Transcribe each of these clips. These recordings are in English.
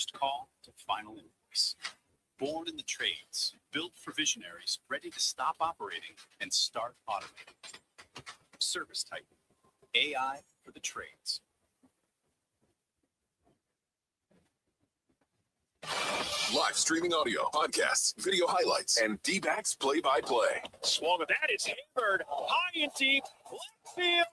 first call to final invoice. Born in the trades, built for visionaries ready to stop operating and start automating. Service Titan, AI for the trades. Live streaming audio, podcasts, video highlights, and D-backs play-by-play. Swung of that is hammered high and deep. Left field.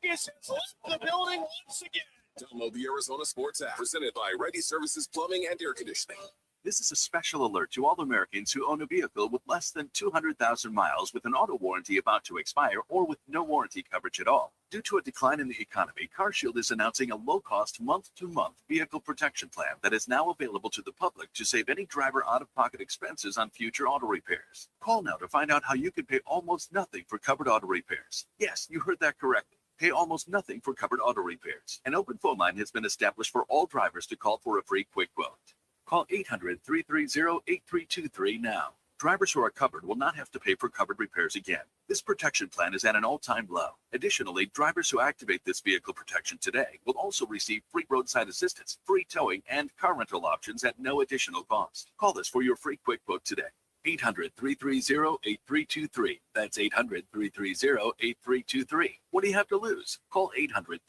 Vargas has left the building once again. Download the Arizona Sports app, presented by Ready Services Plumbing and Air Conditioning. This is a special alert to all Americans who own a vehicle with less than 200,000 miles with an auto warranty about to expire or with no warranty coverage at all. Due to a decline in the economy, CarShield is announcing a low-cost month-to-month vehicle protection plan that is now available to the public to save any driver out-of-pocket expenses on future auto repairs. Call now to find out how you can pay almost nothing for covered auto repairs. Yes, you heard that correctly. Pay almost nothing for covered auto repairs. An open phone line has been established for all drivers to call for a free quick quote. Call 800-330-8323 now. Drivers who are covered will not have to pay for covered repairs again. This protection plan is at an all-time low. Additionally, drivers who activate this vehicle protection today will also receive free roadside assistance, free towing, and car rental options at no additional cost. Call us for your free quick quote today. 800-330-8323. That's 800-330-8323. What do you have to lose? Call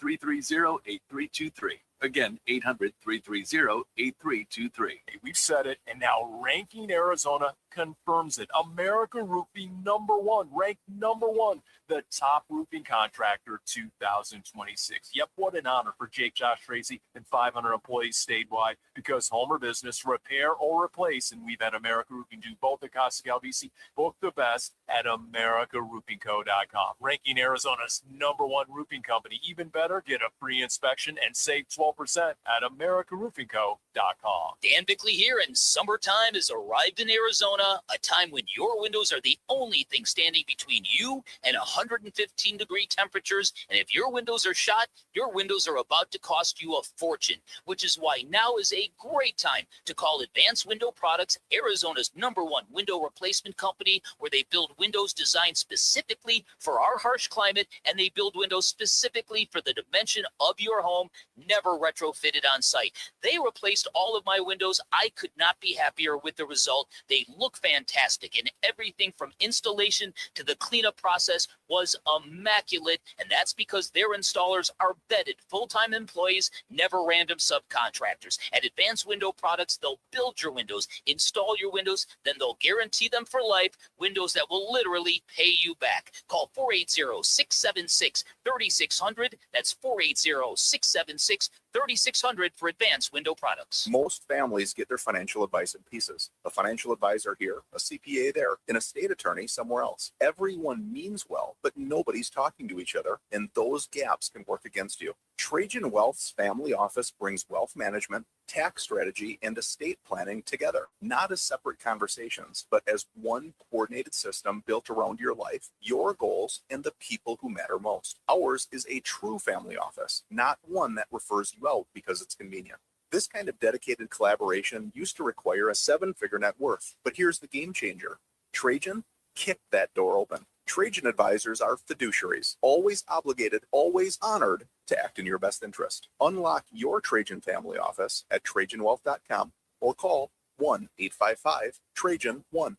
800-330-8323. Again, 800-330-8323. We've said it, and now Ranking Arizona confirms it. America Roofing #1, ranked #1, the top roofing contractor 2026. Yep, what an honor for Jake, Josh, Tracy, and 500 employees statewide, because home or business, repair or replace, and we've had America Roofing do both at Costa Galvisi, both the best at AmericaRoofingCo.com. Ranking Arizona's #1 roofing company. Even better, get a free inspection and save 12% at AmericaRoofingCo.com. Dan Bickley here, and summertime has arrived in Arizona, a time when your windows are the only thing standing between you and 115-degree temperatures. And if your windows are shot, your windows are about to cost you a fortune, which is why now is a great time to call Advanced Window Products, Arizona's #1 window replacement company, where they build windows designed specifically for our harsh climate, and they build windows specifically for the dimension of your home, never retrofitted on site. They replaced all of my windows. I could not be happier with the result. They look fantastic, and everything from installation to the cleanup process was immaculate, and that's because their installers are vetted full-time employees, never random subcontractors. At Advanced Window Products, they'll build your windows, install your windows, then they'll guarantee them for life, windows that will literally pay you back. Call 480-676-3600. That's 480-676-3600 for Advanced Window Products. Most families get their financial advice in pieces. A financial advisor here, a CPA there, and a state attorney somewhere else. Everyone means well, but nobody's talking to each other, and those gaps can work against you. Trajan Wealth's family office brings wealth management, tax strategy, and estate planning together, not as separate conversations, but as one coordinated system built around your life, your goals, and the people who matter most. Ours is a true family office, not one that refers you out because it's convenient. This kind of dedicated collaboration used to require a seven-figure net worth, but here's the game changer. Trajan kicked that door open. Trajan advisors are fiduciaries, always obligated, always honored to act in your best interest. Unlock your Trajan family office at TrajanWealth.com or call 1-855-TRAJAN-1.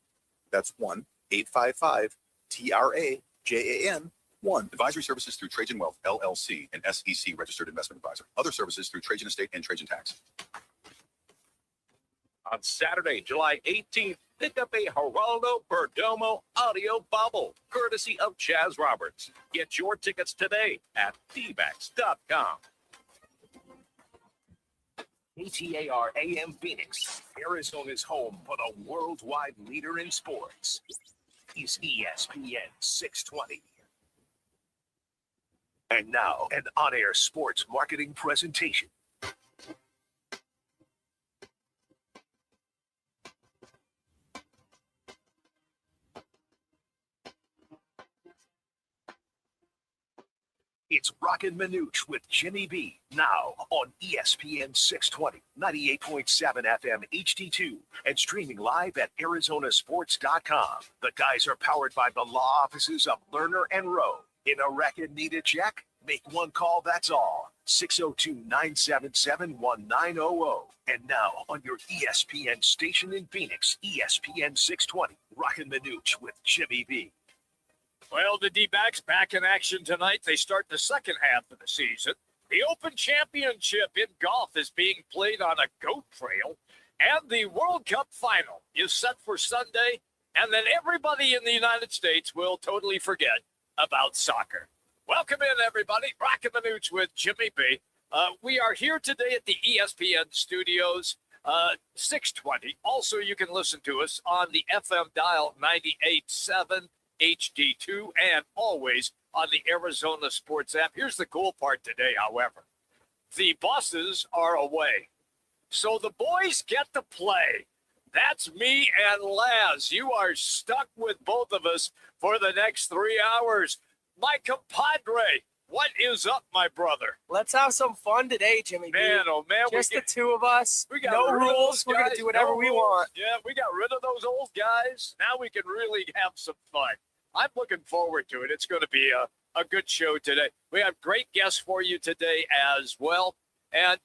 That's 1-855-TRAJAN-1. Advisory services through Trajan Wealth, LLC, an SEC registered investment advisor. Other services through Trajan Estate and Trajan Tax. On Saturday, July 18th, pick up a Geraldo Perdomo audio bobble, courtesy of Chaz Roberts. Get your tickets today at dbacks.com. ATAR AM Phoenix, Arizona's home for the worldwide leader in sports, is ESPN 620. And now, an on-air sports marketing presentation. It's Roc and Manuch with Jimmy B. Now on ESPN 620, 98.7 FM HD-2, and streaming live at ArizonaSports.com. The guys are powered by the law offices of Lerner and Rowe. In a record need a check? Make one call, that's all. 602-977-1900. And now on your ESPN station in Phoenix, ESPN 620, Roc and Manuch with Jimmy B. Well, the D-backs back in action tonight. They start the second half of the season. The Open Championship in golf is being played on a goat trail, and the World Cup final is set for Sunday, and then everybody in the United States will totally forget about soccer. Welcome in, everybody. Roc and Manuch with Jimmy B. We are here today at the ESPN studios, 620. Also, you can listen to us on the FM dial 98.7 HD-2 and always on the Arizona Sports app. Here's the cool part today, however. The buses are away, so the boys get to play. That's me and Laz. You are stuck with both of us for the next 3 hours. My compadre, what is up, my brother? Let's have some fun today, Jimmy. Man, oh man, just the two of us. We got no rules. We're gonna guys, do whatever we want. Yeah, we got rid of those old guys. Now we can really have some fun. I'm looking forward to it. It's going to be a good show today. We have great guests for you today as well. And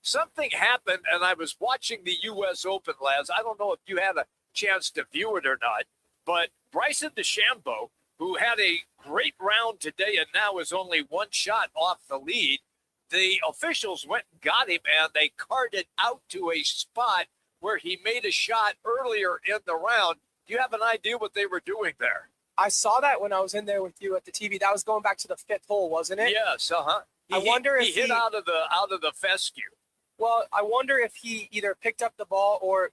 something happened, and I was watching the U.S. Open, Laz. I don't know if you had a chance to view it or not, but Bryson DeChambeau, who had a great round today and now is only one shot off the lead, the officials went and got him, and they carted out to a spot where he made a shot earlier in the round. Do you have an idea what they were doing there? I saw that when I was in there with you at the TV. That was going back to the fifth hole, wasn't it? Yes, I wonder if he hit out of the fescue. Well, I wonder if he either picked up the ball or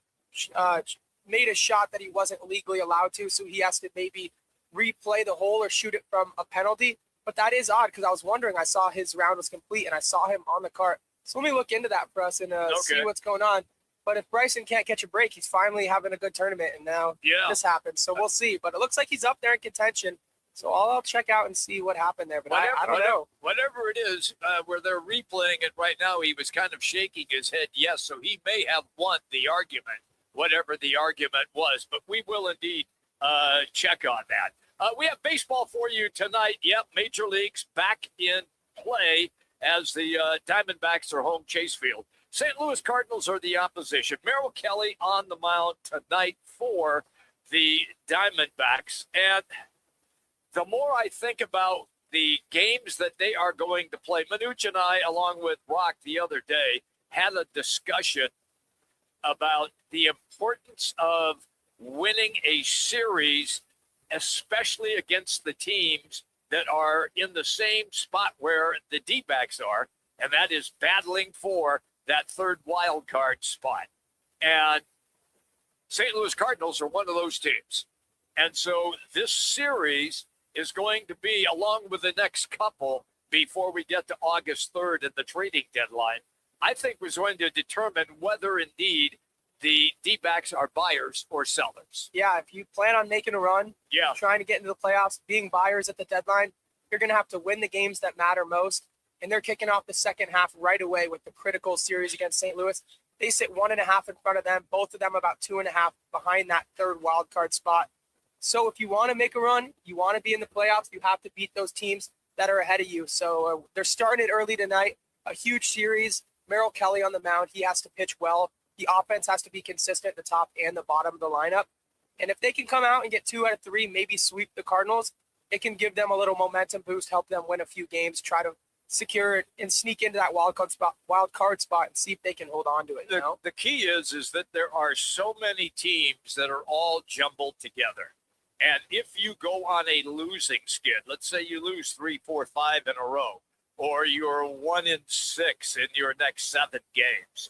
made a shot that he wasn't legally allowed to, so he has to maybe replay the hole or shoot it from a penalty. But that is odd because I was wondering. I saw his round was complete and I saw him on the cart. So let me look into that for us and see what's going on. But if Bryson can't catch a break, he's finally having a good tournament, and now this happens. So we'll see. But it looks like he's up there in contention. So I'll check out and see what happened there. But I don't know. Whatever it is, where they're replaying it right now, he was kind of shaking his head yes. So he may have won the argument, whatever the argument was. But we will indeed check on that. We have baseball for you tonight. Yep, Major Leagues back in play as the Diamondbacks are home Chase Field. St. Louis Cardinals are the opposition. Merrill Kelly on the mound tonight for the Diamondbacks. And the more I think about the games that they are going to play, Manuch and I, along with Roc the other day, had a discussion about the importance of winning a series, especially against the teams that are in the same spot where the D-backs are, and that is battling for that third wild card spot. And St. Louis Cardinals are one of those teams. And so this series is going to be, along with the next couple, before we get to August 3rd and the trading deadline, I think was going to determine whether indeed the D-backs are buyers or sellers. Yeah, if you plan on making a run, trying to get into the playoffs, being buyers at the deadline, you're going to have to win the games that matter most. And they're kicking off the second half right away with the critical series against St. Louis. They sit 1.5 in front of them, both of them about 2.5 behind that third wild card spot. So if you want to make a run, you want to be in the playoffs, you have to beat those teams that are ahead of you. So they're starting it early tonight, a huge series. Merrill Kelly on the mound, he has to pitch well. The offense has to be consistent at the top and the bottom of the lineup. And if they can come out and get 2 out of 3, maybe sweep the Cardinals, it can give them a little momentum boost, help them win a few games, try to secure it and sneak into that wild card spot and see if they can hold on to it. The key is that there are so many teams that are all jumbled together. And if you go on a losing skid, let's say you lose 3, 4, 5 in a row, or you're 1-6 in your next 7 games,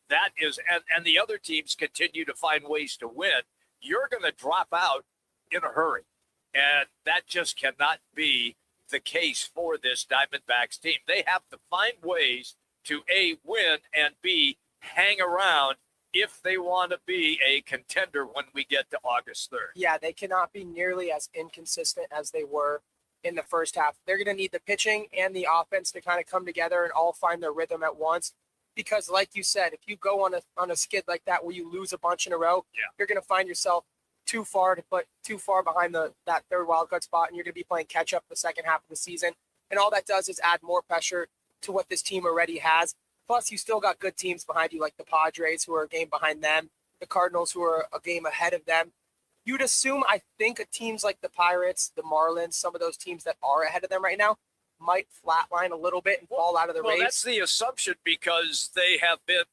that is, and the other teams continue to find ways to win, you're going to drop out in a hurry. And that just cannot be the case for this Diamondbacks team. They have to find ways to A, win, and B, hang around if they want to be a contender when we get to August 3rd. Yeah, they cannot be nearly as inconsistent as they were in the first half. They're going to need the pitching and the offense to kind of come together and all find their rhythm at once. Because like you said, if you go on a skid like that where you lose a bunch in a row, you're going to find yourself too far behind that third wild card spot, and you're going to be playing catch up the second half of the season. And all that does is add more pressure to what this team already has. Plus, you still got good teams behind you, like the Padres, who are a game behind them, the Cardinals, who are a game ahead of them. You'd assume, I think, teams like the Pirates, the Marlins, some of those teams that are ahead of them right now might flatline a little bit and fall out of the race. Well, that's the assumption because they have been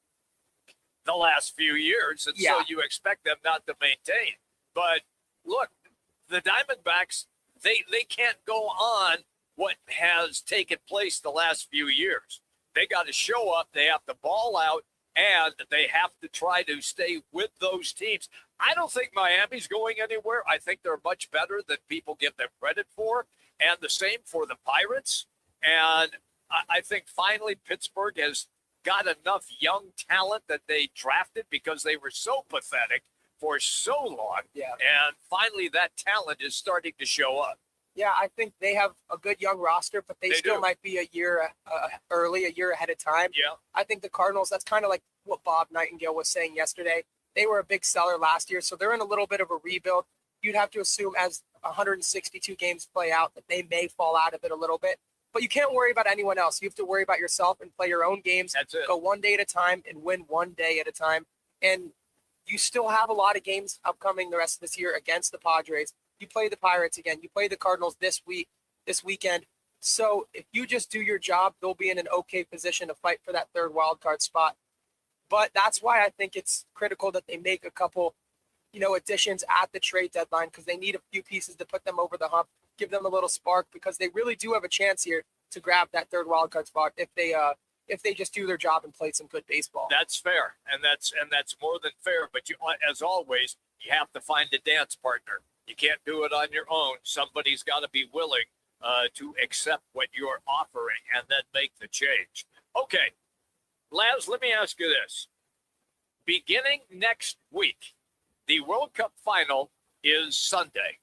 the last few years, and so you expect them not to maintain. But look, the Diamondbacks, they can't go on what has taken place the last few years. They got to show up, they have to ball out, and they have to try to stay with those teams. I don't think Miami's going anywhere. I think they're much better than people give them credit for, and the same for the Pirates. And I think finally Pittsburgh has got enough young talent that they drafted because they were so pathetic for so long. Yeah. And finally that talent is starting to show up. Yeah, I think they have a good young roster, but they still might be a year early, a year ahead of time. Yeah. I think the Cardinals, that's kind of like what Bob Nightingale was saying yesterday. They were a big seller last year, so they're in a little bit of a rebuild. You'd have to assume as 162 games play out that they may fall out of it a little bit. But you can't worry about anyone else. You have to worry about yourself and play your own games. That's it. Go one day at a time and win one day at a time. And you still have a lot of games upcoming the rest of this year against the Padres. You play the Pirates again. You play the Cardinals this weekend. So if you just do your job, they'll be in an okay position to fight for that third wild card spot. But that's why I think it's critical that they make a couple, additions at the trade deadline, because they need a few pieces to put them over the hump, give them a little spark, because they really do have a chance here to grab that third wild card spot if they just do their job and play some good baseball. That's fair, and that's more than fair. But you, as always, you have to find a dance partner. You can't do it on your own. Somebody's got to be willing to accept what you're offering and then make the change. Okay, Laz, let me ask you this. Beginning next week, the World Cup final is Sunday,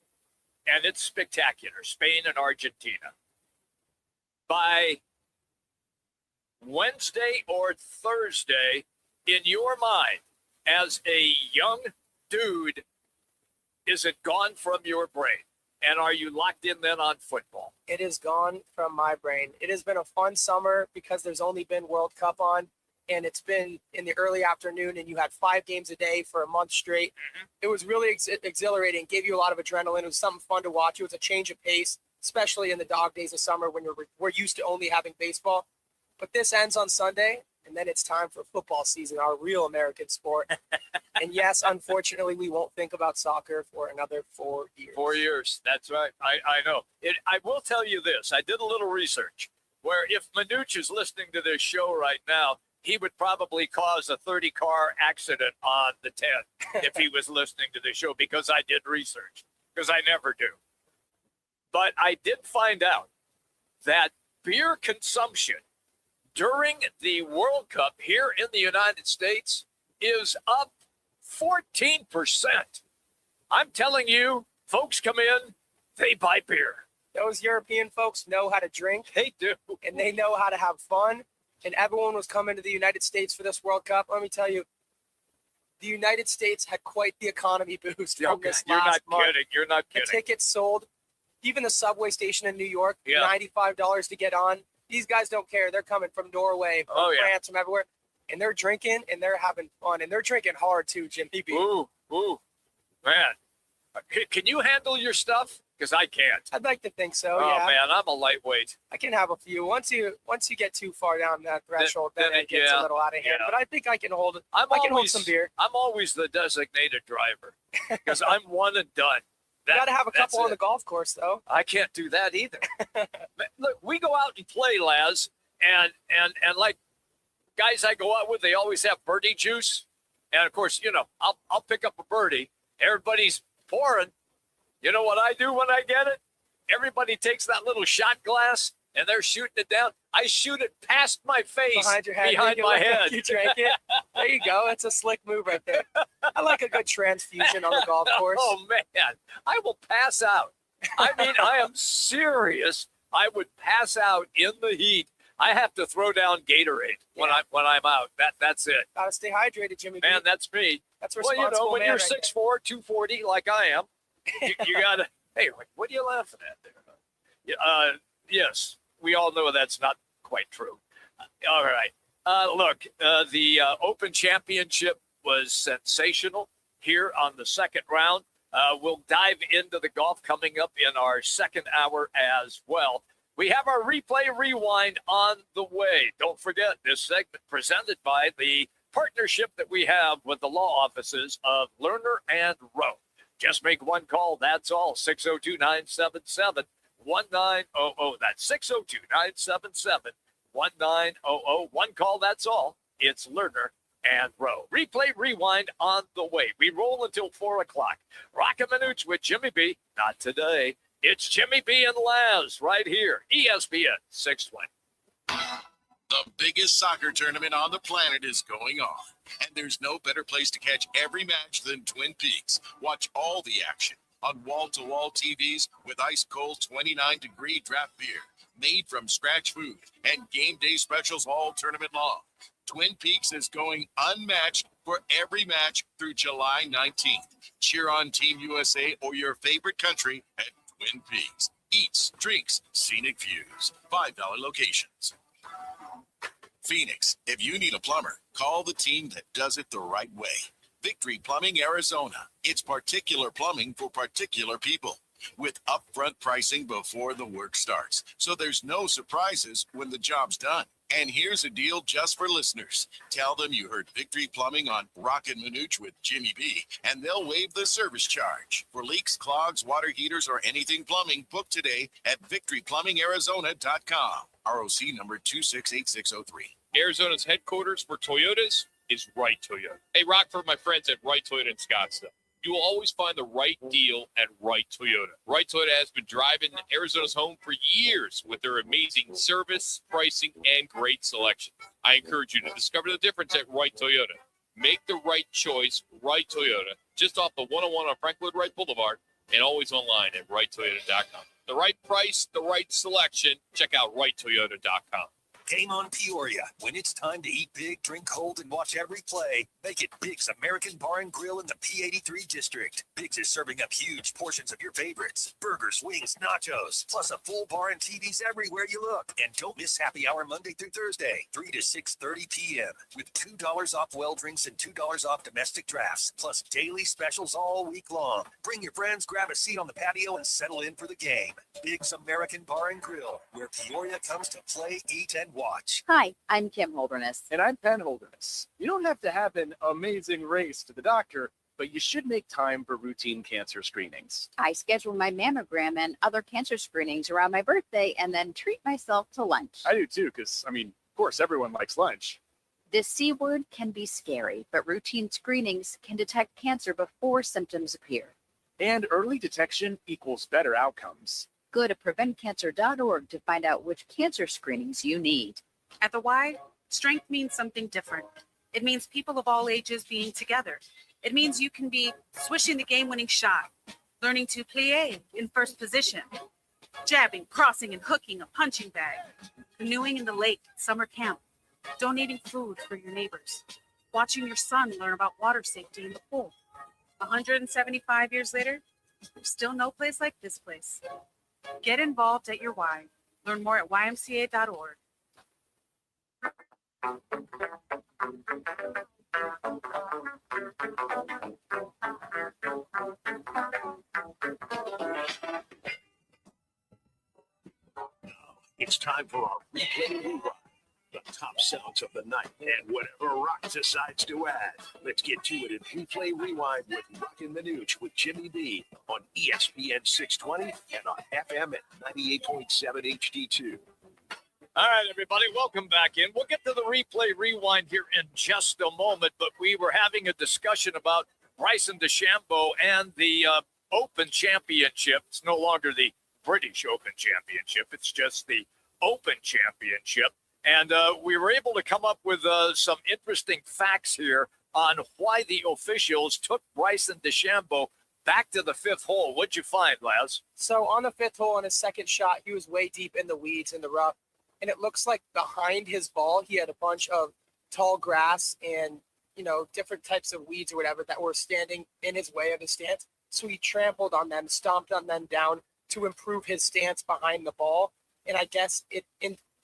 and it's spectacular, Spain and Argentina. By Wednesday or Thursday, in your mind, as a young dude, is it gone from your brain? And are you locked in then on football? It is gone from my brain. It has been a fun summer because there's only been World Cup on, and it's been in the early afternoon, and you had 5 games a day for a month straight. Mm-hmm. It was really exhilarating, gave you a lot of adrenaline. It was something fun to watch. It was a change of pace, especially in the dog days of summer when we're used to only having baseball. But this ends on Sunday, and then it's time for football season, our real American sport. And yes, unfortunately, we won't think about soccer for another 4 years. 4 years. That's right. I know. I will tell you this. I did a little research where if Manuch is listening to this show right now, he would probably cause a 30-car accident on the 10 if he was listening to the show, because I did research, because I never do. But I did find out that beer consumption during the World Cup here in the United States is up 14%. I'm telling you, folks come in, they buy beer. Those European folks know how to drink. They do. And they know how to have fun. And everyone was coming to the United States for this World Cup. Let me tell you, the United States had quite the economy boost from this last month. You're not kidding. The tickets sold. Even the subway station in New York, $95 to get on. These guys don't care. They're coming from Norway, from France, from everywhere. And they're drinking, and they're having fun. And they're drinking hard, too, Jimmy B. Ooh. Man. Can you handle your stuff? Because I can't. I'd like to think so, Oh, man, I'm a lightweight. I can have a few. Once you get too far down that threshold, then it gets a little out of hand. But I think I can hold it. I can hold some beer. I'm always the designated driver because I'm one and done. You got to have a couple on the golf course, though. I can't do that either. Look, we go out and play, Laz, and like guys I go out with, they always have birdie juice. And, of course, I'll pick up a birdie. Everybody's pouring. You know what I do when I get it? Everybody takes that little shot glass, and they're shooting it down. I shoot it past my face, behind your head, behind my head. You drank it. There you go. It's a slick move right there. I like a good transfusion on the golf course. Oh, man. I will pass out. I mean, I am serious. I would pass out in the heat. I have to throw down Gatorade when I'm out. That's it. Gotta stay hydrated, Jimmy. Man, that's me. That's responsible. Well, when you're 6'4", 240 like I am, you gotta. Hey, what are you laughing at there? Yes. we all know that's not quite true. All right. Look, the Open Championship was sensational here on the second round. We'll dive into the golf coming up in our second hour as well. We have our replay rewind on the way. Don't forget this segment presented by the partnership that we have with the law offices of Lerner and Rowe. Just make one call. That's all. 602-977-1900. That's 602-977-1900. One call. That's all. It's Lerner and Rowe. Replay rewind on the way. We roll until 4 o'clock. Roc and Manuch with Jimmy B. Not today. It's Jimmy B and Laz right here. ESPN 620. The biggest soccer tournament on the planet is going on, and there's no better place to catch every match than Twin Peaks. Watch all the action on wall-to-wall TVs with ice-cold 29-degree draft beer, made from scratch food, and game day specials all tournament long. Twin Peaks is going unmatched for every match through July 19th. Cheer on Team USA or your favorite country at Twin Peaks. Eats, drinks, scenic views. $5 locations. Phoenix, if you need a plumber, call the team that does it the right way. Victory Plumbing Arizona. It's particular plumbing for particular people, with upfront pricing before the work starts, so there's no surprises when the job's done. And here's a deal just for listeners. Tell them you heard Victory Plumbing on Roc and Manuch with Jimmy B, and they'll waive the service charge. For leaks, clogs, water heaters, or anything plumbing, book today at victoryplumbingarizona.com. ROC number 268603. Arizona's headquarters for Toyotas is Wright Toyota. Hey, Rock, for my friends at Wright Toyota in Scottsdale. You will always find the right deal at Wright Toyota. Wright Toyota has been driving Arizona's home for years with their amazing service, pricing, and great selection. I encourage you to discover the difference at Wright Toyota. Make the right choice, Wright Toyota, just off the 101 on Franklin Wright Boulevard, and always online at wrighttoyota.com. The right price, the right selection. Check out wrighttoyota.com. Game on Peoria. When it's time to eat big, drink cold, and watch every play, make it Big's American Bar and Grill in the P83 district. Big's is serving up huge portions of your favorites. Burgers, wings, nachos, plus a full bar and TVs everywhere you look. And don't miss happy hour Monday through Thursday, 3 to 6:30 p.m. with $2 off well drinks and $2 off domestic drafts, plus daily specials all week long. Bring your friends, grab a seat on the patio, and settle in for the game. Big's American Bar and Grill, where Peoria comes to play, eat, and watch. Hi, I'm Kim Holderness. And I'm Penn Holderness. You don't have to have an amazing race to the doctor, but you should make time for routine cancer screenings. I schedule my mammogram and other cancer screenings around my birthday and then treat myself to lunch. I do too, because, of course, everyone likes lunch. The C word can be scary, but routine screenings can detect cancer before symptoms appear. And early detection equals better outcomes. Go to preventcancer.org to find out which cancer screenings you need. At the Y, strength means something different. It means people of all ages being together. It means you can be swishing the game-winning shot, learning to plie in first position, jabbing, crossing, and hooking a punching bag, canoeing in the lake at summer camp, donating food for your neighbors, watching your son learn about water safety in the pool. 175 years later, there's still no place like this place. Get involved at your Y. Learn more at ymca.org. It's time for our replay rewind. The top sounds of the night and whatever Rock decides to add. Let's get to it in replay rewind with Roc and Manuch with Jimmy B on ESPN 620 and on FM at 98.7 HD-2. All right, everybody, welcome back in. We'll get to the replay rewind here in just a moment, but we were having a discussion about Bryson DeChambeau and the Open Championship. It's no longer the British Open Championship. It's just the Open Championship. And we were able to come up with some interesting facts here on why the officials took Bryson DeChambeau back to the fifth hole. What'd you find, Laz? So on the fifth hole on his second shot, he was way deep in the weeds in the rough. And it looks like behind his ball, he had a bunch of tall grass and, different types of weeds or whatever that were standing in his way of his stance. So he trampled on them, stomped on them down to improve his stance behind the ball. and I guess it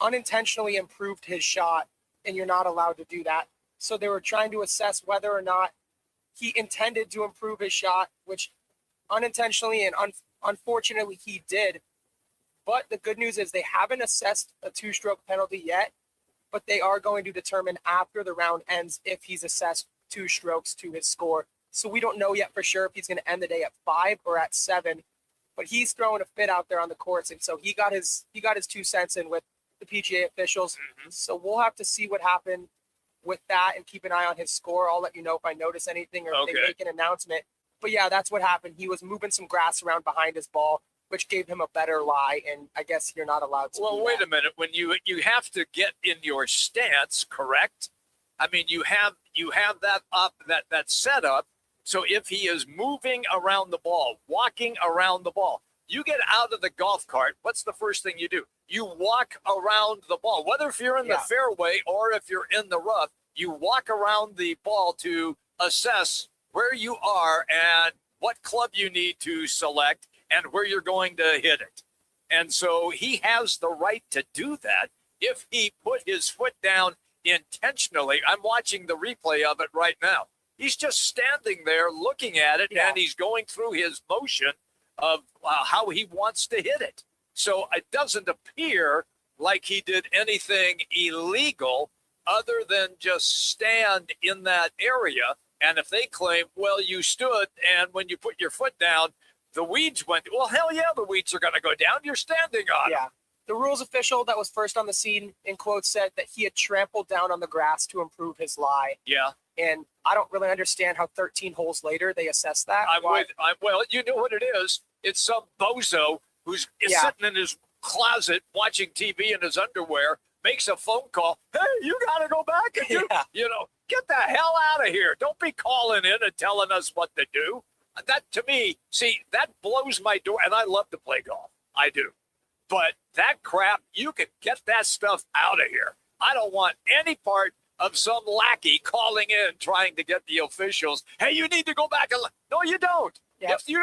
unintentionally improved his shot, and you're not allowed to do that. So they were trying to assess whether or not he intended to improve his shot, which unintentionally and unfortunately he did. But the good news is they haven't assessed a 2-stroke penalty yet, but they are going to determine after the round ends if he's assessed 2 strokes to his score. So we don't know yet for sure if he's going to end the day at 5 or at 7. But he's throwing a fit out there on the courts, and so he got his 2 cents in with the PGA officials. So we'll have to see what happened with that and keep an eye on his score. I'll let you know if I notice anything or if they make an announcement. But yeah, that's what happened. He was moving some grass around behind his ball, which gave him a better lie, and I guess you're not allowed to. Well, wait a minute. When you have to get in your stance, correct? I mean, you have that up, that setup. So if he is moving around the ball, walking around the ball, you get out of the golf cart. What's the first thing you do? You walk around the ball, whether if you're in the fairway or if you're in the rough, you walk around the ball to assess where you are and what club you need to select and where you're going to hit it. And so he has the right to do that if he put his foot down intentionally. I'm watching the replay of it right now. He's just standing there looking at it, and he's going through his motion of how he wants to hit it. So it doesn't appear like he did anything illegal other than just stand in that area. And if they claim, well, you stood, and when you put your foot down, the weeds went, well, hell yeah, the weeds are going to go down. You're standing on it. The rules official that was first on the scene, in quotes, said that he had trampled down on the grass to improve his lie. Yeah. And I don't really understand how 13 holes later they assess that. Well, you know what it is. It's some bozo who's sitting in his closet watching TV in his underwear, makes a phone call. Hey, you got to go back and do, get the hell out of here. Don't be calling in and telling us what to do. That, to me, that blows my door. And I love to play golf. I do. But that crap, you can get that stuff out of here. I don't want any part of some lackey calling in trying to get the officials. Hey, you need to go back and no, you don't. Yep. If they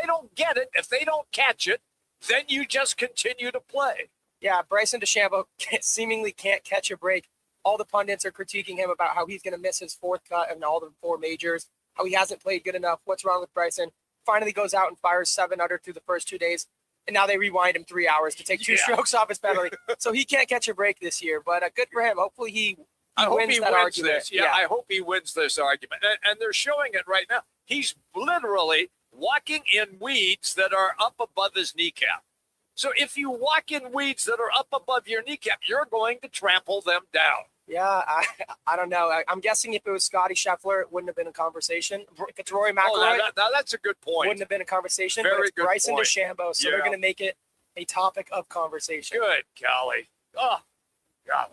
don't get it, if they don't catch it, then you just continue to play. Yeah, Bryson DeChambeau seemingly can't catch a break. All the pundits are critiquing him about how he's going to miss his 4th cut in all the 4 majors, how he hasn't played good enough. What's wrong with Bryson? Finally goes out and fires 7 under through the first 2 days. And now they rewind him 3 hours to take 2 strokes off his penalty. So he can't catch a break this year, but good for him. Hopefully he wins that argument. This. Yeah, I hope he wins this argument. And they're showing it right now. He's literally walking in weeds that are up above his kneecap. So if you walk in weeds that are up above your kneecap, you're going to trample them down. Yeah, I don't know. I'm guessing if it was Scotty Scheffler, it wouldn't have been a conversation. If it's Rory McIlroy, that's a good point. Wouldn't have been a conversation. Very but it's good Bryson point. DeChambeau, so they're going to make it a topic of conversation. Good golly. Oh, God.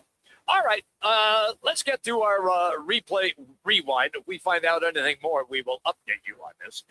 All right, let's get to our replay rewind. If we find out anything more, we will update you on this.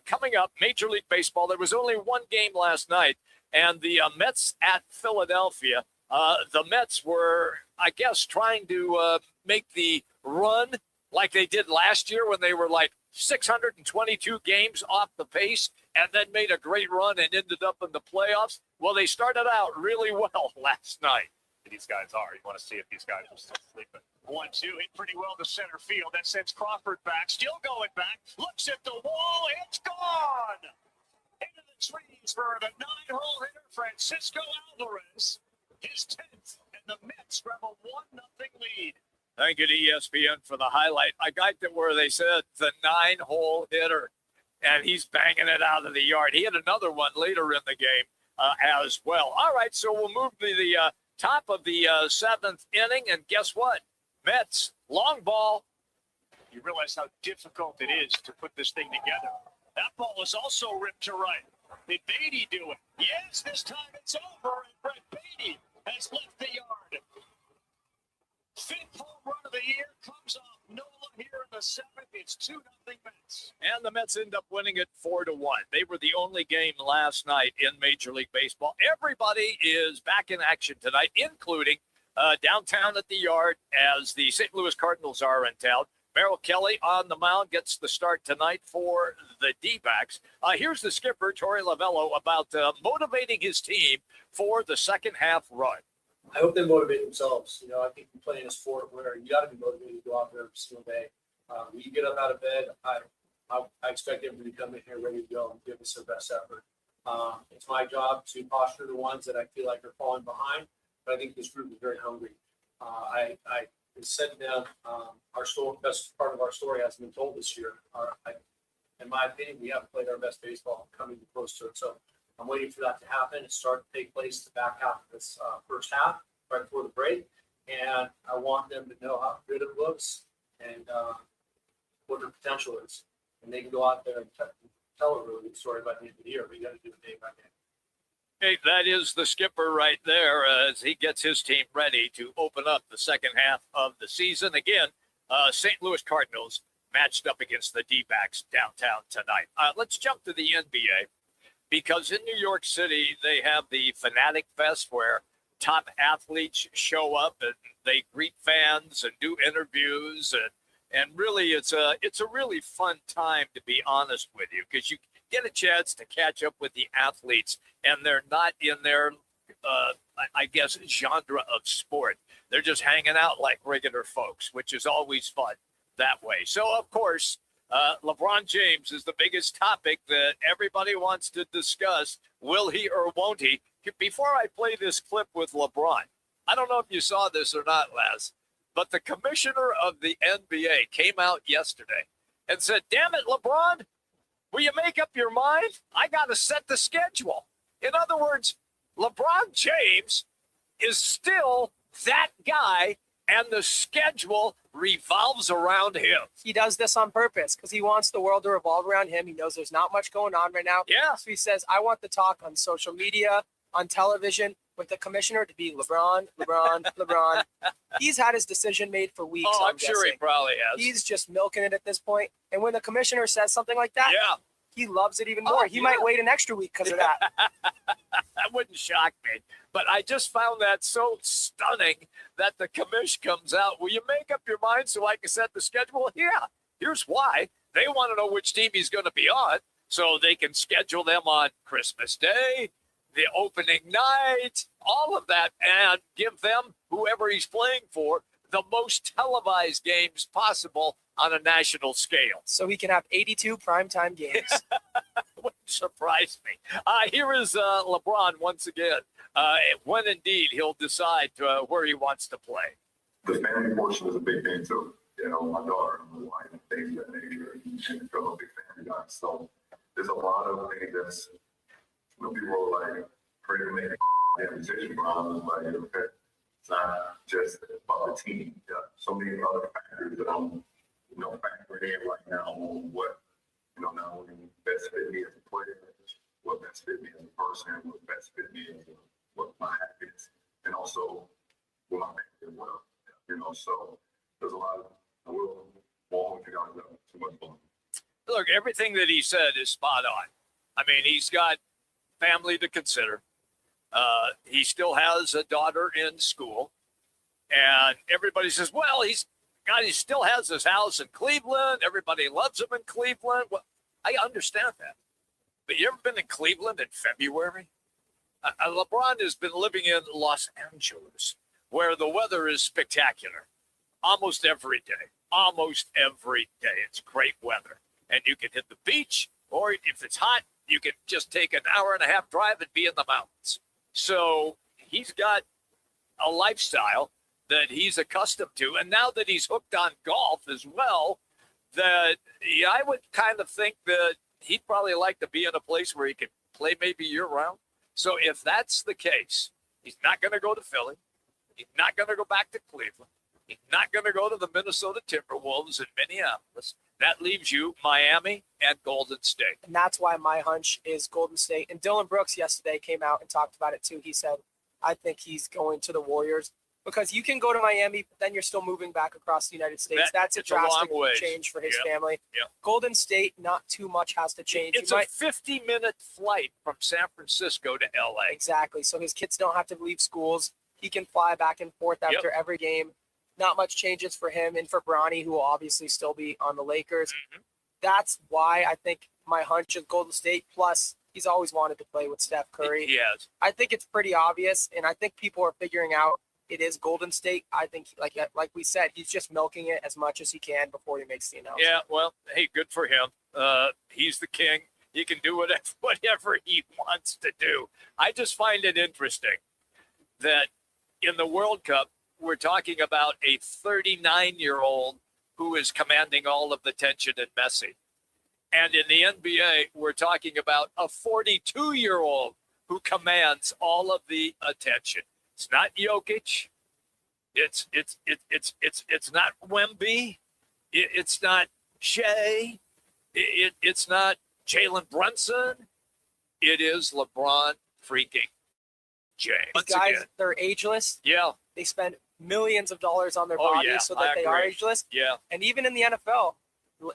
Coming up, Major League Baseball. There was only one game last night, and the Mets at Philadelphia. The Mets were, I guess, trying to make the run like they did last year when they were like 622 games off the pace and then made a great run and ended up in the playoffs. Well, they started out really well last night. These guys are. You want to see if these guys are still sleeping. 1-2, hit pretty well to center field. That sends Crawford back. Still going back. Looks at the wall. It's gone. Into the trees for the 9-hole hitter, Francisco Alvarez. His 10th, and the Mets grab a 1-0 lead. Thank you to ESPN for the highlight. I liked it where they said the 9-hole hitter, and he's banging it out of the yard. He had another one later in the game as well. All right, so we'll move to the top of the 7th inning, and guess what? Mets, long ball. You realize how difficult it is to put this thing together. That ball is also ripped to right. Did Beatty do it? Yes, this time it's over, and Brett Beatty has left the yard. 5th home run of the year comes off Nola here in the 7th. It's 2-0 Mets. And the Mets end up winning it 4-1. They were the only game last night in Major League Baseball. Everybody is back in action tonight, including downtown at the Yard as the St. Louis Cardinals are in town. Merrill Kelly on the mound gets the start tonight for the D-backs. Here's the skipper, Torey Lavello, about motivating his team for the second half run. I hope they motivate themselves. You know, I think you're playing a sport where you got to be motivated to go out there every single day. When you get up out of bed, I expect everybody to come in here ready to go and give us their best effort. It's my job to posture the ones that I feel like are falling behind, but I think this group is very hungry. I said to them, our story, best part of our story hasn't been told this year. In my opinion, we haven't played our best baseball coming close to it. So I'm waiting for that to happen and start to take place the back half of this first half, right before the break. And I want them to know how good it looks and what their potential is. And they can go out there and tell a really good story by the end of the year. But you got to do it day by day. Hey, that is the skipper right there as he gets his team ready to open up the second half of the season. Again, St. Louis Cardinals matched up against the D-backs downtown tonight. Let's jump to the NBA because in New York City, they have the Fanatic Fest where top athletes show up and they greet fans and do interviews. And really, it's a really fun time, to be honest with you, because you get a chance to catch up with the athletes and they're not in their, I guess, genre of sport. They're just hanging out like regular folks, which is always fun that way. So, of course, LeBron James is the biggest topic that everybody wants to discuss. Will he or won't he? Before I play this clip with LeBron, I don't know if you saw this or not, Les, but the commissioner of the NBA came out yesterday and said, damn it, LeBron, will you make up your mind? I got to set the schedule. In other words, LeBron James is still that guy, and the schedule revolves around him. He does this on purpose because he wants the world to revolve around him. He knows there's not much going on right now. Yeah. So he says, I want the talk on social media, on television, with the commissioner to be LeBron. He's had his decision made for weeks. Oh, I'm sure he probably has. He's just milking it at this point. And when the commissioner says something like that, yeah, he loves it even more. He might wait an extra week because of that. That wouldn't shock me. But I just found that so stunning that the commission comes out. Will you make up your mind so I can set the schedule? Yeah. Here's why. They want to know which team he's going to be on so they can schedule them on Christmas Day, the opening night, all of that, and give them, whoever he's playing for, the most televised games possible on a national scale. So he can have 82 primetime games. Wouldn't surprise me. Here is LeBron once again, when indeed he'll decide where he wants to play. The family portion is a big thing too. You know, my daughter, my wife, things of that nature, and I'm a big family guy. So there's a lot of things that's, you know, people are like, pretty many decision problems, like, okay, it's not just about the team. Yeah, so many other factors that I'm, you know, factoring in right now on what, you know, not only best fit me as a player, what best fit me as a person, what best fit me as what my happiness, and also what my family as well. You know, so there's a lot of, I won't you guys know too much fun. Look, everything that he said is spot on. I mean, he's got family to consider. He still has a daughter in school, and everybody says, well, he still has his house in Cleveland. Everybody loves him in Cleveland. Well, I understand that. But you ever been in Cleveland in February? LeBron has been living in Los Angeles, where the weather is spectacular almost every day. Almost every day. It's great weather. And you can hit the beach, or if it's hot, you can just take an hour and a half drive and be in the mountains. So he's got a lifestyle that he's accustomed to. And now that he's hooked on golf as well, that I would kind of think that he'd probably like to be in a place where he could play maybe year round. So if that's the case, he's not going to go to Philly. He's not going to go back to Cleveland. He's not going to go to the Minnesota Timberwolves in Minneapolis. That leaves you Miami and Golden State. And that's why my hunch is Golden State. And Dylan Brooks yesterday came out and talked about it too. He said, I think he's going to the Warriors because you can go to Miami, but then you're still moving back across the United States. That's a drastic change for his family. Yep. Golden State, not too much has to change. It's a 50-minute flight from San Francisco to LA. Exactly. So his kids don't have to leave schools. He can fly back and forth after every game. Not much changes for him and for Bronny, who will obviously still be on the Lakers. That's why I think my hunch is Golden State. Plus, he's always wanted to play with Steph Curry. He has. I think it's pretty obvious, and I think people are figuring out it is Golden State. I think, like we said, he's just milking it as much as he can before he makes the announcement. Yeah, well, hey, good for him. He's the king. He can do whatever he wants to do. I just find it interesting that in the World Cup, we're talking about a 39-year-old who is commanding all of the tension in Messi. And in the NBA, we're talking about a 42-year-old who commands all of the attention. It's not Jokic. It's not Wemby. It's not Shea. It's not Jalen Brunson. It is LeBron freaking James. These guys, they're ageless. Yeah. They spend millions of dollars on their bodies so that they are ageless. Yeah. And even in the NFL,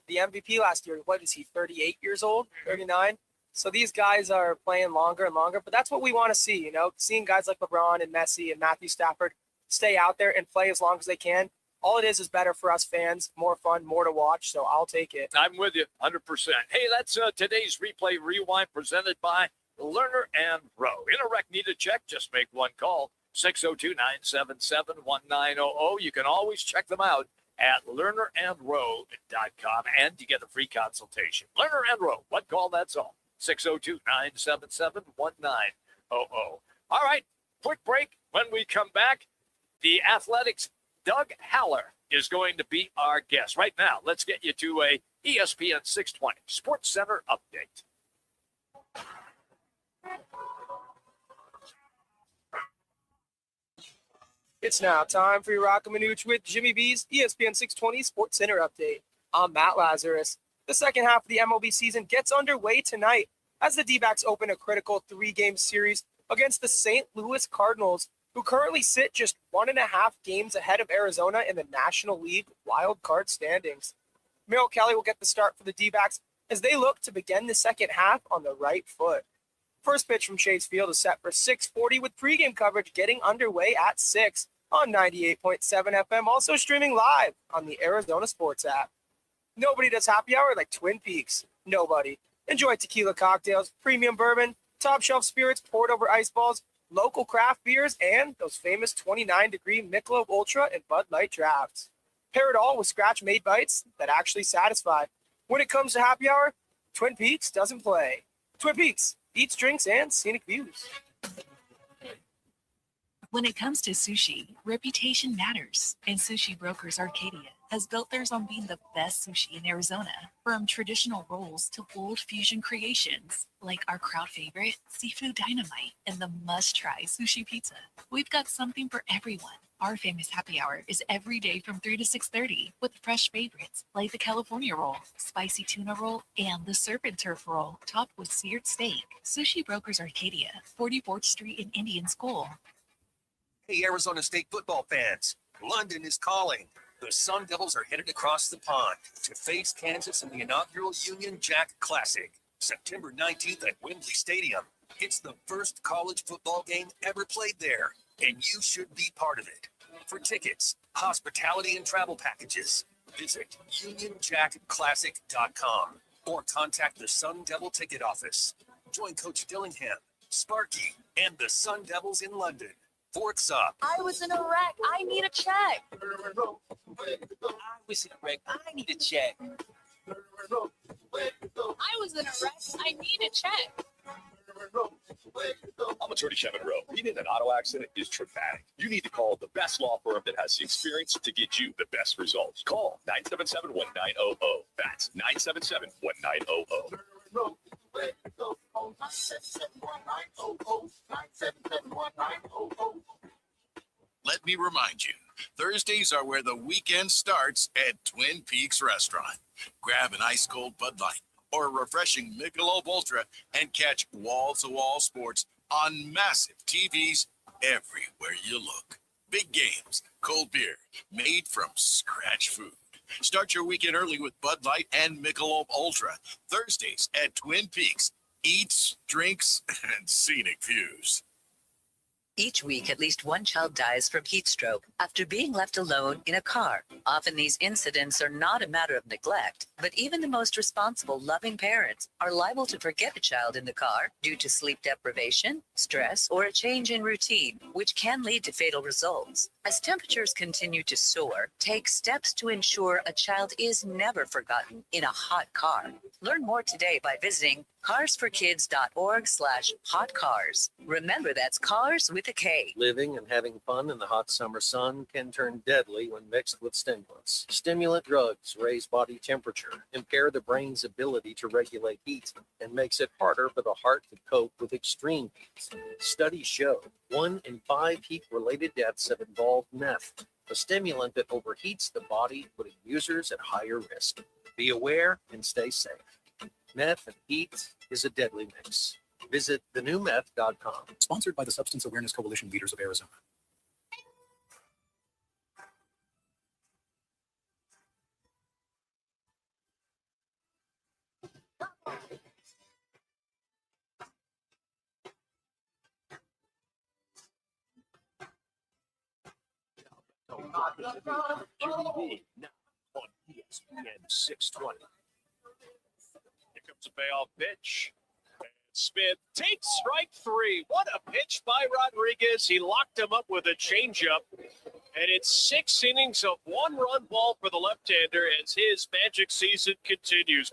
the MVP last year, what is he, 38 years old, 39? So these guys are playing longer and longer, but that's what we want to see, you know, seeing guys like LeBron and Messi and Matthew Stafford stay out there and play as long as they can. All it is better for us fans, more fun, more to watch, so I'll take it. I'm with you 100%. Hey, that's today's Replay Rewind presented by Lerner and Rowe. In a wreck, need a check, just make one call, 602-977-1900. You can always check them out at lernerandrowe.com, and you get a free consultation. Lerner and Rowe, one call, that's all. 602-977-1900. All right, quick break. When we come back, the Athletics' Doug Haller is going to be our guest. Right now, let's get you to a ESPN 620 Sports Center update. It's now time for your Roc and Manuch with Jimmy B's ESPN 620 Sports Center update. I'm Matt Lazarus. The second half of the MLB season gets underway tonight as the D-backs open a critical 3-game series against the St. Louis Cardinals, who currently sit just 1.5 games ahead of Arizona in the National League wild card standings. Merrill Kelly will get the start for the D-backs as they look to begin the second half on the right foot. First pitch from Chase Field is set for 6:40 with pregame coverage getting underway at 6 on 98.7 FM, also streaming live on the Arizona Sports app. Nobody does happy hour like Twin Peaks. Nobody. Enjoy tequila cocktails, premium bourbon, top shelf spirits poured over ice balls, local craft beers, and those famous 29-degree Michelob Ultra and Bud Light drafts. Pair it all with scratch-made bites that actually satisfy. When it comes to happy hour, Twin Peaks doesn't play. Twin Peaks, eats, drinks, and scenic views. When it comes to sushi, reputation matters, and Sushi Brokers Arcadia has built theirs on being the best sushi in Arizona. From traditional rolls to bold fusion creations, like our crowd favorite, Seafood Dynamite, and the must-try sushi pizza. We've got something for everyone. Our famous happy hour is every day from 3 to 6:30 with fresh favorites like the California roll, spicy tuna roll, and the serpent turf roll topped with seared steak. Sushi Brokers Arcadia, 44th Street in Indian School. Hey, Arizona State football fans, London is calling. The Sun Devils are headed across the pond to face Kansas in the inaugural Union Jack Classic, September 19th at Wembley Stadium. It's the first college football game ever played there, and you should be part of it. For tickets, hospitality, and travel packages, visit UnionJackClassic.com or contact the Sun Devil ticket office. Join Coach Dillingham, Sparky, and the Sun Devils in London. Forks up. I was in a wreck. I need a check. I was in a wreck. I need a check. I was in a wreck. I need a check. I'm attorney Kevin Rowe. Being in an auto accident is traumatic. You need to call the best law firm that has the experience to get you the best results. Call 977-1900. That's 977-1900. Let me remind you, Thursdays are where the weekend starts at Twin Peaks Restaurant. Grab an ice cold Bud Light or a refreshing Michelob Ultra and catch wall-to-wall sports on massive TVs everywhere you look. Big games, cold beer, made from scratch food. Start your weekend early with Bud Light and Michelob Ultra. Thursdays at Twin Peaks. Eats, drinks, and scenic views. Each week, at least one child dies from heat stroke after being left alone in a car. Often these incidents are not a matter of neglect, but even the most responsible, loving parents are liable to forget a child in the car due to sleep deprivation, stress, or a change in routine, which can lead to fatal results. As temperatures continue to soar, take steps to ensure a child is never forgotten in a hot car. Learn more today by visiting carsforkids.org/hotcars. Remember, that's cars with a K. Living and having fun in the hot summer sun can turn deadly when mixed with stimulants. Stimulant drugs raise body temperature, impair the brain's ability to regulate heat, and makes it harder for the heart to cope with extreme heat. Studies show 1 in 5 heat-related deaths have involved meth, a stimulant that overheats the body, putting users at higher risk. Be aware and stay safe. Meth and heat is a deadly mix. Visit thenewmeth.com. Sponsored by the Substance Awareness Coalition Leaders of Arizona. QB now on ESPN 620. Here comes a payoff pitch. And Smith takes strike 3. What a pitch by Rodriguez. He locked him up with a changeup. And it's 6 innings of 1-run ball for the left-hander as his magic season continues.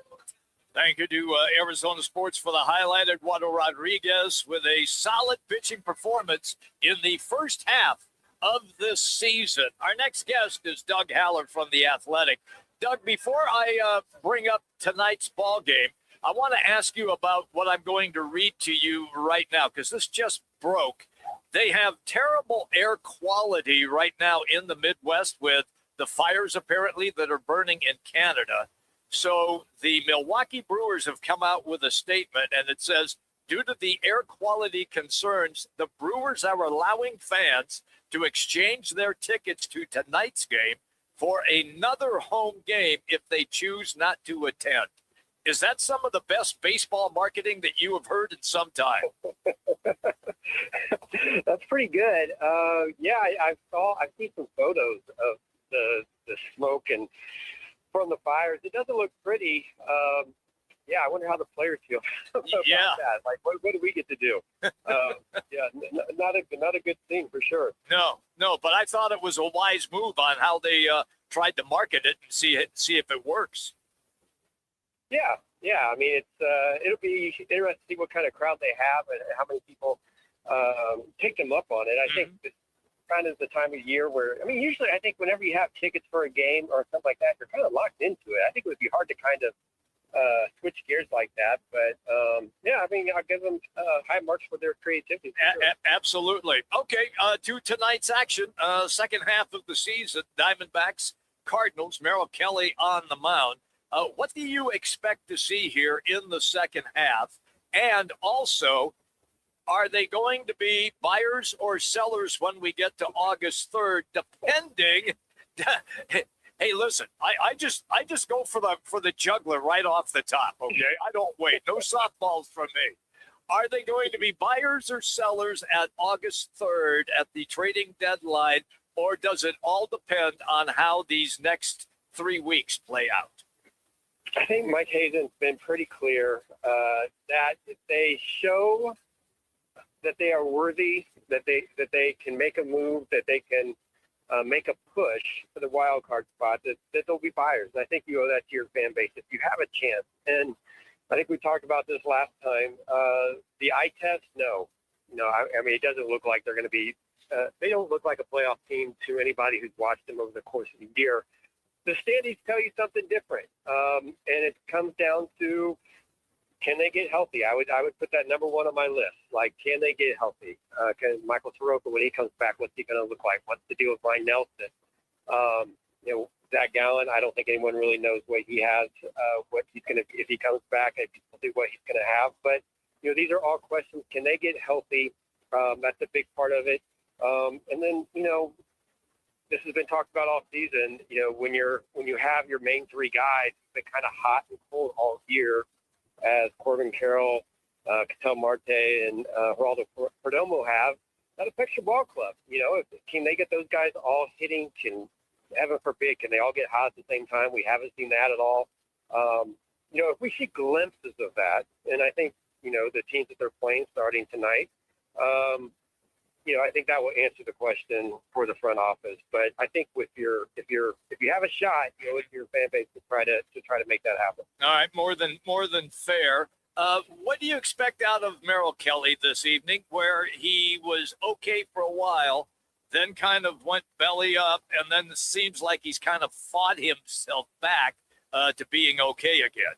Thank you to Arizona Sports for the highlight. Eduardo Rodriguez with a solid pitching performance in the first half of this season. Our next guest is Doug Haller from The Athletic. Doug, before I bring up tonight's ball game, I want to ask you about what I'm going to read to you right now, because this just broke. They have terrible air quality right now in the Midwest with the fires apparently that are burning in Canada. So the Milwaukee Brewers have come out with a statement, and it says, due to the air quality concerns, the Brewers are allowing fans to exchange their tickets to tonight's game for another home game if they choose not to attend. Is that some of the best baseball marketing that you have heard in some time? That's pretty good. I've seen some photos of the smoke and from the fires. It doesn't look pretty. I wonder how the players feel about that. Like, what do we get to do? Not a good thing for sure. No, but I thought it was a wise move on how they tried to market it and see if it works. I mean, it'll be interesting to see what kind of crowd they have and how many people take them up on it. I think this kind of the time of year where, I mean, usually I think whenever you have tickets for a game or something like that, you're kind of locked into it. I think it would be hard to kind of switch gears like that. But, I mean, I'll give them high marks for their creativity. Sure. Absolutely. Okay, to tonight's action, second half of the season, Diamondbacks, Cardinals, Merrill Kelly on the mound. What do you expect to see here in the second half? And also, are they going to be buyers or sellers when we get to August 3rd, depending? Hey, listen, I just go for the juggler right off the top, okay? I don't wait. No softballs from me. Are they going to be buyers or sellers at August 3rd at the trading deadline, or does it all depend on how these next 3 weeks play out? I think Mike Hazen's been pretty clear that if they show that they are worthy, that they can make a move, that they can make a push for the wild card spot, that they'll be buyers. And I think you owe that to your fan base if you have a chance. And I think we talked about this last time. The eye test, no. I mean, it doesn't look like they're going to be. They don't look like a playoff team to anybody who's watched them over the course of the year. The standings tell you something different, and it comes down to, can they get healthy? I would put that number one on my list. Like, can they get healthy? Can Michael Soroka, when he comes back, what's he going to look like? What's the deal with Ryan Nelson? Zach Gallen, I don't think anyone really knows what he has, what he's going to, if he comes back, what he's going to have. But, these are all questions. Can they get healthy? That's a big part of it. And then, this has been talked about all season. When you have your main 3 guys who've been kind of hot and cold all year, as Corbin Carroll, Ketel Marte, and Geraldo Perdomo have, that affects your ball club. Can they get those guys all hitting? Heaven forbid, can they all get hot at the same time? We haven't seen that at all. If we see glimpses of that, and I think, the teams that they're playing starting tonight, I think that will answer the question for the front office. But I think if you have a shot, with your fan base to try to make that happen. All right, more than fair. What do you expect out of Merrill Kelly this evening, where he was okay for a while, then kind of went belly up, and then it seems like he's kind of fought himself back to being okay again?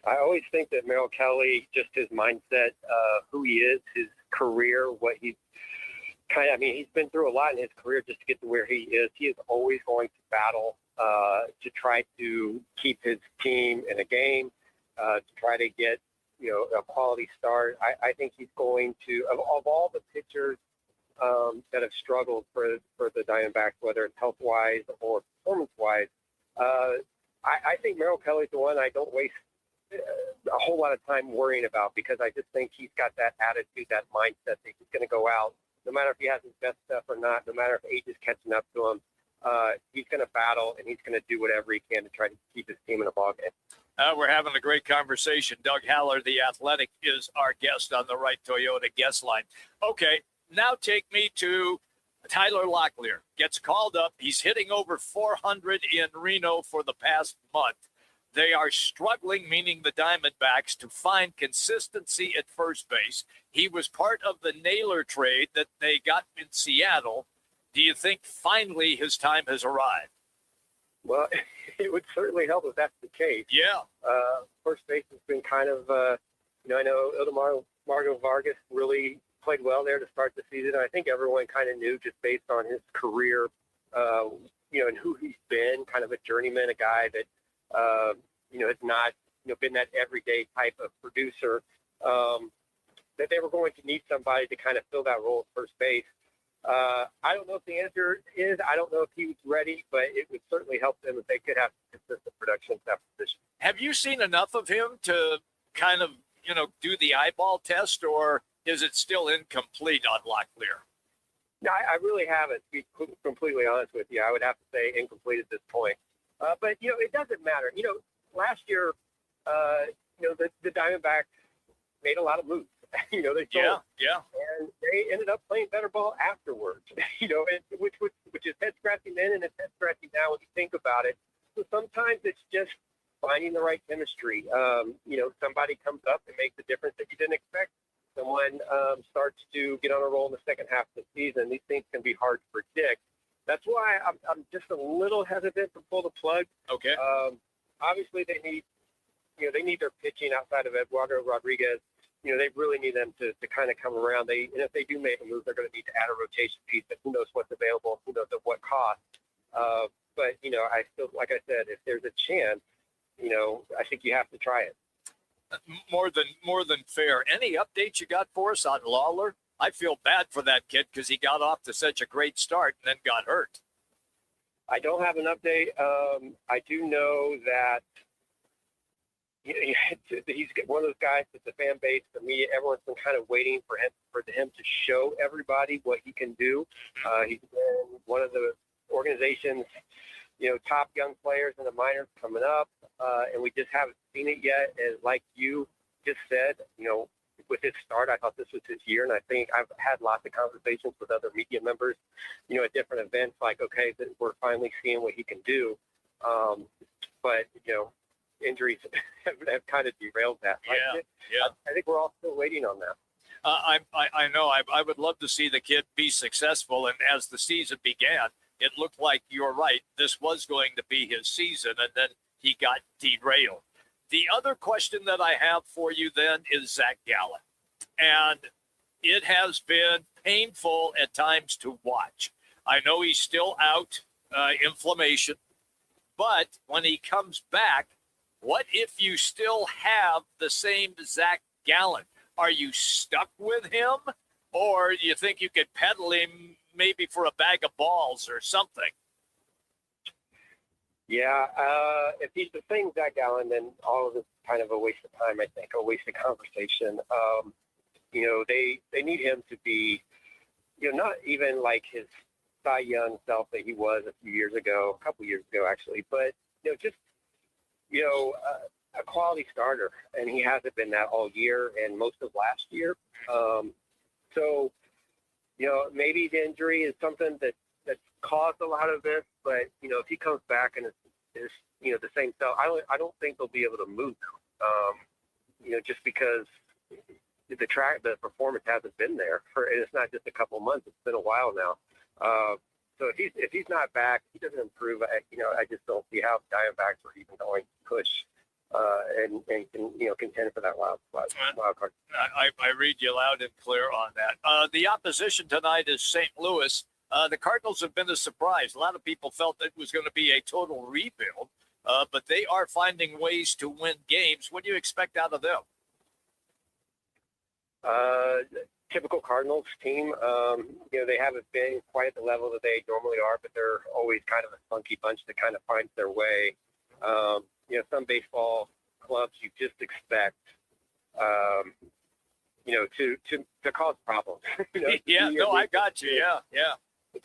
I always think that Merrill Kelly, just his mindset, who he is, his career, what he's he's been through a lot in his career just to get to where he is. He is always going to battle to try to keep his team in a game, to try to get, a quality start. I think he's going to, of all the pitchers that have struggled for the Diamondbacks, whether it's health-wise or performance-wise, I think Merrill Kelly's the one I don't waste a whole lot of time worrying about, because I just think he's got that attitude, that mindset that he's going to go out, no matter if he has his best stuff or not, no matter if age is catching up to him, he's going to battle, and he's going to do whatever he can to try to keep his team in a ball game. We're having a great conversation. Doug Haller, the Athletic, is our guest on the Right Toyota guest line. Okay, now take me to Tyler Locklear. Gets called up. He's hitting over 400 in Reno for the past month. They are struggling, meaning the Diamondbacks, to find consistency at first base. He was part of the Naylor trade that they got in Seattle. Do you think finally his time has arrived? Well, it would certainly help if that's the case. Yeah. First base has been kind of, I know Margo Vargas really played well there to start the season. I think everyone kind of knew, just based on his career, and who he's been, kind of a journeyman, a guy that, has not, been that everyday type of producer, that they were going to need somebody to kind of fill that role at first base. I don't know if the answer is, I don't know if he was ready, but it would certainly help them if they could have consistent production at that position. Have you seen enough of him to kind of, do the eyeball test, or is it still incomplete on Locklear? No, I really haven't, to be completely honest with you. I would have to say incomplete at this point. But, it doesn't matter. Last year, the Diamondbacks made a lot of moves. They sold. Yeah. And they ended up playing better ball afterwards, which is head scratching then and it's head scratching now when you think about it. So sometimes it's just finding the right chemistry. Somebody comes up and makes a difference that you didn't expect. Someone starts to get on a roll in the second half of the season. These things can be hard to predict. That's why I'm just a little hesitant to pull the plug. Okay. Obviously, they need their pitching outside of Eduardo Rodriguez. They really need them to kind of come around. And if they do make a move, they're going to need to add a rotation piece. But who knows what's available? Who knows at what cost? But I still, like I said, if there's a chance, I think you have to try it. More than fair. Any updates you got for us on Lawler? I feel bad for that kid because he got off to such a great start and then got hurt. I don't have an update. I do know that he's one of those guys that the fan base, the media, everyone's been kind of waiting for him to show everybody what he can do. He's been one of the organization's top young players in the minors coming up, and we just haven't seen it yet. And like you just said, with his start, I thought this was his year, and I think I've had lots of conversations with other media members, at different events, like, okay, that we're finally seeing what he can do. But injuries have kind of derailed that. Yeah. I think we're all still waiting on that. I know. I would love to see the kid be successful, and as the season began, it looked like, you're right, this was going to be his season, and then he got derailed. The other question that I have for you then is Zach Gallen. And it has been painful at times to watch. I know he's still out, inflammation, but when he comes back, what if you still have the same Zach Gallen? Are you stuck with him, or do you think you could peddle him maybe for a bag of balls or something? Yeah, if he's the same Zach Gallen, then all of this is kind of a waste of time, I think, a waste of conversation. They need him to be not even like his Cy Young self that he was a few years ago, a couple years ago actually, but just a quality starter, and he hasn't been that all year and most of last year. So maybe the injury is something that caused a lot of this, but if he comes back and is the same self, I don't think they'll be able to move him. Just because the performance hasn't been there and it's not just a couple months, it's been a while now. So if he's not back, he doesn't improve. I just don't see how Diamondbacks are even going to push and contend for that wild card. I read you loud and clear on that. The opposition tonight is St. Louis. The Cardinals have been a surprise. A lot of people felt it was going to be a total rebuild, but they are finding ways to win games. What do you expect out of them? Typical Cardinals team. They haven't been quite at the level that they normally are, but they're always kind of a funky bunch that kind of finds their way. Some baseball clubs you just expect, to cause problems. I got you. Yeah.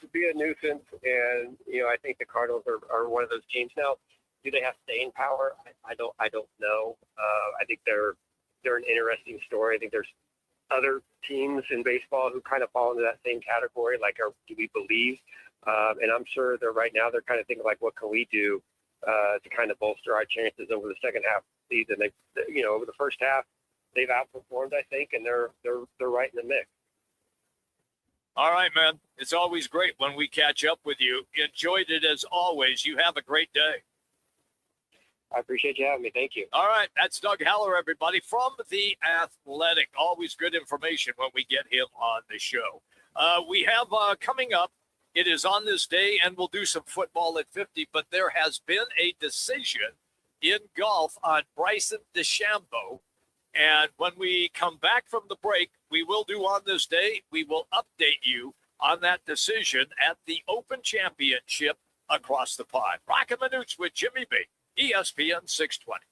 To be a nuisance, and I think the Cardinals are one of those teams. Now, do they have staying power? I don't know. I think they're an interesting story. I think there's other teams in baseball who kind of fall into that same category. Like, do we believe? And I'm sure they're kind of thinking like, what can we do to kind of bolster our chances over the second half of the season? Over the first half, they've outperformed, I think, and they're right in the mix. All right, man. It's always great when we catch up with you. Enjoyed it as always. You have a great day. I appreciate you having me. Thank you. All right. That's Doug Heller, everybody, from The Athletic. Always good information when we get him on the show. We have coming up, it is on this day, and we'll do some football at 50, but there has been a decision in golf on Bryson DeChambeau. And when we come back from the break, we will do on this day, we will update you on that decision at the Open Championship across the pond. Roc and Manuch with Jimmy B, ESPN 620.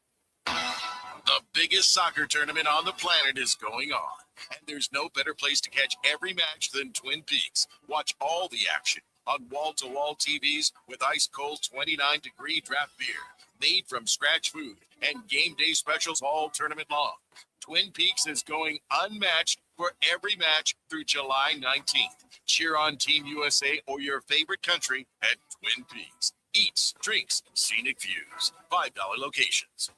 The biggest soccer tournament on the planet is going on, and there's no better place to catch every match than Twin Peaks. Watch all the action on wall-to-wall TVs with ice-cold 29-degree draft beer, made from scratch food, and game day specials all tournament long. Twin Peaks is going unmatched for every match through July 19th. Cheer on Team USA or your favorite country at Twin Peaks. Eats, drinks, scenic views. $5 locations.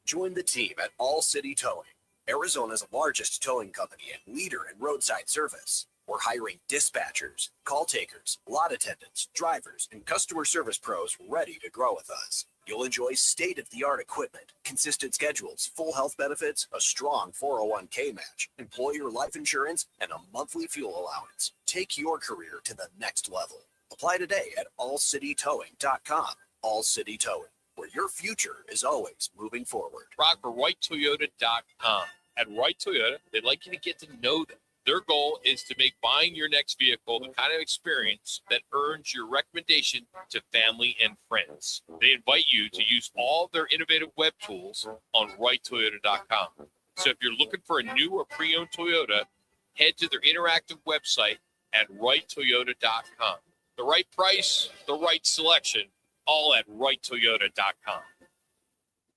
Join the team at All City Towing, Arizona's largest towing company and leader in roadside service. We're hiring dispatchers, call takers, lot attendants, drivers, and customer service pros ready to grow with us. You'll enjoy state-of-the-art equipment, consistent schedules, full health benefits, a strong 401k match, employer life insurance, and a monthly fuel allowance. Take your career to the next level. Apply today at allcitytowing.com. All City Towing, where your future is always moving forward. Rock for WhiteToyota.com. At White Toyota, they'd like you to get to know them. Their goal is to make buying your next vehicle the kind of experience that earns your recommendation to family and friends. They invite you to use all of their innovative web tools on WhiteToyota.com. So if you're looking for a new or pre-owned Toyota, head to their interactive website at WhiteToyota.com. The right price, the right selection, all at WhiteToyota.com.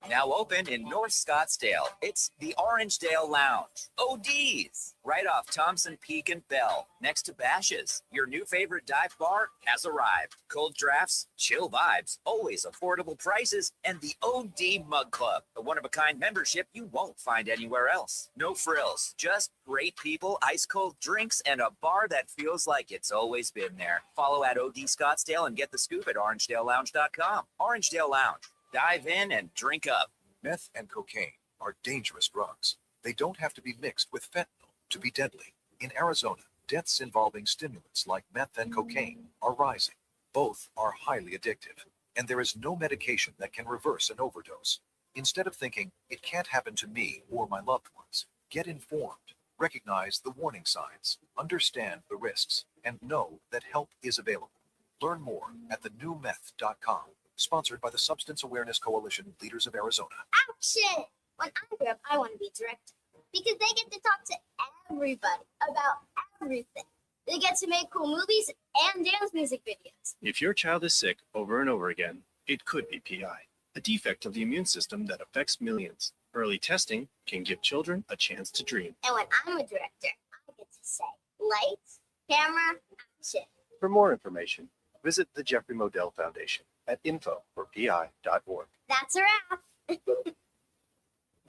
Now open in North Scottsdale. It's the Orangedale Lounge. ODs, right off Thompson Peak and Bell, next to Bash's. Your new favorite dive bar has arrived. Cold drafts, chill vibes, always affordable prices, and the OD Mug Club, a one-of-a-kind membership you won't find anywhere else. No frills, just great people, ice-cold drinks, and a bar that feels like it's always been there. Follow at OD Scottsdale and get the scoop at OrangedaleLounge.com. Orangedale Lounge. Dive in and drink up. Meth and cocaine are dangerous drugs. They don't have to be mixed with fentanyl to be deadly. In Arizona, deaths involving stimulants like meth and cocaine are rising. Both are highly addictive, and there is no medication that can reverse an overdose. Instead of thinking, it can't happen to me or my loved ones, get informed, recognize the warning signs, understand the risks, and know that help is available. Learn more at thenewmeth.com. Sponsored by the Substance Awareness Coalition Leaders of Arizona. Action! When I grow up, I want to be director because they get to talk to everybody about everything. They get to make cool movies and dance music videos. If your child is sick over and over again, it could be PI, a defect of the immune system that affects millions. Early testing can give children a chance to dream. And when I'm a director, I get to say, lights, camera, action. For more information, visit the Jeffrey Modell Foundation at info4pi.org. That's a wrap.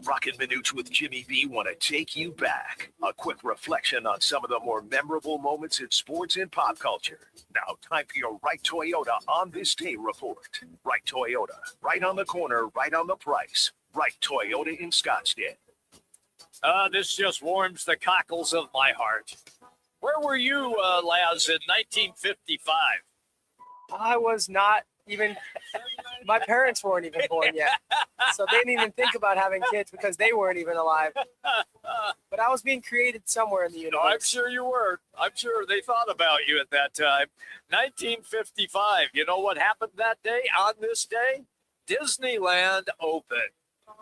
Roc and Manuch with Jimmy B want to take you back. A quick reflection on some of the more memorable moments in sports and pop culture. Now, time for your Right Toyota on this day report. Right Toyota, right on the corner, right on the price. Right Toyota in Scottsdale. This just warms the cockles of my heart. Where were you, Laz, in 1955? I was not even, my parents weren't even born yet. So they didn't even think about having kids because they weren't even alive. But I was being created somewhere in the universe. No, I'm sure you were. I'm sure they thought about you at that time. 1955. You know what happened that day, on this day? Disneyland opened.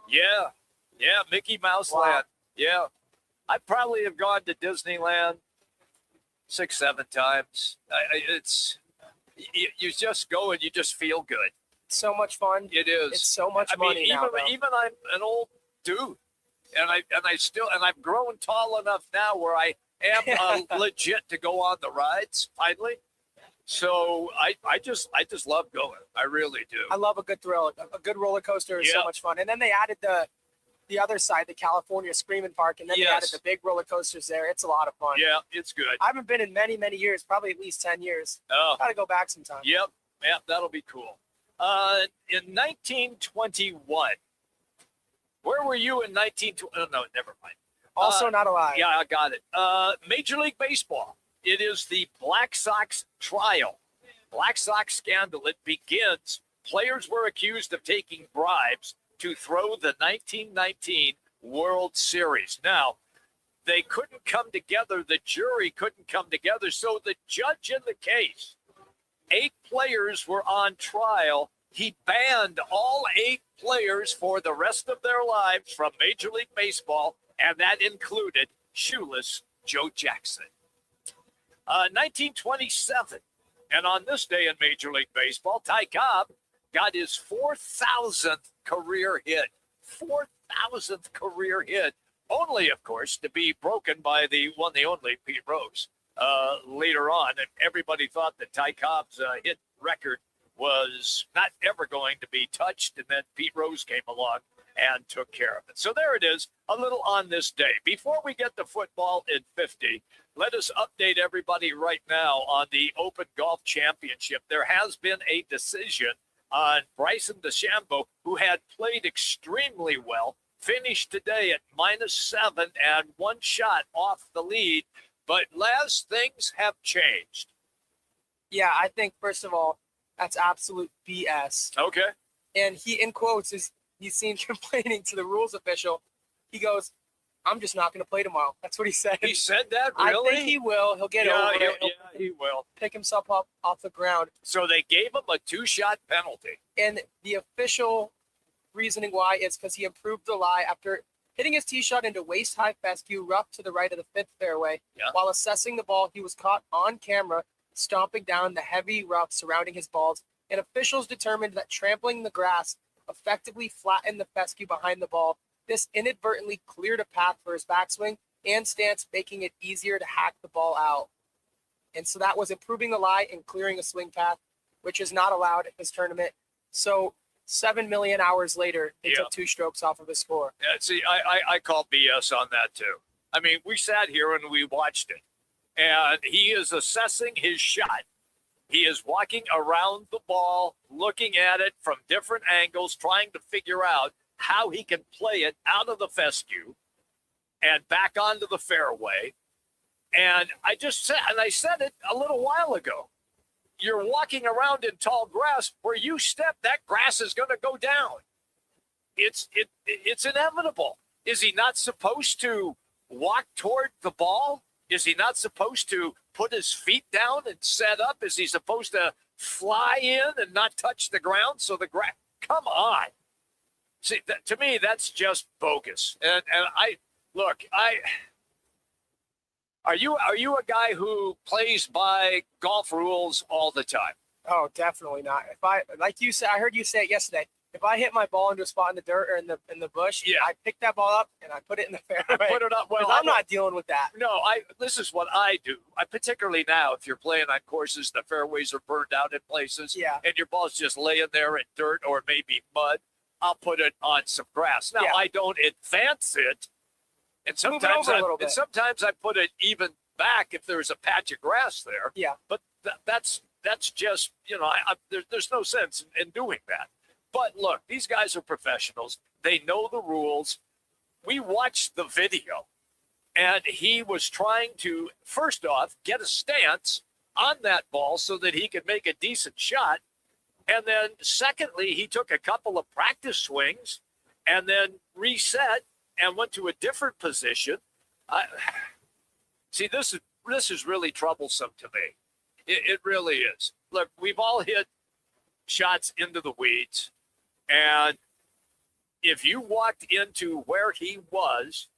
Yeah. Mickey Mouse Land. Yeah. I probably have gone to Disneyland 6-7 times. You just go and you just feel good. So much fun. It is. It's so much money now. Even I'm an old dude, and I've grown tall enough now where I am legit to go on the rides finally. So I just love going. I really do. I love a good thrill. A good roller coaster is so much fun. And then they added the other side, the California Screaming Park, and then they added the big roller coasters there. It's a lot of fun. Yeah, it's good. I haven't been in many, many years, probably at least 10 years. Oh. Got to go back sometime. Yep, that'll be cool. In 1921, where were you in 1920? Oh, no, never mind. Also not alive. Yeah, I got it. Major League Baseball. It is the Black Sox trial. Black Sox scandal. It begins. Players were accused of taking bribes to throw the 1919 World Series. Now, they couldn't come together. The jury couldn't come together. So the judge in the case, 8 players were on trial. He banned all 8 players for the rest of their lives from Major League Baseball, and that included shoeless Joe Jackson. 1927, and on this day in Major League Baseball, Ty Cobb got his 4,000th career hit. 4,000th career hit, only, of course, to be broken by the one, the only Pete Rose later on. And everybody thought that Ty Cobb's hit record was not ever going to be touched. And then Pete Rose came along and took care of it. So there it is, a little on this day. Before we get to football in 50, let us update everybody right now on the Open Golf Championship. There has been a decision on Bryson DeChambeau, who had played extremely well, finished today at -7 and 1 shot off the lead. But last things have changed. Yeah, I think, first of all, that's absolute BS. Okay. And he, in quotes, he's seen complaining to the rules official. He goes, I'm just not going to play tomorrow. That's what he said. He said that, really? I think he will. He'll get over it. He will. Pick himself up off the ground. So they gave him a 2-shot penalty. And the official reasoning why is because he improved the lie after hitting his tee shot into waist-high fescue, rough to the right of the 5th fairway. Yeah. While assessing the ball, he was caught on camera stomping down the heavy rough surrounding his balls, and officials determined that trampling the grass effectively flattened the fescue behind the ball. This inadvertently cleared a path for his backswing and stance, making it easier to hack the ball out. And so that was improving the lie and clearing a swing path, which is not allowed at this tournament. So 7 million hours later, they took 2 strokes off of his score. Yeah, see, I call BS on that too. I mean, we sat here and we watched it, and he is assessing his shot. He is walking around the ball, looking at it from different angles, trying to figure out how he can play it out of the fescue and back onto the fairway. And I said it a little while ago. You're walking around in tall grass. Where you step, that grass is going to go down. It's inevitable. Is he not supposed to walk toward the ball? Is he not supposed to put his feet down and set up? Is he supposed to fly in and not touch the ground? So the grass, come on. See, to me, that's just bogus. And Are you a guy who plays by golf rules all the time? Oh, definitely not. If I, like you said, I heard you say it yesterday. If I hit my ball into a spot in the dirt or in the bush, I pick that ball up and I put it in the fairway. Put it up. Well, I'm not dealing with that. No, this is what I do. Particularly now, if you're playing on courses, the fairways are burned out in places, and your ball's just laying there in dirt or maybe mud. I'll put it on some grass. Now I don't advance it, and sometimes sometimes I put it even back if there's a patch of grass there. Yeah, but that's just there's no sense in doing that. But look, these guys are professionals. They know the rules. We watched the video, and he was trying to, first off, get a stance on that ball so that he could make a decent shot. And then secondly, he took a couple of practice swings and then reset and went to a different position. See, this is really troublesome to me. It really is. Look, we've all hit shots into the weeds. And if you walked into where he was,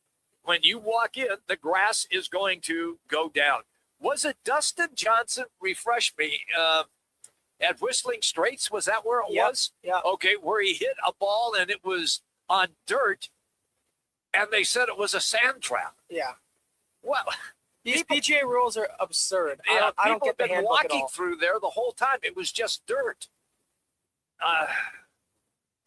when you walk in, the grass is going to go down. Was it Dustin Johnson? Refresh me. At Whistling Straits, was that where it was? Yeah. Okay, where he hit a ball and it was on dirt, and they said it was a sand trap. Yeah. Well, these PGA rules are absurd. Yeah, I don't get the people have been handbook at walking all. through there the whole time. It was just dirt.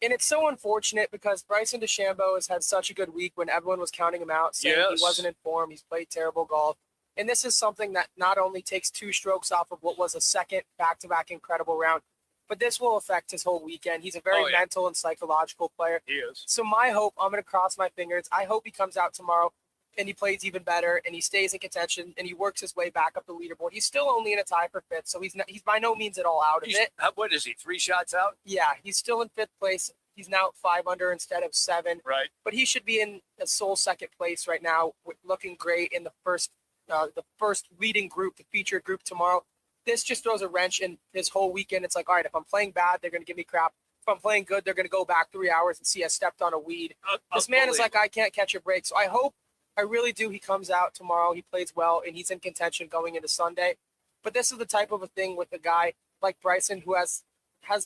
And it's so unfortunate because Bryson DeChambeau has had such a good week when everyone was counting him out, saying he wasn't in form, he's played terrible golf. And this is something that not only takes 2 strokes off of what was a second back-to-back incredible round, but this will affect his whole weekend. He's a very mental and psychological player. He is. So my hope, I'm going to cross my fingers, I hope he comes out tomorrow and he plays even better and he stays in contention and he works his way back up the leaderboard. He's still only in a tie for 5th, so he's by no means at all out of it. What is he, 3 shots out? Yeah, he's still in 5th place. He's now 5 under instead of 7. Right. But he should be in a sole second place right now, looking great in the first leading group, the featured group tomorrow. This just throws a wrench in his whole weekend. It's like, all right, if I'm playing bad, they're going to give me crap. If I'm playing good, they're going to go back 3 hours and see I stepped on a weed. This man is like, I can't catch a break. So I really do, he comes out tomorrow, he plays well, and he's in contention going into Sunday. But this is the type of a thing with a guy like Bryson who has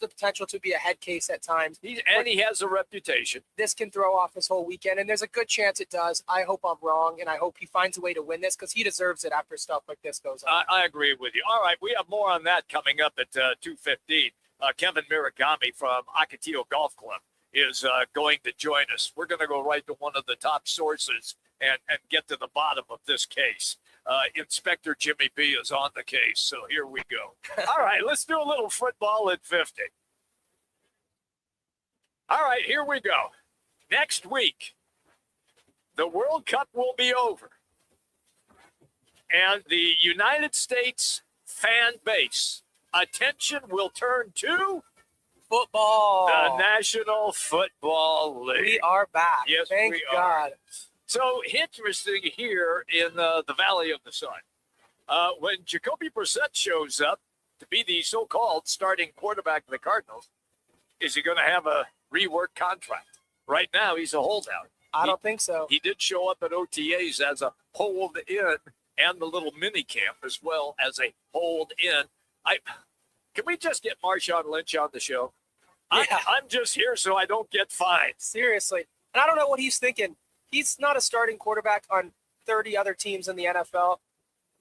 the potential to be a head case at times. He has a reputation. This can throw off his whole weekend, and there's a good chance it does. I hope I'm wrong, and I hope he finds a way to win this because he deserves it after stuff like this goes on. I agree with you. All right, we have more on that coming up at 2:15. Kevin Muragame from Ocotillo Golf Club is going to join us. We're going to go right to one of the top sources and get to the bottom of this case. Inspector Jimmy B is on the case, so here we go. All right, let's do a little football at 50. All right, here we go. Next week, the World Cup will be over, and the United States fan base attention will turn to football, the National Football League. We are back. Yes, Thank we God. are. So interesting here in the Valley of the Sun. When Jacoby Brissett shows up to be the so-called starting quarterback of the Cardinals, is he going to have a rework contract? Right now, he's a holdout. I don't think so. He did show up at OTAs as a hold-in and the little mini camp as well as a hold-in. Can we just get Marshawn Lynch on the show? Yeah. I'm just here so I don't get fined. Seriously. And I don't know what he's thinking. He's not a starting quarterback on 30 other teams in the NFL.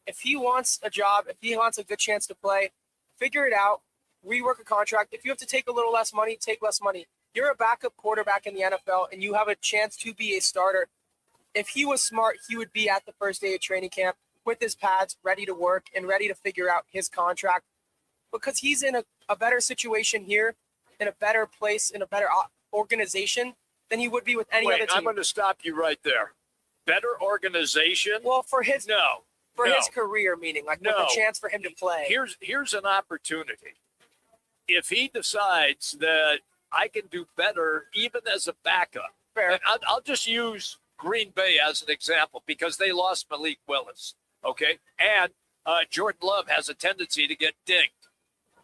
If he wants a job, if he wants a good chance to play, figure it out, rework a contract. If you have to take a little less money, take less money. You're a backup quarterback in the NFL, and you have a chance to be a starter. If he was smart, he would be at the first day of training camp with his pads, ready to work and ready to figure out his contract. Because he's in a better situation here, in a better place, in a better organization than he would be with any other team. I'm going to stop you right there. Better organization? Well, for his his career, meaning with a chance for him to play. Here's an opportunity. If he decides that I can do better even as a backup, and I'll just use Green Bay as an example because they lost Malik Willis, okay? And Jordan Love has a tendency to get dinged.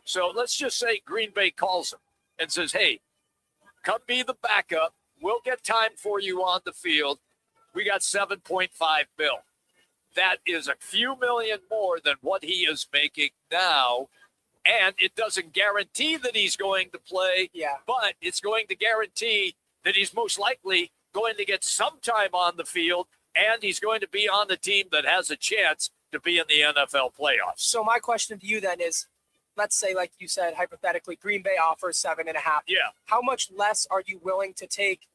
So let's just say Green Bay calls him and says, hey, come be the backup. We'll get time for you on the field. We got $7.5 million. that is a few million more than what he is making now. And it doesn't guarantee that he's going to play, but it's going to guarantee that he's most likely going to get some time on the field, and he's going to be on the team that has a chance to be in the NFL playoffs. So my question to you then is, let's say, like you said, hypothetically, Green Bay offers 7.5. Yeah. How much less are you willing to take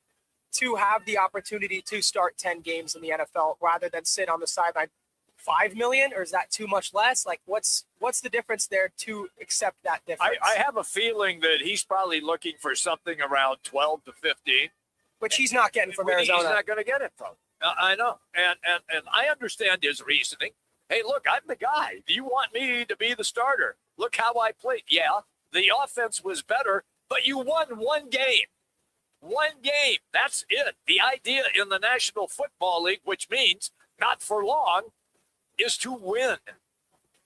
to have the opportunity to start 10 games in the NFL rather than sit on the sideline? 5 million, or is that too much less? Like, what's the difference there to accept that difference? I have a feeling that he's probably looking for something around 12 to 15, which he's not getting from Arizona. He's not going to get it from. I know, and I understand his reasoning. Hey, look, I'm the guy. Do you want me to be the starter? Look how I played. Yeah, the offense was better, but you won one game. One game. That's it. The idea in the National Football League, which means not for long, is to win.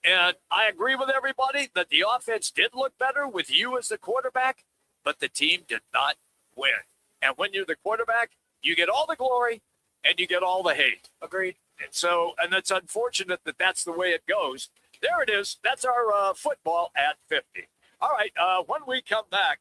And I agree with everybody that the offense did look better with you as the quarterback, but the team did not win. And when you're the quarterback, you get all the glory and you get all the hate. Agreed. And it's unfortunate that that's the way it goes. There it is. That's our football at 50. All right. When we come back,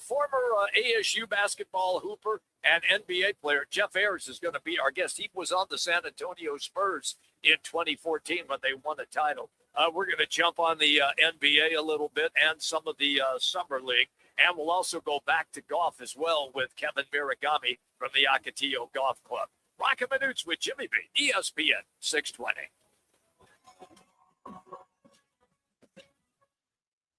former ASU basketball hooper and NBA player Jeff Ayres is going to be our guest. He was on the San Antonio Spurs in 2014 when they won a title. We're going to jump on the NBA a little bit and some of the Summer League. And we'll also go back to golf as well with Kevin Muragame from the Ocotillo Golf Club. Roc and Manuch with Jimmy B, ESPN 620.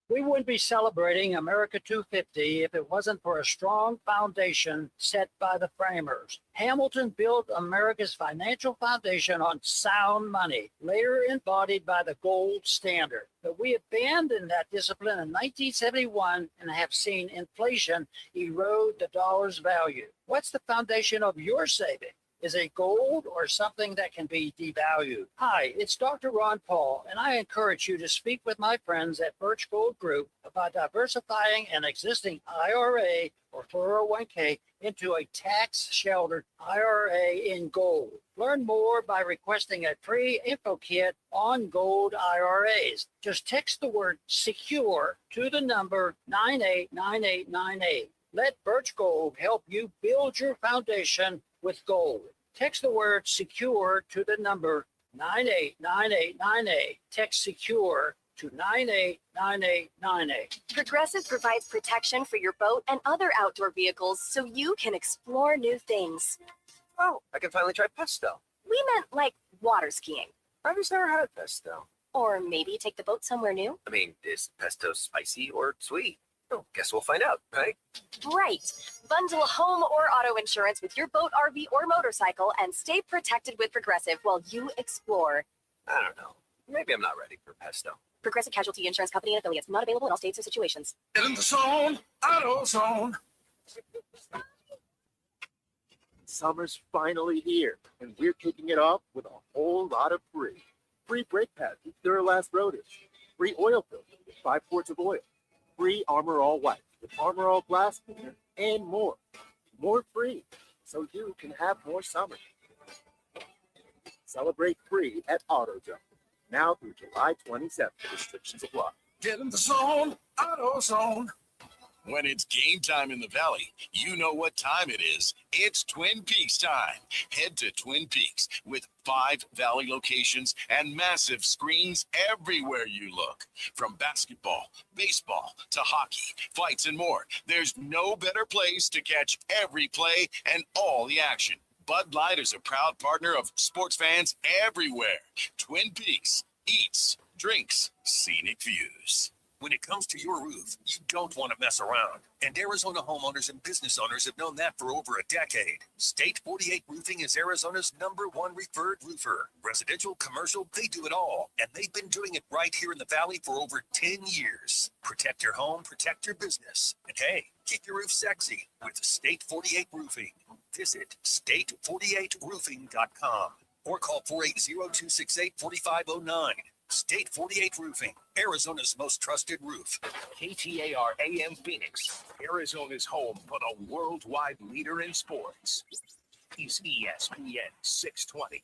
We wouldn't be celebrating America 250 if it wasn't for a strong foundation set by the framers. Hamilton built America's financial foundation on sound money, later embodied by the gold standard. But we abandoned that discipline in 1971 and have seen inflation erode the dollar's value. What's the foundation of your saving? Is it gold or something that can be devalued? Hi, it's Dr. Ron Paul, and I encourage you to speak with my friends at Birch Gold Group about diversifying an existing IRA or 401k into a tax-sheltered IRA in gold. Learn more by requesting a free info kit on gold IRAs. Just text the word SECURE to the number 989898. Let Birch Gold help you build your foundation with gold. Text the word SECURE to the number 989898. Text SECURE to 989898. Progressive provides protection for your boat and other outdoor vehicles so you can explore new things. Oh, I can finally try pesto. We meant like water skiing. I've just never had pesto. Or maybe take the boat somewhere new. I mean, is pesto spicy or sweet? Oh, guess we'll find out, right? Right. Bundle home or auto insurance with your boat, RV, or motorcycle and stay protected with Progressive while you explore. I don't know. Maybe I'm not ready for pesto. Progressive Casualty Insurance Company and affiliates. Not available in all states or situations. Get in the zone, auto zone. Summer's finally here, and we're kicking it off with a whole lot of free. Free brake pads with Duralast Rotors. Free oil filter with 5 quarts of oil. Free Armor All White with Armor All Glass Cleaner, and more. More free, so you can have more summer. Celebrate free at AutoZone. Now through July 27th. Restrictions apply. Get in the zone, auto zone. When it's game time in the Valley, you know what time it is. It's Twin Peaks time. Head to Twin Peaks with 5 Valley locations and massive screens everywhere you look. From basketball, baseball, to hockey, fights, and more, there's no better place to catch every play and all the action. Bud Light is a proud partner of sports fans everywhere. Twin Peaks, eats, drinks, scenic views. When it comes to your roof, you don't want to mess around. And Arizona homeowners and business owners have known that for over a decade. State 48 Roofing is Arizona's #1 referred roofer. Residential, commercial, they do it all. And they've been doing it right here in the Valley for over 10 years. Protect your home, protect your business. And hey, keep your roof sexy with State 48 Roofing. Visit state48roofing.com or call 480-268-4509. State 48 Roofing, Arizona's most trusted roof. KTAR AM Phoenix, Arizona's home for the worldwide leader in sports. Is ESPN 620.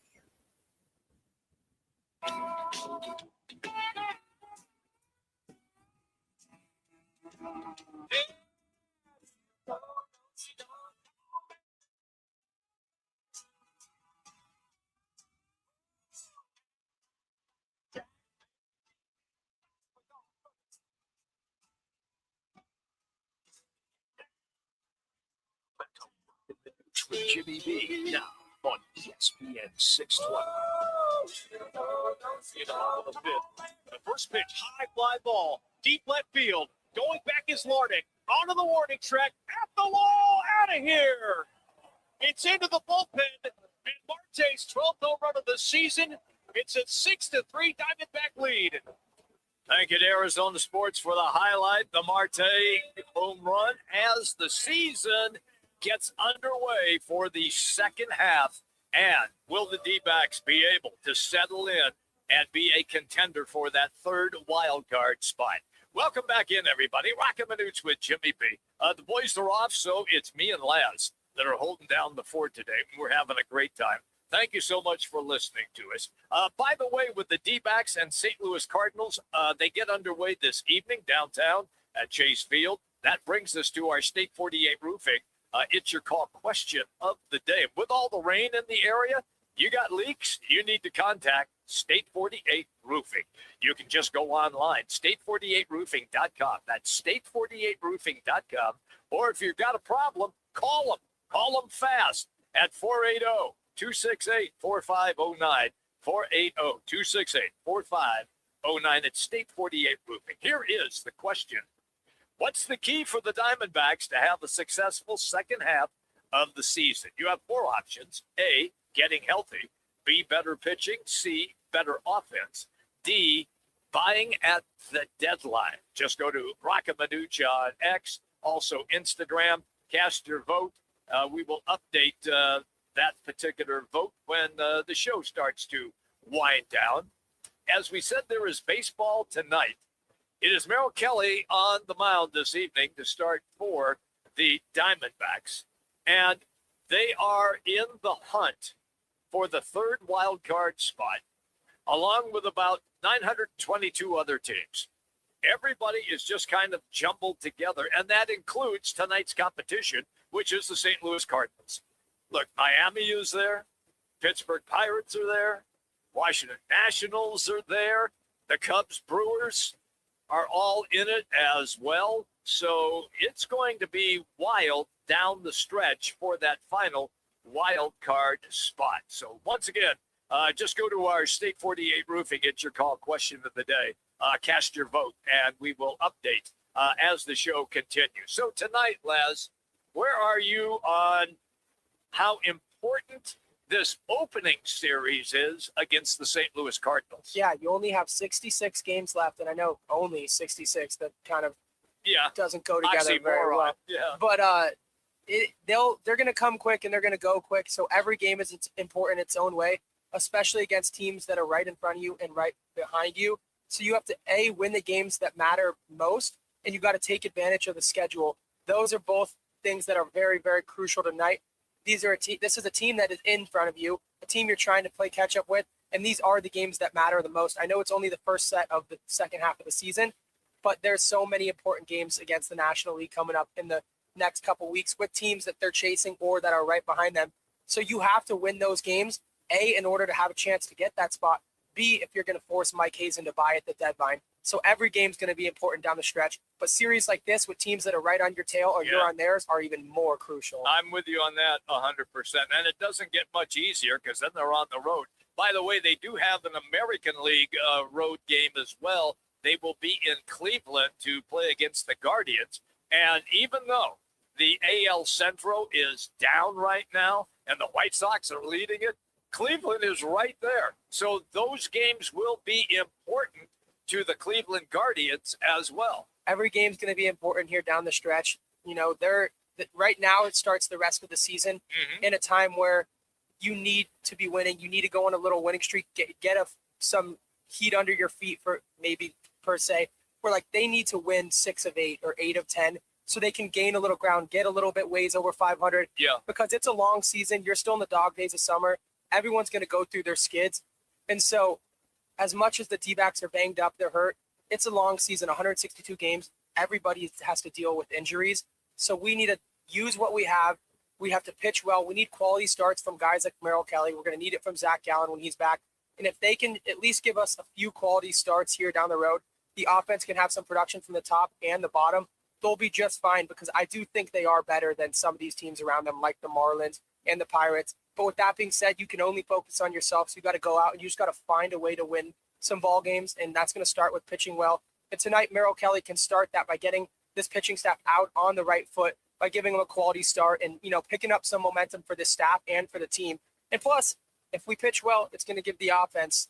With Jimmy B now on ESPN 620. In the bottom of the fifth. The first pitch, high fly ball, deep left field. Going back is Lardick. Onto the warning track, at the wall, out of here. It's into the bullpen, and Marte's 12th home run of the season. It's a 6-3 Diamondback lead. Thank you to Arizona Sports for the highlight, the Marte home run, as the season gets underway for the second half. And will the D-backs be able to settle in and be a contender for that third wild card spot? Welcome back in, everybody. Roc and Manuch with Jimmy B. The boys are off, so it's me and Laz that are holding down the fort today. We're having a great time. Thank you so much for listening to us. By the way, with the D-backs and St. Louis Cardinals, they get underway this evening downtown at Chase Field. That brings us to our State 48 roofing. It's your call question of the day. With all the rain in the area, you got leaks, you need to contact State 48 Roofing. You can just go online, state48roofing.com. That's state48roofing.com. Or if you've got a problem, call them. Call them fast at 480-268-4509. 480-268-4509 at State 48 Roofing. Here is the question. What's the key for the Diamondbacks to have a successful second half of the season? You have four options. A, getting healthy. B, better pitching. C, better offense. D, buying at the deadline. Just go to Roc and Manuch on X, also Instagram. Cast your vote. We will update that particular vote when the show starts to wind down. As we said, there is baseball tonight. It is Merrill Kelly on the mound this evening to start for the Diamondbacks. And they are in the hunt for the third wild card spot, along with about 922 other teams. Everybody is just kind of jumbled together, and that includes tonight's competition, which is the St. Louis Cardinals. Look, Miami is there. Pittsburgh Pirates are there. Washington Nationals are there. The Cubs Brewers are all in it as well. So it's going to be wild down the stretch for that final wild card spot. So once again, just go to our State 48 Roofing. It's your call question of the day. Cast your vote, and we will update as the show continues. So tonight, Les, where are you on how important this opening series is against the St. Louis Cardinals? Yeah, you only have 66 games left, and I know only 66. That kind of doesn't go together very well. Yeah. But they're going to come quick and they're going to go quick. So every game is important in its own way, especially against teams that are right in front of you and right behind you. So you have to win the games that matter most, and you got to take advantage of the schedule. Those are both things that are very, very crucial tonight. This is a team that is in front of you, a team you're trying to play catch up with, and these are the games that matter the most. I know it's only the first set of the second half of the season, but there's so many important games against the National League coming up in the next couple weeks with teams that they're chasing or that are right behind them. So you have to win those games, A, in order to have a chance to get that spot, B, if you're going to force Mike Hazen to buy at the deadline. So every game's going to be important down the stretch. But series like this with teams that are right on your tail or you're on theirs are even more crucial. I'm with you on that 100%. And it doesn't get much easier because then they're on the road. By the way, they do have an American League road game as well. They will be in Cleveland to play against the Guardians. And even though the AL Central is down right now and the White Sox are leading it, Cleveland is right there. So those games will be important to the Cleveland Guardians as well. Every game's going to be important here down the stretch. You know, right now it starts the rest of the season in a time where you need to be winning. You need to go on a little winning streak, get some heat under your feet for maybe per se, where like they need to win 6 of 8 or 8 of 10 so they can gain a little ground, get a little bit ways over 500. Yeah. Because it's a long season. You're still in the dog days of summer. Everyone's going to go through their skids. And so as much as the D-backs are banged up, they're hurt. It's a long season, 162 games. Everybody has to deal with injuries. So we need to use what we have. We have to pitch well. We need quality starts from guys like Merrill Kelly. We're going to need it from Zach Gallen when he's back. And if they can at least give us a few quality starts here down the road, the offense can have some production from the top and the bottom. They'll be just fine because I do think they are better than some of these teams around them, like the Marlins and the Pirates. But with that being said, you can only focus on yourself. So you got to go out and you just got to find a way to win some ball games. And that's going to start with pitching well. And tonight, Merrill Kelly can start that by getting this pitching staff out on the right foot, by giving them a quality start and, picking up some momentum for the staff and for the team. And plus, if we pitch well, it's going to give the offense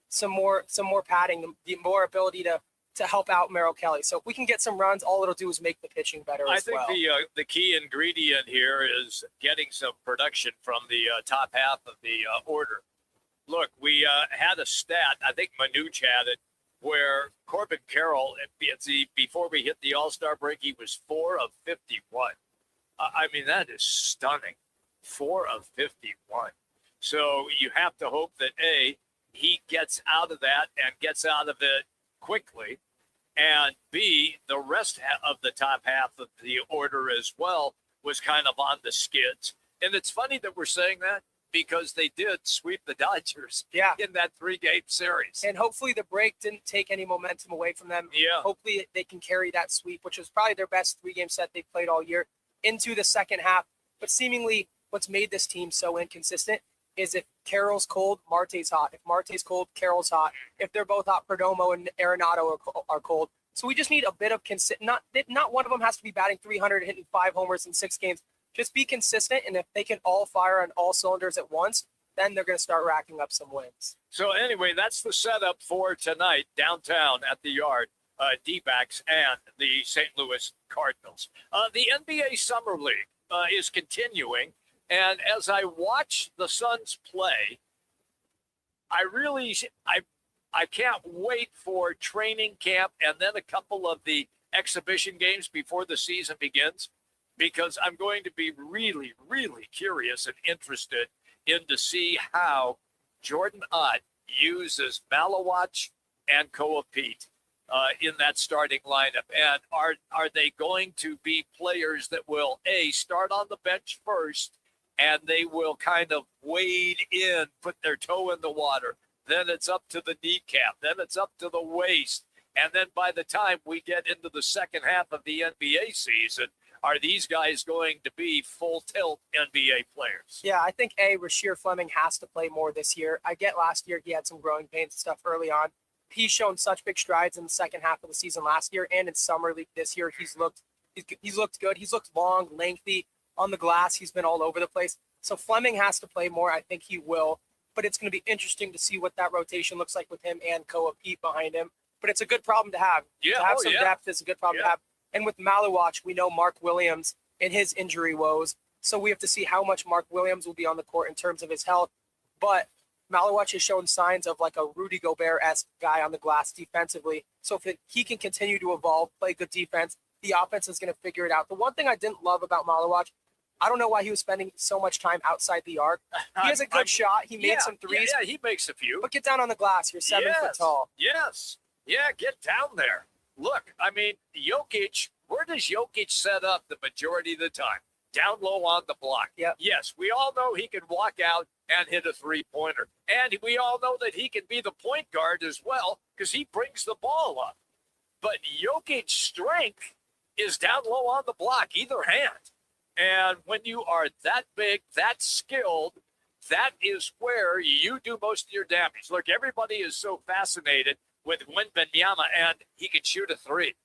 some more padding, the more ability to help out Merrill Kelly. So if we can get some runs, all it'll do is make the pitching better as well. I think the key ingredient here is getting some production from the top half of the order. Look, we had a stat, I think Manuch had it, where Corbin Carroll, before we hit the All-Star break, he was 4 of 51. I mean, that is stunning. 4 of 51. So you have to hope that, A, he gets out of that and gets out of it quickly, and B, the rest of the top half of the order as well was kind of on the skids. And it's funny that we're saying that because they did sweep the Dodgers in that 3-game series. And hopefully the break didn't take any momentum away from them. Yeah. Hopefully they can carry that sweep, which was probably their best 3-game set they've played all year, into the second half. But seemingly what's made this team so inconsistent is if Carroll's cold, Marte's hot. If Marte's cold, Carroll's hot. If they're both hot, Perdomo and Arenado are cold. So we just need a bit of not one of them has to be batting 300, hitting 5 homers in 6 games. Just be consistent, and if they can all fire on all cylinders at once, then they're going to start racking up some wins. So anyway, that's the setup for tonight downtown at the Yard, D-backs and the St. Louis Cardinals. The NBA Summer League is continuing, and as I watch the Suns play, I can't wait for training camp and then a couple of the exhibition games before the season begins, because I'm going to be really, really curious and interested in to see how Jordan Ott uses Manuch and Koa Pete in that starting lineup. And are they going to be players that will, A, start on the bench first, and they will kind of wade in, put their toe in the water. Then it's up to the kneecap. Then it's up to the waist. And then by the time we get into the second half of the NBA season, are these guys going to be full tilt NBA players? Yeah, I think Rasheer Fleming has to play more this year. I get last year he had some growing pains and stuff early on. He's shown such big strides in the second half of the season last year and in summer league this year. He's looked good. He's looked long, lengthy on the glass. He's been all over the place. So Fleming has to play more. I think he will. But it's going to be interesting to see what that rotation looks like with him and Koa Pete behind him. But it's a good problem to have. Yeah, to have some depth is a good problem to have. And with Manuch, we know Mark Williams and his injury woes. So we have to see how much Mark Williams will be on the court in terms of his health. But Manuch has shown signs of like a Rudy Gobert-esque guy on the glass defensively. So if he can continue to evolve, play good defense, the offense is going to figure it out. The one thing I didn't love about Manuch, I don't know why he was spending so much time outside the arc. He has a good shot. He made some threes. Yeah, he makes a few. But get down on the glass. You're 7 foot tall. Yes. Yeah, get down there. Look, I mean, Jokic, where does Jokic set up the majority of the time? Down low on the block. Yep. Yes, we all know he can walk out and hit a three-pointer. And we all know that he can be the point guard as well because he brings the ball up. But Jokic's strength is down low on the block, either hand. And when you are that big, that skilled, that is where you do most of your damage. Look, everybody is so fascinated with Wembanyama, and he can shoot a three.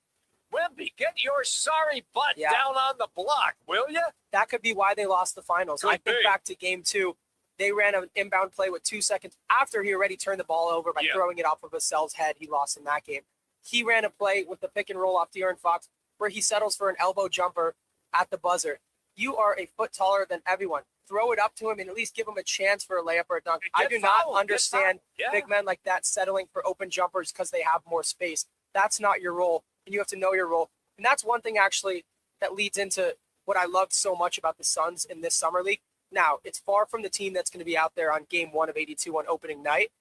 Wemby, get your sorry butt down on the block, will you? That could be why they lost the finals. I think back to game 2. They ran an inbound play with 2 seconds after he already turned the ball over by throwing it off of Vassell's head. He lost in that game. He ran a play with the pick and roll off De'Aaron Fox where he settles for an elbow jumper at the buzzer. You are a foot taller than everyone. Throw it up to him and at least give him a chance for a layup or a dunk. I do not understand big men like that settling for open jumpers because they have more space. That's not your role, and you have to know your role. And that's one thing actually that leads into what I loved so much about the Suns in this summer league. Now, it's far from the team that's going to be out there on game 1 of 82 on opening night,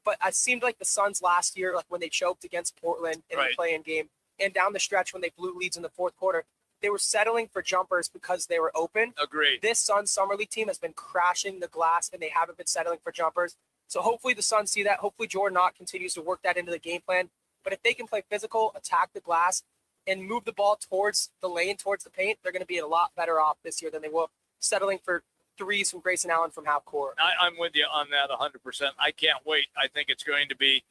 But it seemed like the Suns last year, like when they choked against Portland in the play-in game, and down the stretch when they blew leads in the fourth quarter, they were settling for jumpers because they were open. Agreed. This Suns Summer League team has been crashing the glass, and they haven't been settling for jumpers. So hopefully the Suns see that. Hopefully Jordan Knott continues to work that into the game plan. But if they can play physical, attack the glass, and move the ball towards the lane, towards the paint, they're going to be a lot better off this year than they will settling for threes from Grayson Allen from half court. I'm with you on that 100%. I can't wait. I think it's going to be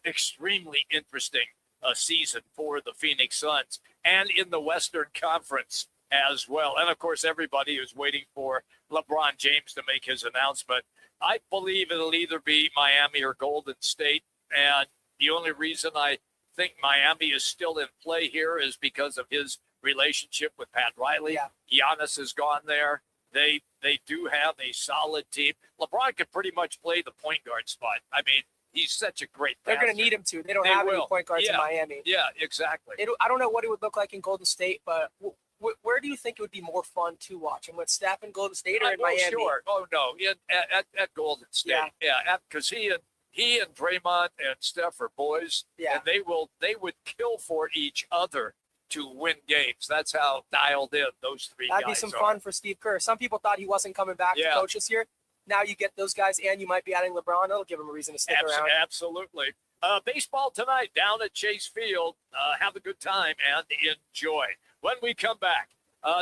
extremely interesting season for the Phoenix Suns and in the Western Conference as well. And, of course, everybody is waiting for LeBron James to make his announcement. I believe it'll either be Miami or Golden State. And the only reason I think Miami is still in play here is because of his relationship with Pat Riley. Giannis has gone there. They do have a solid team. LeBron could pretty much play the point guard spot. I mean, he's such a great passer. They're going to need him to. They don't have any point guards in Miami. Yeah, exactly. I don't know what it would look like in Golden State, but where do you think it would be more fun to watch him? With Steph in Golden State or in Miami? Sure. Oh, no. At Golden State. Yeah, because he and Draymond and Steph are boys. Yeah. And they would kill for each other to win games. That's how dialed in those three guys That'd be some fun for Steve Kerr. Some people thought he wasn't coming back to coach this year. Now you get those guys, and you might be adding LeBron. It'll give him a reason to stick around. Absolutely. Baseball tonight down at Chase Field. Have a good time and enjoy. When we come back,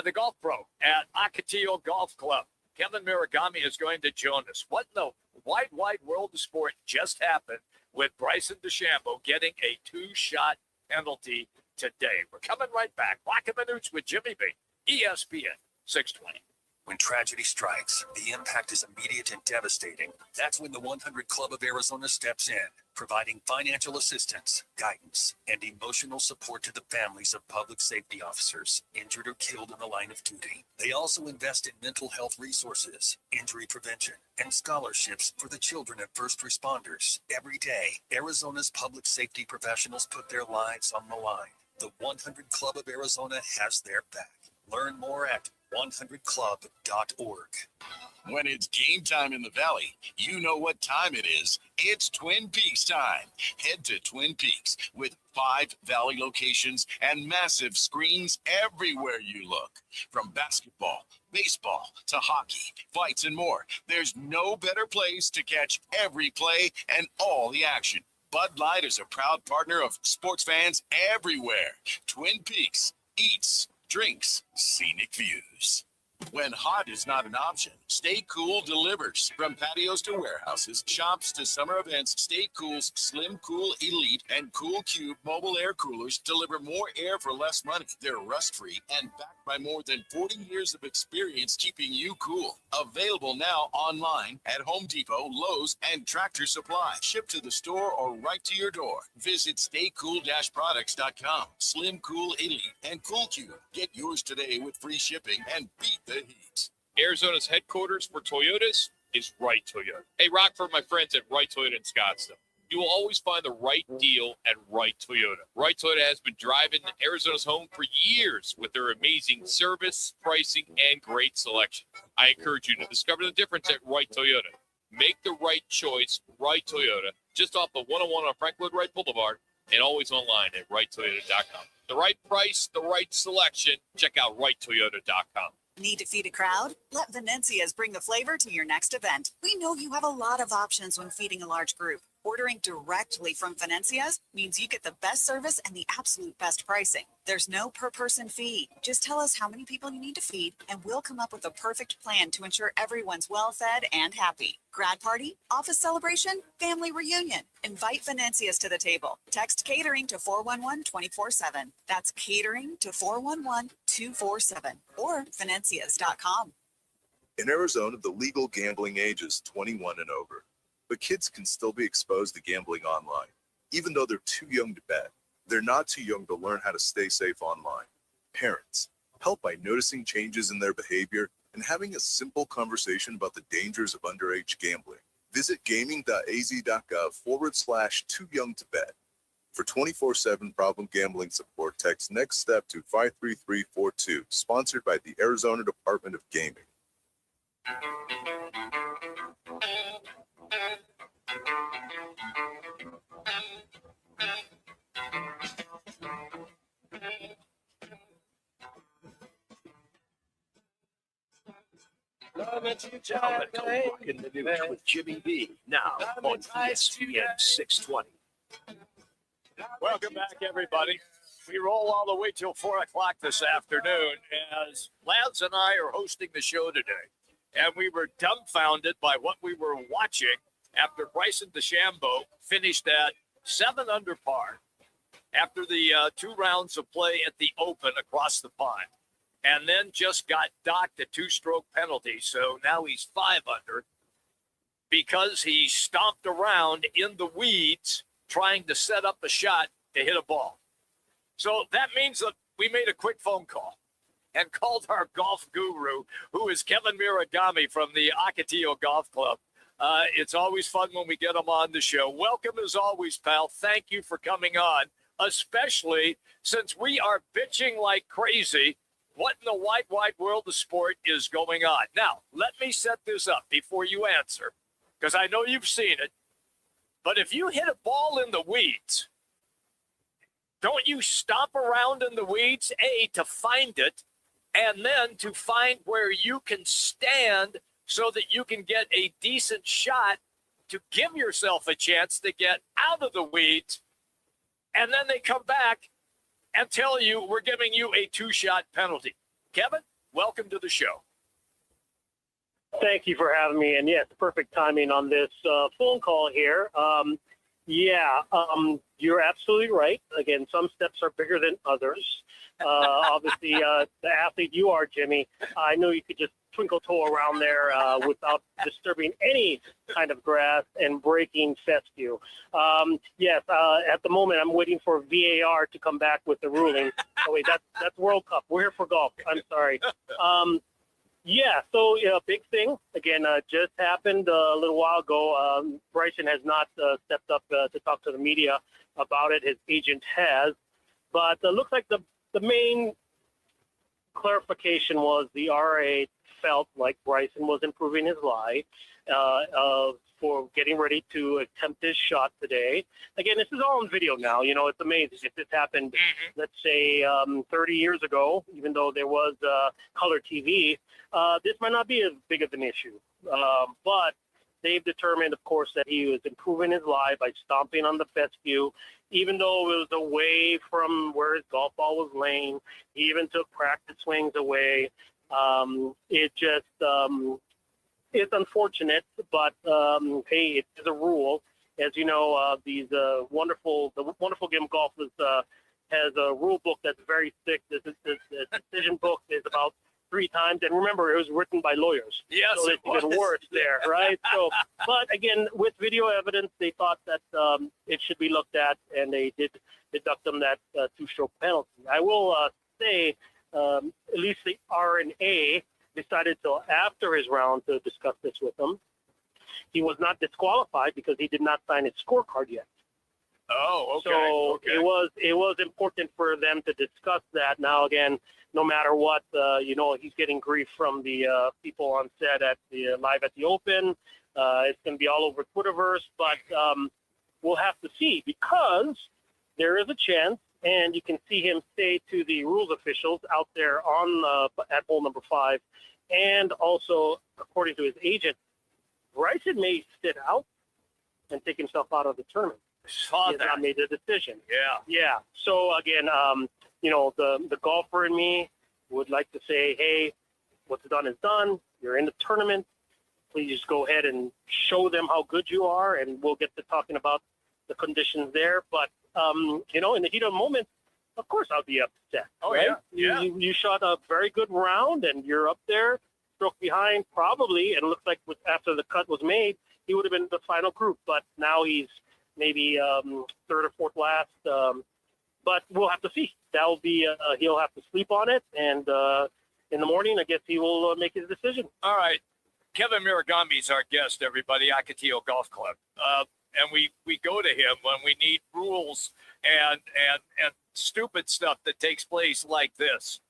the Golf Pro at Ocotillo Golf Club, Kevin Muragame is going to join us. What in the wide world of sport just happened with Bryson DeChambeau getting a 2-shot penalty today? We're coming right back. Roc and Manuch with Jimmy B, ESPN 620. When tragedy strikes, the impact is immediate and devastating. That's when the 100 Club of Arizona steps in, providing financial assistance, guidance, and emotional support to the families of public safety officers injured or killed in the line of duty. They also invest in mental health resources, injury prevention, and scholarships for the children of first responders. Every day, Arizona's public safety professionals put their lives on the line. The 100 Club of Arizona has their back. Learn more at 100club.org. When it's game time in the Valley, you know what time it is. It's Twin Peaks time. Head to Twin Peaks with 5 Valley locations and massive screens everywhere you look. From basketball, baseball to hockey, fights, and more, there's no better place to catch every play and all the action. Bud Light is a proud partner of sports fans everywhere. Twin Peaks eats, drinks, scenic views. When hot is not an option, Stay Cool delivers. From patios to warehouses, shops to summer events, Stay Cool's Slim Cool Elite and Cool Cube mobile air coolers deliver more air for less money. They're rust-free and backed by more than 40 years of experience keeping you cool. Available now online at Home Depot, Lowe's, and Tractor Supply. Shipped to the store or right to your door. Visit staycool-products.com. Slim Cool Elite and Cool Cube. Get yours today with free shipping and beat the heat. Arizona's headquarters for Toyotas is Wright Toyota. Hey, Rock, for my friends at Wright Toyota in Scottsdale. You will always find the right deal at Wright Toyota. Wright Toyota has been driving Arizona's home for years with their amazing service, pricing, and great selection. I encourage you to discover the difference at Wright Toyota. Make the right choice, Wright Toyota, just off the 101 on Franklin Wright Boulevard, and always online at WrightToyota.com. The right price, the right selection. Check out WrightToyota.com. Need to feed a crowd? Let Venencia's bring the flavor to your next event. We know you have a lot of options when feeding a large group. Ordering directly from Venencia's means you get the best service and the absolute best pricing. There's no per person fee. Just tell us how many people you need to feed, and we'll come up with a perfect plan to ensure everyone's well fed and happy. Grad party, office celebration, family reunion. Invite Venencia's to the table. Text catering to 411-24/7. That's catering to 411-247 or Venencias.com. In Arizona, the legal gambling age is 21 and over. But kids can still be exposed to gambling online. Even though they're too young to bet, they're not too young to learn how to stay safe online. Parents, help by noticing changes in their behavior and having a simple conversation about the dangers of underage gambling. Visit gaming.az.gov/too-young-to-bet. For 24/7 problem gambling support, text Next Step to 53342, sponsored by the Arizona Department of Gaming. Roc and Manuch with Jimmy B. Now on ESPN 620. Welcome back, everybody. We roll all the way till 4 o'clock this afternoon as Lads and I are hosting the show today. And we were dumbfounded by what we were watching after Bryson DeChambeau finished at 7 under par after the 2 rounds of play at the Open across the pond. And then just got docked a 2-stroke penalty. So now he's 5 under because he stomped around in the weeds trying to set up a shot to hit a ball. So that means that we made a quick phone call and called our golf guru, who is Kevin Muragame from the Ocotillo Golf Club. It's always fun when we get him on the show. Welcome as always, pal. Thank you for coming on, especially since we are bitching like crazy. What in the wide, wide world of sport is going on? Now, let me set this up before you answer, because I know you've seen it. But if you hit a ball in the weeds, don't you stomp around in the weeds, A, to find it, and then to find where you can stand so that you can get a decent shot to give yourself a chance to get out of the weeds, and then they come back and tell you we're giving you a 2-shot penalty. Kevin, welcome to the show. Thank you for having me. And yes, perfect timing on this phone call here. You're absolutely right. Again, some steps are bigger than others. Obviously, the athlete you are, Jimmy, I know you could just twinkle toe around there without disturbing any kind of grass and breaking fescue. At the moment, I'm waiting for VAR to come back with the ruling. Oh, wait, that's World Cup. We're here for golf. I'm sorry. Big thing. Again, just happened a little while ago. Bryson has not stepped up to talk to the media about it. His agent has. But it looks like the main clarification was the RA felt like Bryson was improving his lie for getting ready to attempt his shot today. Again, this is all on video now. You know, it's amazing. If this happened, let's say 30 years ago, even though there was color TV, this might not be as big of an issue. But they've determined, of course, that he was improving his lie by stomping on the fescue, even though it was away from where his golf ball was laying. He even took practice swings away. It's unfortunate, but hey, it is a rule. As you know, the wonderful game of golf has a rule book that's very thick. The decision book is about 3 times, and remember, it was written by lawyers. Yes, so it's even worse there, right? So, but again, with video evidence, they thought that it should be looked at, and they did deduct them that 2-stroke penalty. I will say, at least the R&A decided till after his round to discuss this with him. He was not disqualified because he did not sign his scorecard yet. Oh, okay. So okay. it was important for them to discuss that. Now, again, no matter what, he's getting grief from the people on set at the live at the Open. It's going to be all over Twitterverse, but we'll have to see, because there is a chance, and you can see him say to the rules officials out there on at hole number 5, and also according to his agent, Bryson may sit out and take himself out of the tournament. He has not made a decision. Yeah. So again, the golfer in me would like to say, hey, what's done is done. You're in the tournament. Please just go ahead and show them how good you are, and we'll get to talking about the conditions there. But in the heat of the moment, of course I'll be upset. Oh, right? Yeah. You shot a very good round, and you're up there, stroke behind probably, and it looks like after the cut was made, he would have been the final group. But now he's maybe 3rd or 4th last. But we'll have to see. That'll be he'll have to sleep on it, and in the morning, I guess he will make his decision. All right. Kevin Muragame is our guest, everybody, Ocotillo Golf Club. And we go to him when we need rules and stupid stuff that takes place like this.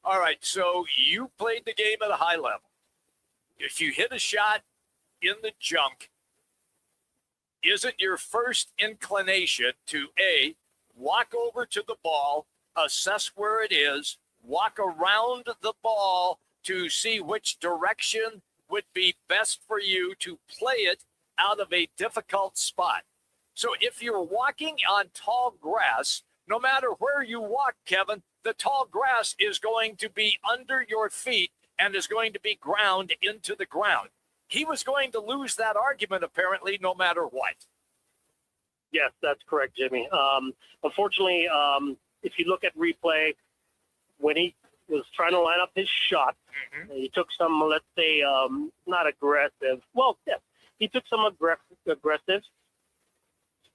All right, so you played the game at a high level. If you hit a shot in the junk, isn't your first inclination to A, walk over to the ball, assess where it is, walk around the ball to see which direction would be best for you to play it out of a difficult spot. So if you're walking on tall grass, no matter where you walk, Kevin, the tall grass is going to be under your feet and is going to be ground into the ground. He was going to lose that argument, apparently, no matter what. Yes, that's correct, Jimmy. Unfortunately, if you look at replay, when he was trying to line up his shot, he took some, let's say, not aggressive. Well, yes, he took some aggressive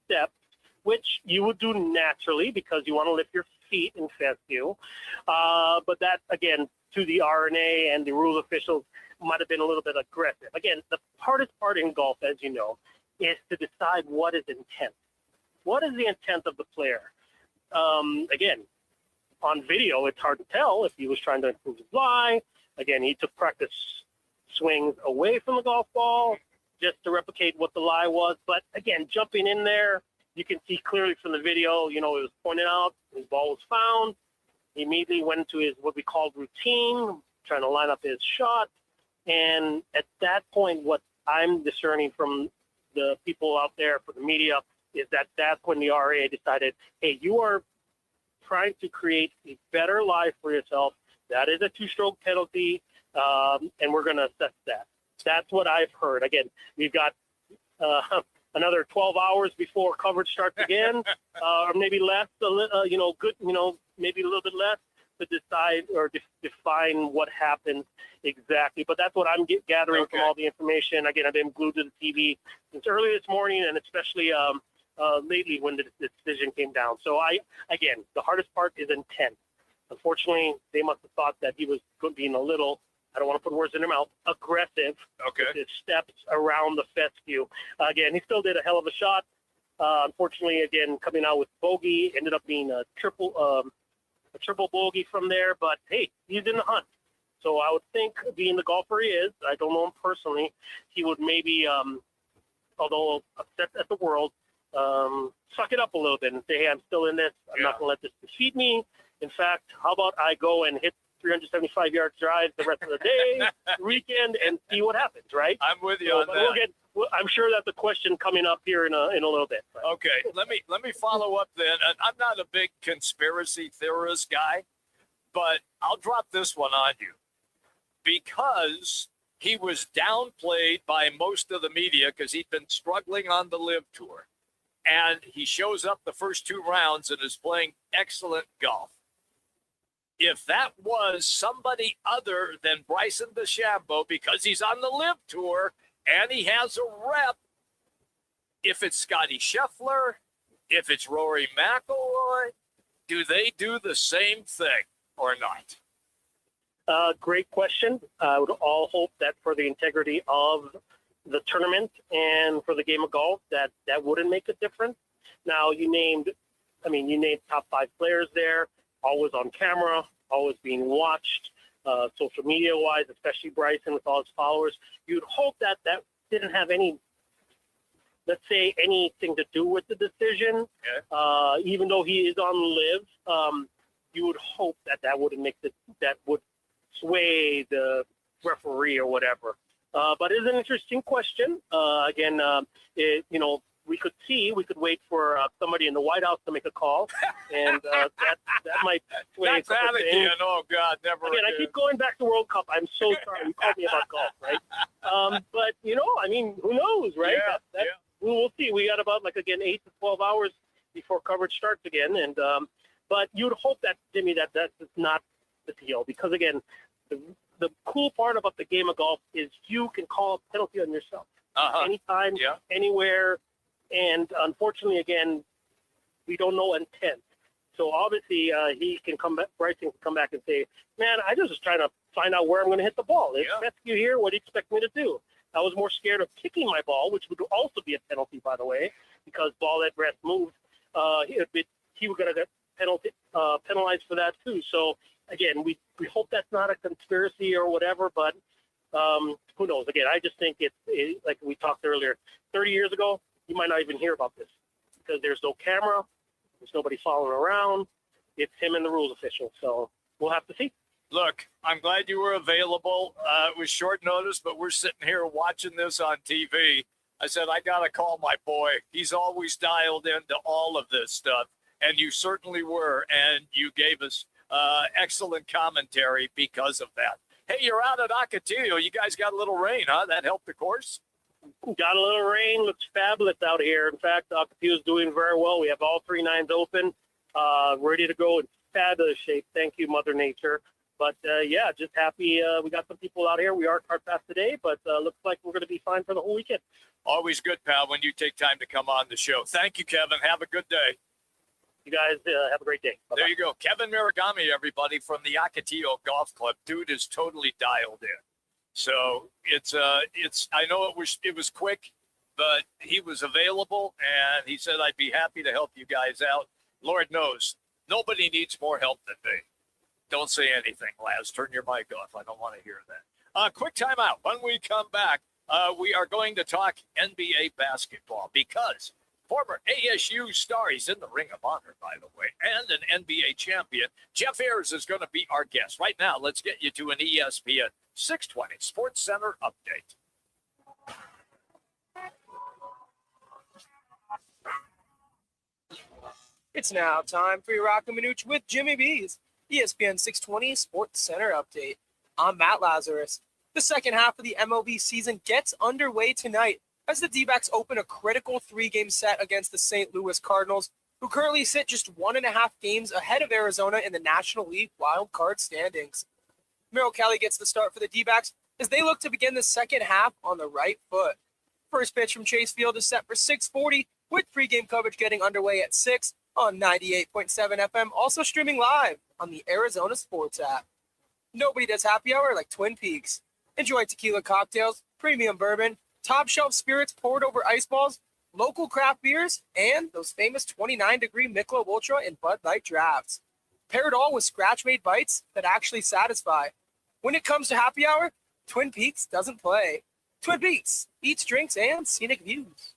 steps, which you would do naturally because you want to lift your feet in fescue. But that, again, to the RNA and the rule officials, might have been a little bit aggressive. Again, the hardest part in golf, as you know, is to decide what is intent. What is the intent of the player? Again, on video, it's hard to tell if he was trying to improve his lie. Again, he took practice swings away from the golf ball just to replicate what the lie was. But again, jumping in there, you can see clearly from the video, it was pointed out, his ball was found. He immediately went into his, what we call routine, trying to line up his shot. And at that point, what I'm discerning from the people out there, for the media, is that that's when the RA decided, hey, you are trying to create a better life for yourself. That is a 2-stroke penalty, and we're going to assess that. That's what I've heard. Again, we've got another 12 hours before coverage starts again, or maybe less, maybe a little bit less, to decide or define what happened exactly. But that's what I'm gathering from all the information. Again, I've been glued to the TV since early this morning, and especially lately when the decision came down. So again, the hardest part is intent. Unfortunately, they must have thought that he was being a little, I don't want to put words in their mouth, aggressive with his steps around the fescue. Again, he still did a hell of a shot. Unfortunately, again, coming out with bogey, ended up being a triple bogey from there. But hey, he's in the hunt. So I would think, being the golfer he is, I don't know him personally, he would maybe, although upset at the world, suck it up a little bit and say, hey, I'm still in this. I'm not going to let this defeat me. In fact, how about I go and hit 375-yard drives the rest of the day, weekend, and see what happens, right? I'm with you on that. I'm sure that's a question coming up here in a little bit. But. Okay, let me follow up then. And I'm not a big conspiracy theorist guy, but I'll drop this one on you. Because he was downplayed by most of the media because he'd been struggling on the LIV Tour. And he shows up the first 2 rounds and is playing excellent golf. If that was somebody other than Bryson DeChambeau, because he's on the LIV Tour and he has a rep, if it's Scotty Scheffler, if it's Rory McIlroy, do they do the same thing or not? Great question. I would all hope that for the integrity of the tournament and for the game of golf, that wouldn't make a difference. Now, you named top 5 players there, always on camera, always being watched, social media-wise, especially Bryson with all his followers. You'd hope that didn't have any, let's say, anything to do with the decision. Even though he is on LIV, you would hope that wouldn't make that would sway the referee or whatever. But it's an interesting question. Again, we could wait for somebody in the White House to make a call, and that might sway. Not that again. Oh God, never again. I keep going back to World Cup. I'm so sorry. You called me about golf, right? But who knows, right? We'll see. We got about 8 to 12 hours before coverage starts again, and but you'd hope that, Jimmy, that's not the deal, because again, the cool part about the game of golf is you can call a penalty on yourself anytime, anywhere. And unfortunately, again, we don't know intent. So obviously, Bryson can come back and say, man, I just was trying to find out where I'm going to hit the ball. If that's you here, what do you expect me to do? I was more scared of kicking my ball, which would also be a penalty, by the way, because ball at rest moved. He was going to get penalized for that too. So again, we hope that's not a conspiracy or whatever, but who knows? Again, I just think it's like we talked earlier, 30 years ago, you might not even hear about this because there's no camera, there's nobody following around. It's him and the rules official. So we'll have to see. Look, I'm glad you were available. It was short notice, but we're sitting here watching this on TV. I said, I got to call my boy. He's always dialed into all of this stuff. And you certainly were. And you gave us excellent commentary because of that. Hey, you're out at Ocotillo. You guys got a little rain, huh? That helped the course? Got a little rain. Looks fabulous out here. In fact, Ocotillo is doing very well. We have all 3 nines open, ready to go in fabulous shape. Thank you, Mother Nature. But, yeah, just happy we got some people out here. We are cart fast today, but looks like we're going to be fine for the whole weekend. Always good, pal, when you take time to come on the show. Thank you, Kevin. Have a good day. You guys have a great day. Bye-bye. There you go. Kevin Muragame, everybody, from the Ocotillo Golf Club. Dude is totally dialed in. So it's I know it was quick, but he was available, and he said, I'd be happy to help you guys out. Lord knows, nobody needs more help than me. Don't say anything, Laz. Turn your mic off. I don't want to hear that. Quick timeout. When we come back, we are going to talk NBA basketball because former ASU star, he's in the Ring of Honor, by the way, and an NBA champion, Jeff Ayres is going to be our guest. Right now, let's get you to an ESPN 620 Sports Center update. It's now time for your Roc and Manuch with Jimmy B's ESPN 620 Sports Center update. I'm Matt Lazarus. The second half of the MLB season gets underway tonight as the D-backs open a critical 3-game set against the St. Louis Cardinals, who currently sit just 1.5 games ahead of Arizona in the National League wild card standings. Merrill Kelly gets the start for the D-backs as they look to begin the second half on the right foot. First pitch from Chase Field is set for 6:40, with pregame coverage getting underway at 6 on 98.7 FM, also streaming live on the Arizona Sports app. Nobody does happy hour like Twin Peaks. Enjoy tequila cocktails, premium bourbon, top shelf spirits poured over ice balls, local craft beers, and those famous 29-degree Michelob Ultra and Bud Light drafts. Pair it all with scratch-made bites that actually satisfy. When it comes to happy hour, Twin Peaks doesn't play. Twin Peaks, eats, drinks, and scenic views.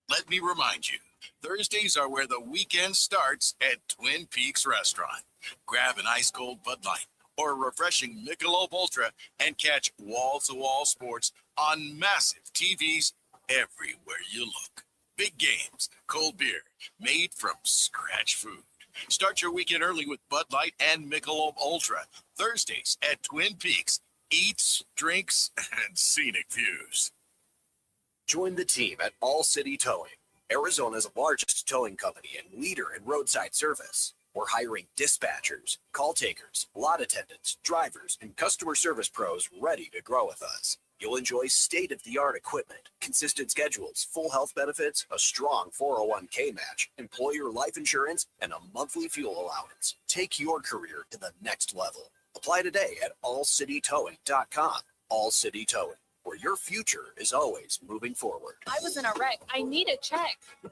Let me remind you, Thursdays are where the weekend starts at Twin Peaks Restaurant. Grab an ice-cold Bud Light or a refreshing Michelob Ultra and catch wall-to-wall sports on massive TVs everywhere you look. Big games, cold beer, made from scratch food. Start your weekend early with Bud Light and Michelob Ultra. Thursdays at Twin Peaks. Eats, drinks, and scenic views. Join the team at All City Towing, Arizona's largest towing company and leader in roadside service. We're hiring dispatchers, call takers, lot attendants, drivers, and customer service pros ready to grow with us. You'll enjoy state-of-the-art equipment, consistent schedules, full health benefits, a strong 401k match, employer life insurance, and a monthly fuel allowance. Take your career to the next level. Apply today at allcitytowing.com. All City Towing, where your future is always moving forward. I was in a wreck. I need a check. I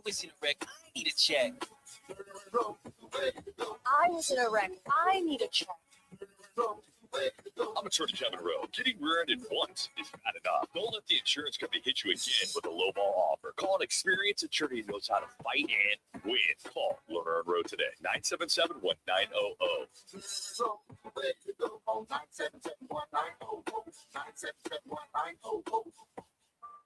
was in a wreck. I need a check. I was in a wreck. I need a check. I'm Attorney Kevin Rowe. Getting rear-ended once is not enough. Don't let the insurance company hit you again with a lowball offer. Call an experienced attorney who knows how to fight and win. Call Lerner and Rowe today. 977-1900.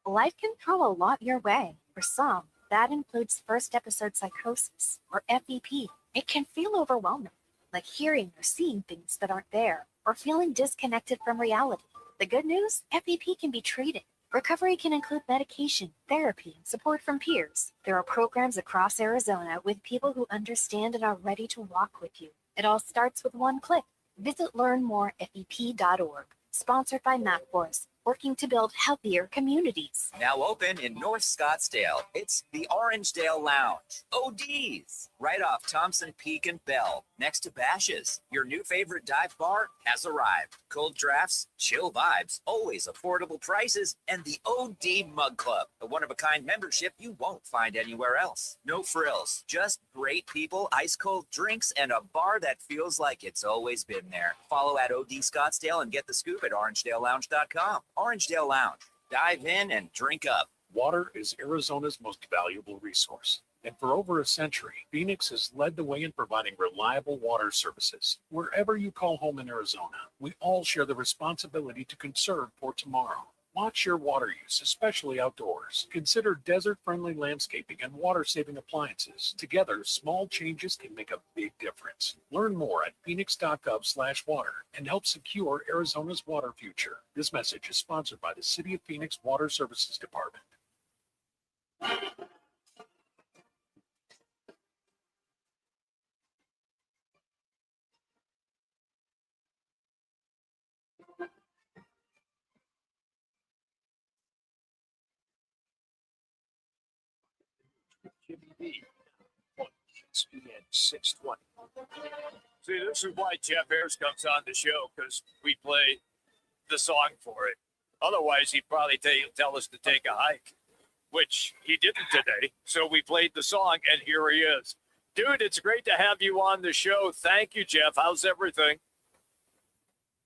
Life can throw a lot your way. For some, that includes first episode psychosis, or FEP. It can feel overwhelming, like hearing or seeing things that aren't there, or feeling disconnected from reality. The good news? FEP can be treated. Recovery can include medication, therapy, and support from peers. There are programs across Arizona with people who understand and are ready to walk with you. It all starts with one click. Visit learnmorefep.org. Sponsored by MapForce, working to build healthier communities. Now open in North Scottsdale. It's the Orangedale Lounge. ODs, right off Thompson Peak and Bell, next to Bash's. Your new favorite dive bar has arrived. Cold drafts, chill vibes, always affordable prices, and the OD Mug Club, a one-of-a-kind membership you won't find anywhere else. No frills, just great people, ice-cold drinks, and a bar that feels like it's always been there. Follow at OD Scottsdale and get the scoop at orangedalelounge.com. Orangedale Lounge. Dive in and drink up. Water is Arizona's most valuable resource. And for over a century, Phoenix has led the way in providing reliable water services. Wherever you call home in Arizona, we all share the responsibility to conserve for tomorrow. Watch your water use, especially outdoors. Consider desert-friendly landscaping and water-saving appliances. Together, small changes can make a big difference. Learn more at phoenix.gov/water and help secure Arizona's water future. This message is sponsored by the City of Phoenix Water Services Department. Jimmy B. ESPN 620. See, this is why Jeff Ayres comes on the show, because we play the song for it. Otherwise, he'd probably tell us to take a hike, which he didn't today. So we played the song, and here he is. Dude, it's great to have you on the show. Thank you, Jeff. How's everything?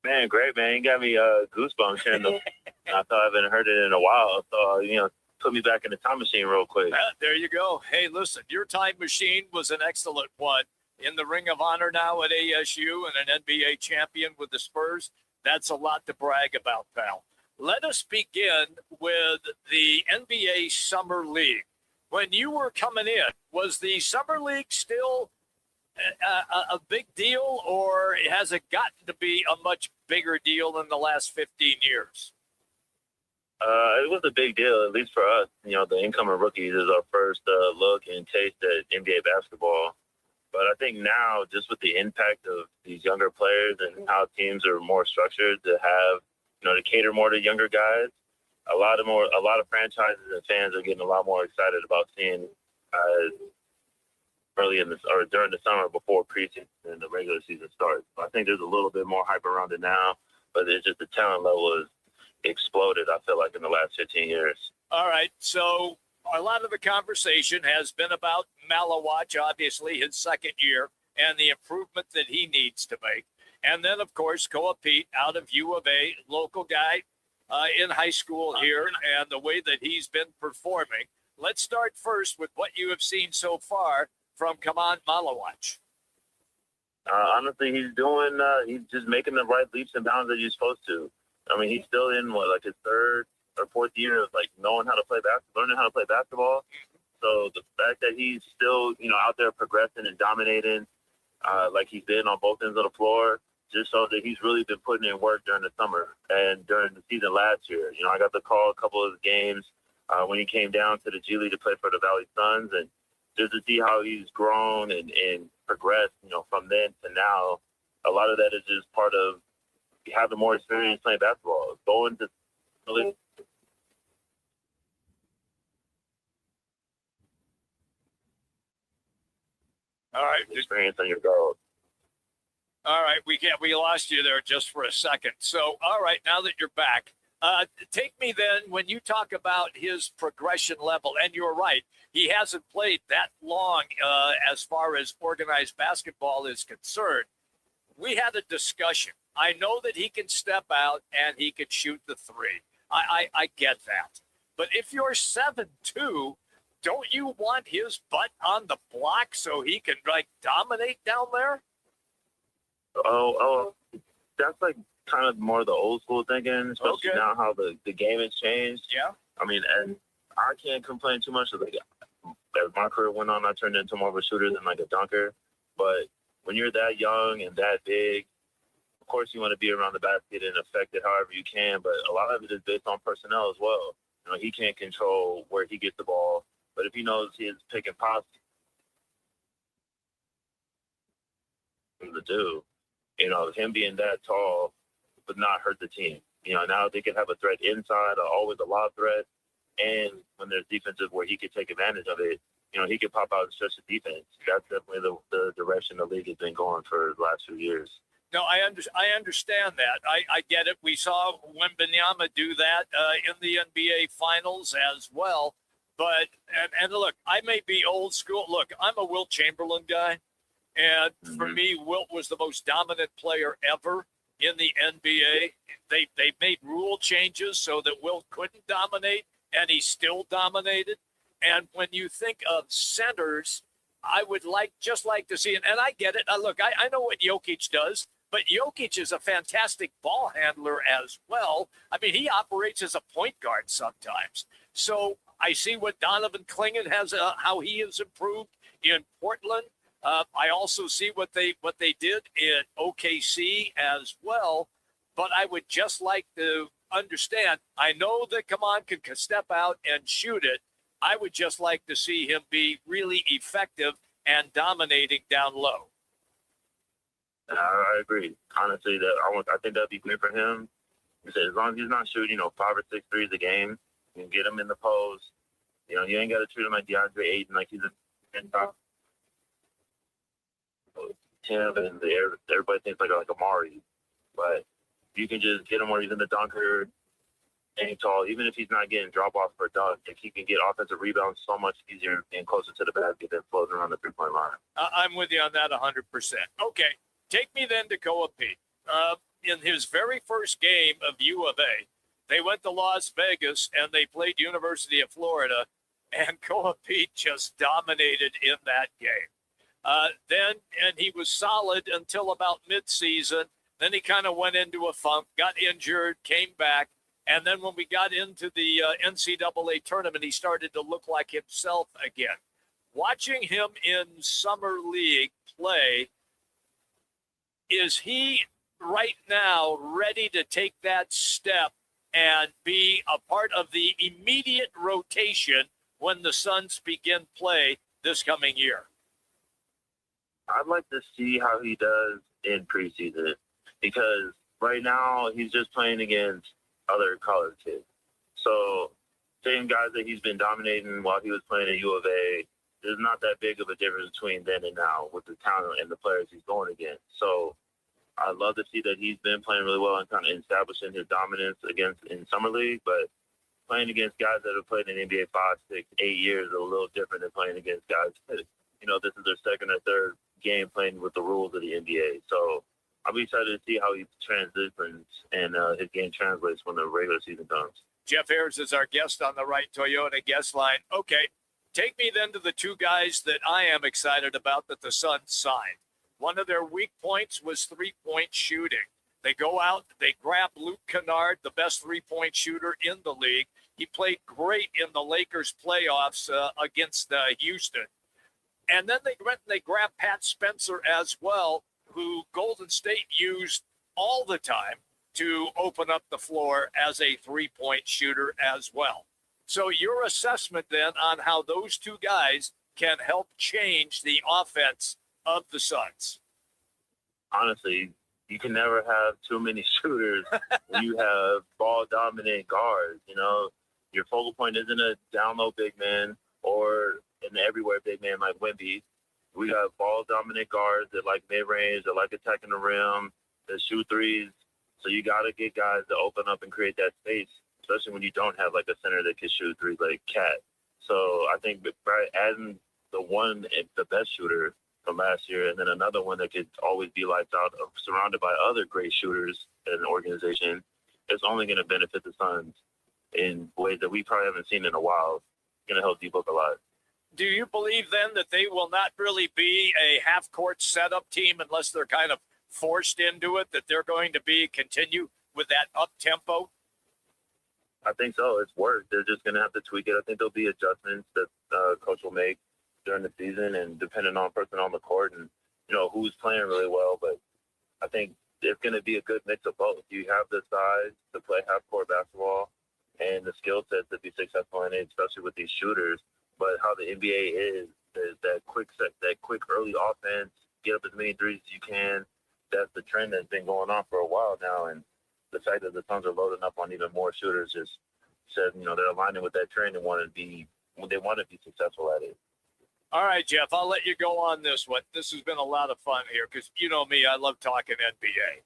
Man, great, man. You got me goosebumps hearing the. I thought I haven't heard it in a while. So, put me back in the time machine real quick. There you go. Hey, listen, your time machine was an excellent one. In the Ring of Honor now at ASU and an NBA champion with the Spurs. That's a lot to brag about, pal. Let us begin with the NBA Summer League. When you were coming in, was the Summer League still a big deal, or has it gotten to be a much bigger deal in the last 15 years? It was a big deal, at least for us. The incoming rookies is our first look and taste at NBA basketball. But I think now, just with the impact of these younger players and how teams are more structured to have, to cater more to younger guys, a lot of franchises and fans are getting a lot more excited about seeing early in or during the summer before preseason and the regular season starts. So I think there's a little bit more hype around it now, but it's just the talent level has exploded, I feel like, in the last 15 years. All right, so a lot of the conversation has been about Manuch, obviously his second year, and the improvement that he needs to make. And then, of course, Koa Pete out of U of A, local guy in high school here, and the way that he's been performing. Let's start first with what you have seen so far from Manuch. Honestly, he's just making the right leaps and bounds that you're supposed to. I mean, he's still in his third or fourth year of learning how to play basketball. So the fact that he's still, out there progressing and dominating, like he's been on both ends of the floor, just shows that he's really been putting in work during the summer and during the season last year. I got to call a couple of the games when he came down to the G League to play for the Valley Suns, and just to see how he's grown and progressed, from then to now. A lot of that is just part of having more experience playing basketball, going to all right, experience on your goals. All right, we lost you there just for a second. So, all right, now that you're back, take me then when you talk about his progression level, and you're right, he hasn't played that long as far as organized basketball is concerned. We had a discussion. I know that he can step out and he can shoot the three. I get that. But if you're 7'2", don't you want his butt on the block so he can dominate down there? Oh, that's kind of more the old school thinking, especially now how the game has changed. Yeah. I mean, and I can't complain too much. As my career went on, I turned into more of a shooter than a dunker. But when you're that young and that big, of course you want to be around the basket and affect it however you can. But a lot of it is based on personnel as well. He can't control where he gets the ball. But if he knows he's picking pops to do, him being that tall would not hurt the team. Now they can have a threat inside, always a lob threat. And when there's defensive where he could take advantage of it, he could pop out and stretch the defense. That's definitely the direction the league has been going for the last few years. No, I understand that. I get it. We saw Wembanyama do that in the NBA Finals as well. But, and look, I may be old school. Look, I'm a Wilt Chamberlain guy. And for me, Wilt was the most dominant player ever in the NBA. They made rule changes so that Wilt couldn't dominate, and he still dominated. And when you think of centers, I would just like to see it. And I get it. Look, I know what Jokic does, but Jokic is a fantastic ball handler as well. I mean, he operates as a point guard sometimes. So I see what Donovan Clingan has, how he has improved in Portland. I also see what they did in OKC as well. But I would just like to understand, I know that Kaman can step out and shoot it. I would just like to see him be really effective and dominating down low. I agree. Honestly, I think that'd be great for him. As long as he's not shooting, 5 or 6 threes a game, you can get him in the post. You ain't got to treat him like DeAndre Ayton, like he's a 10 and everybody thinks like Amari. But you can just get him where he's in the dunker, and tall. Even if he's not getting drop off for a dunk, if he can get offensive rebounds so much easier and closer to the basket than floating around the 3-point line. I'm with you on that 100%. Okay, take me then to Koa Pete. In his very first game of U of A, they went to Las Vegas and they played University of Florida, and Koa Pete just dominated in that game. And he was solid until about midseason. Then he kind of went into a funk, got injured, came back. And then when we got into the NCAA tournament, he started to look like himself again. Watching him in Summer League play, is he right now ready to take that step and be a part of the immediate rotation when the Suns begin play this coming year? I'd like to see how he does in preseason, because right now he's just playing against other college kids. So same guys that he's been dominating while he was playing at U of A, there's not that big of a difference between then and now with the talent and the players he's going against. So I'd love to see that he's been playing really well and kind of establishing his dominance in Summer League, but playing against guys that have played in the NBA 5, 6, 8 years is a little different than playing against guys that, this is their second or third game playing with the rules of the NBA. So I'll be excited to see how he transitions and his game translates when the regular season comes. Jeff Ayres is our guest on the Right Toyota guest line. Okay, take me then to the two guys that I am excited about that the Suns signed. One of their weak points was three-point shooting. They go out, they grab Luke Kennard, the best three-point shooter in the league. He played great in the Lakers playoffs against Houston. And then they grab Pat Spencer as well, who Golden State used all the time to open up the floor as a three-point shooter as well. So your assessment then on how those two guys can help change the offense of the Suns? Honestly, you can never have too many shooters when you have ball-dominant guards. Your focal point isn't a down-low big man or an everywhere big man like Wemby. We got ball-dominant guards that like mid-range, that like attacking the rim, that shoot threes. So you got to get guys to open up and create that space, especially when you don't have like a center that can shoot threes like Cat. So I think by adding the best shooter from last year, and then another one that could always be lights out, surrounded by other great shooters in an organization, it's only going to benefit the Suns in ways that we probably haven't seen in a while. It's going to help D-Book a lot. Do you believe then that they will not really be a half-court setup team unless they're kind of forced into it, that they're going to continue with that up-tempo? I think so. It's worked. They're just going to have to tweak it. I think there'll be adjustments that coach will make during the season and depending on person on the court and, who's playing really well. But I think it's going to be a good mix of both. You have the size to play half-court basketball and the skill set to be successful in it, especially with these shooters. But how the NBA is that quick early offense, get up as many threes as you can. That's the trend that's been going on for a while now. And the fact that the Suns are loading up on even more shooters just says, they're aligning with that trend and they want to be successful at it. All right, Jeff, I'll let you go on this one. This has been a lot of fun here because you know me, I love talking NBA.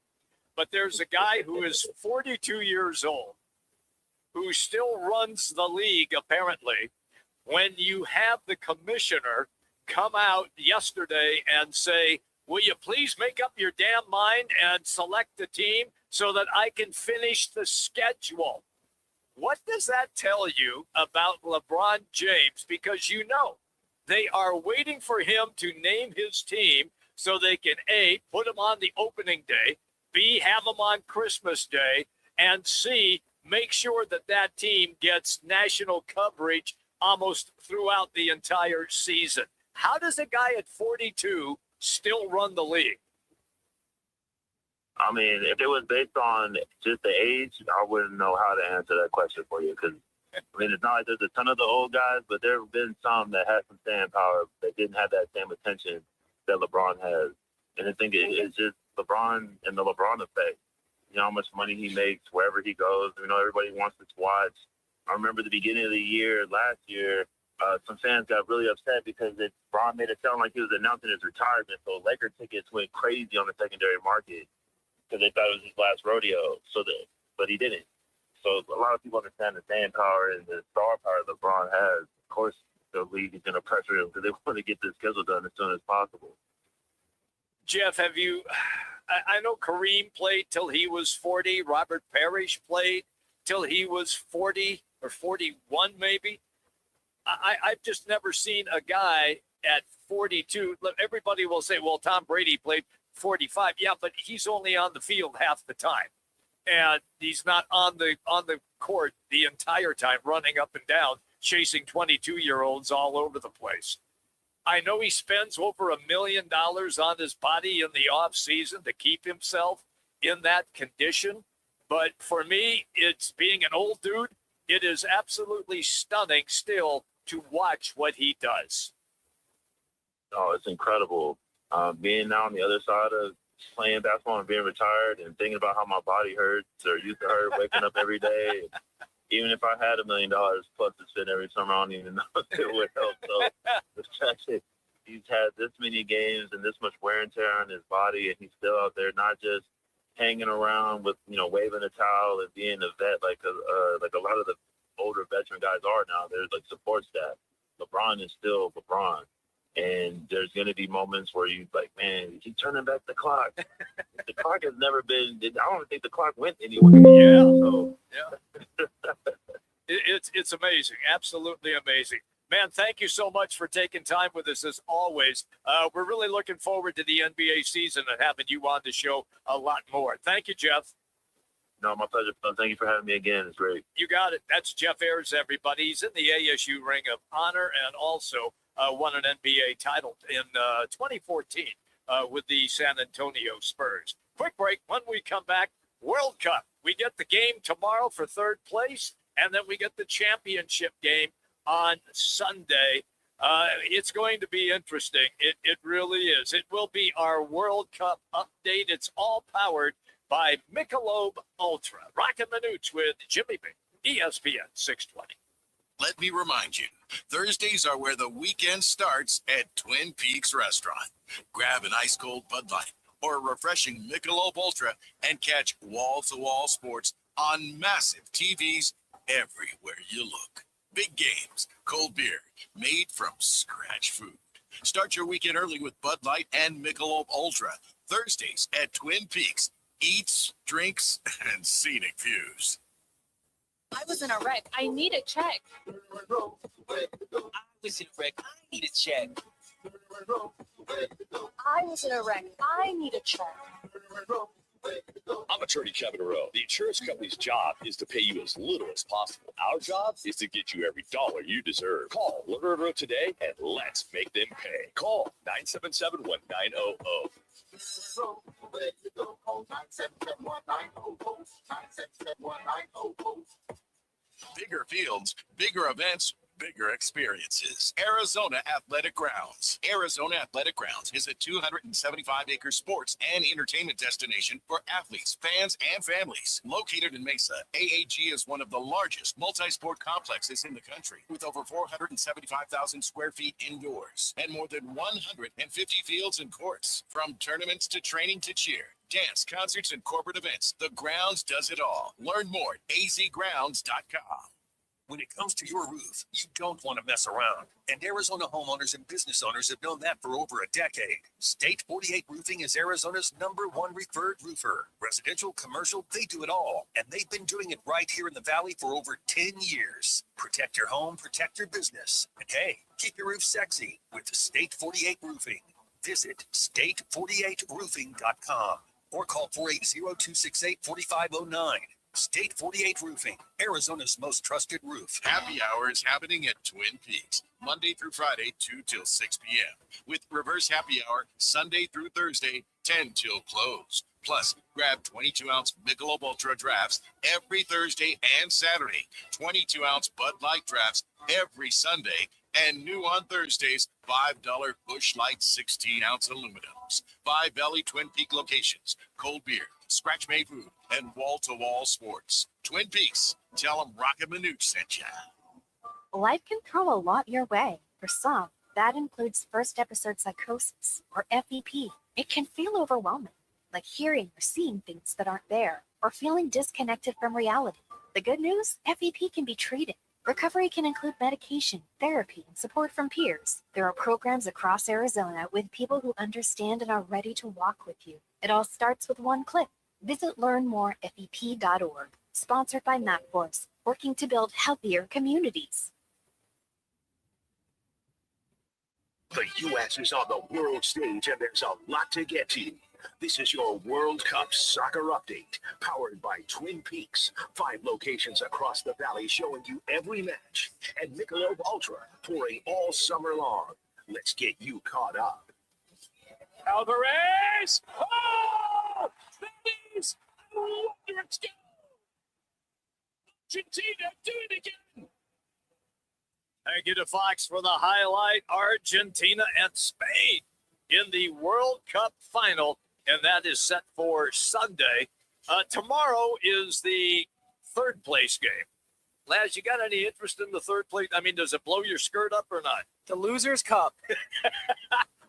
But there's a guy who is 42 years old who still runs the league, apparently, when you have the commissioner come out yesterday and say, will you please make up your damn mind and select the team so that I can finish the schedule? What does that tell you about LeBron James? Because they are waiting for him to name his team so they can A, put him on the opening day, B, have him on Christmas Day, and C, make sure that team gets national coverage almost throughout the entire season. How does a guy at 42 still run the league? I mean, if it was based on just the age, I wouldn't know how to answer that question for you. Because, I mean, it's not like there's a ton of the old guys, but there have been some that had some staying power that didn't have that same attention that LeBron has. And I think it's just LeBron and the LeBron effect. You know, how much money he makes wherever he goes. You know, everybody wants to watch. I remember the beginning of the year, last year, some fans got really upset because LeBron made it sound like he was announcing his retirement. So Laker tickets went crazy on the secondary market because they thought it was his last rodeo. But he didn't. So a lot of people understand the staying power and the star power LeBron has. Of course, the league is going to pressure him because they want to get this schedule done as soon as possible. Jeff, I know Kareem played till he was 40. Robert Parrish played till he was 40 or 41 maybe. I've just never seen a guy at 42. Everybody will say, well, Tom Brady played 45. Yeah, but he's only on the field half the time. And he's not on the court the entire time, running up and down, chasing 22-year-olds all over the place. I know he spends over $1 million on his body in the off season to keep himself in that condition. But for me, it's being an old dude. It is absolutely stunning still to watch what he does. Oh, it's incredible. Being now on the other side of playing basketball and being retired and thinking about how my body hurts or used to hurt waking up every day. Even if I had $1 million plus to spend every summer, I don't even know if it would help. So the fact that he's had this many games and this much wear and tear on his body, and he's still out there, not just hanging around with, waving a towel and being a vet like a lot of the older veteran guys are now. There's like support staff. LeBron is still LeBron. And there's going to be moments where you like, man, he's turning back the clock. The clock has never been, I don't think the clock went anywhere. Yeah. So. Yeah. It's amazing. Absolutely amazing. Man, thank you so much for taking time with us as always. We're really looking forward to the NBA season and having you on the show a lot more. Thank you, Jeff. No, my pleasure. Thank you for having me again. It's great. You got it. That's Jeff Ayres, everybody. He's in the ASU Ring of Honor and also won an NBA title in 2014 with the San Antonio Spurs. Quick break. When we come back, World Cup. We get the game tomorrow for third place, and then we get the championship game on Sunday. It's going to be interesting. It really is. It will be our World Cup update. It's all powered by Michelob Ultra. Roc and Manuch with Jimmy B, ESPN 620. Let me remind you, Thursdays are where the weekend starts at Twin Peaks Restaurant. Grab an ice-cold Bud Light or a refreshing Michelob Ultra and catch wall-to-wall sports on massive TVs everywhere you look. Big games, cold beer, made from scratch food. Start your weekend early with Bud Light and Michelob Ultra. Thursdays at Twin Peaks. Eats, drinks, and scenic views. I was in a wreck. I need a check. I was in a wreck. I need a check. I was in a wreck. I need a check. I'm attorney Kevin Rowe. The insurance company's job is to pay you as little as possible. Our job is to get you every dollar you deserve. Call Rowe today and let's make them pay. Call 977-1900. Bigger fields, bigger events, bigger experiences. Arizona Athletic Grounds. Arizona Athletic Grounds is a 275-acre sports and entertainment destination for athletes, fans, and families. Located in Mesa, AAG is one of the largest multi-sport complexes in the country, with over 475,000 square feet indoors and more than 150 fields and courts. From tournaments to training to cheer, dance, concerts, and corporate events, the grounds does it all. Learn more at azgrounds.com. When it comes to your roof, you don't want to mess around. And Arizona homeowners and business owners have known that for over a decade. State 48 Roofing is Arizona's #1 referred roofer. Residential, commercial, they do it all. And they've been doing it right here in the Valley for over 10 years. Protect your home, protect your business. And hey, keep your roof sexy with State 48 Roofing. Visit state48roofing.com or call 480-268-4509. State 48 Roofing, Arizona's most trusted roof. Happy hour is happening at Twin Peaks, Monday through Friday, 2 till 6 p.m. With reverse happy hour, Sunday through Thursday, 10 till close. Plus, grab 22-ounce Michelob Ultra drafts every Thursday and Saturday, 22-ounce Bud Light drafts every Sunday, and new on Thursdays, $5 Busch Light 16-ounce aluminums. 5 Valley Twin Peak locations, cold beer, scratch-made food, and wall-to-wall sports. Twin Peaks, tell them Roc and Manuch sent ya. Life can throw a lot your way. For some, that includes first episode psychosis, or FEP. It can feel overwhelming, like hearing or seeing things that aren't there, or feeling disconnected from reality. The good news? FEP can be treated. Recovery can include medication, therapy, and support from peers. There are programs across Arizona with people who understand and are ready to walk with you. It all starts with one click. Visit learnmorefep.org. Sponsored by MapForce, working to build healthier communities. The U.S. is on the world stage, and there's a lot to get to. This is your World Cup Soccer Update, powered by Twin Peaks. 5 locations across the valley showing you every match, and Michelob Ultra pouring all summer long. Let's get you caught up. Alvarez! Oh! Please! Let's go! Argentina, do it again! Thank you to Fox for the highlight. Argentina and Spain in the World Cup final, and that is set for Sunday. Tomorrow is the third place game. Laz, you got any interest in the third place? I mean, does it blow your skirt up or not? The Losers Cup.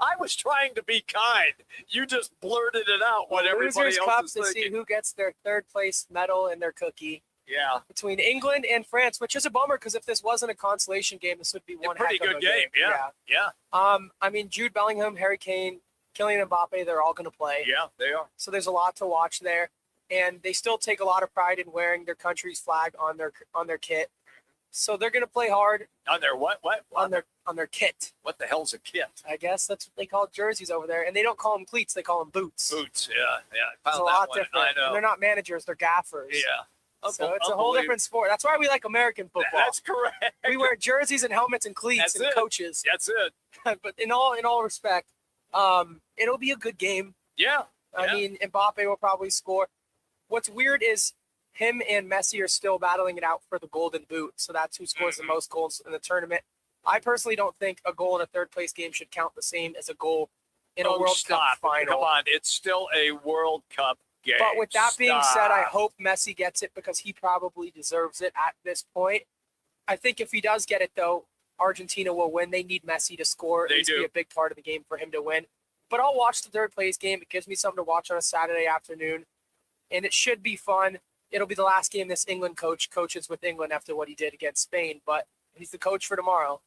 I was trying to be kind. You just blurted it out. What everybody Losers else Cup is to thinking. see who gets their third place medal and their cookie. Yeah. Between England and France, which is a bummer because if this wasn't a consolation game, this would be one pretty heck of good a game. Yeah. I mean, Jude Bellingham, Harry Kane, Kylian Mbappe, they're all going to play. Yeah, they are. So there's a lot to watch there, and they still take a lot of pride in wearing their country's flag on their kit. So they're going to play hard. On their what? On their kit. What the hell's a kit? I guess that's what they call jerseys over there, and they don't call them cleats; they call them boots. Boots. Yeah. I It's found a that lot one. different. I know. And they're not managers; they're gaffers. Yeah. So it's a whole different sport. That's why we like American football. That's correct. We wear jerseys and helmets and cleats That's and it. coaches. That's it. But in all respect, it'll be a good game. Yeah. I mean, Mbappe will probably score. What's weird is him and Messi are still battling it out for the Golden Boot. So that's who scores the most goals in the tournament. I personally don't think a goal in a third place game should count the same as a goal in a World Cup final. Come on, it's still a World Cup game. But with that being said, I Stop. hope Messi gets it because he probably deserves it at this point. I think if he does get it, though, Argentina will win. They need Messi to score. It They needs to be do. a big part of the game for him to win. But I'll watch the third place game. It gives me something to watch on a Saturday afternoon, and it should be fun. It'll be the last game this England coach coaches with England after what he did against Spain, but he's the coach for tomorrow.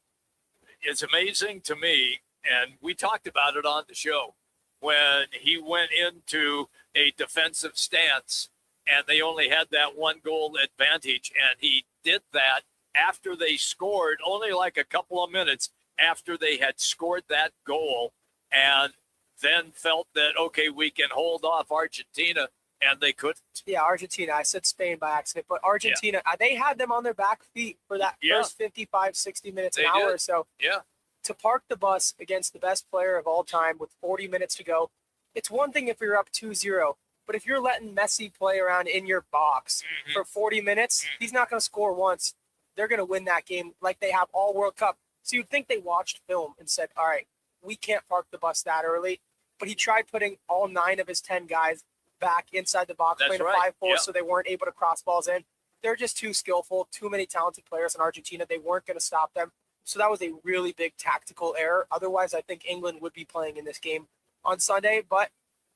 It's amazing to me, and we talked about it on the show, when he went into a defensive stance and they only had that one goal advantage, and he did that after they scored, only like a couple of minutes after they had scored that goal, and then felt that, okay, we can hold off Argentina, and they couldn't. Yeah, Argentina. I said Spain by accident, but Argentina, they had them on their back feet for that first 55, 60 minutes, an They hour did. or so. Yeah. To park the bus against the best player of all time with 40 minutes to go, it's one thing if you're up 2-0, but if you're letting Messi play around in your box for 40 minutes, he's not going to score once. They're going to win that game like they have all World Cup. So you'd think they watched film and said, all right, we can't park the bus that early. But he tried putting all 9 of his 10 guys back inside the box, That's playing right. a 5-4 Yep. so they weren't able to cross balls in. They're just too skillful, too many talented players in Argentina. They weren't going to stop them. So that was a really big tactical error. Otherwise, I think England would be playing in this game on Sunday, but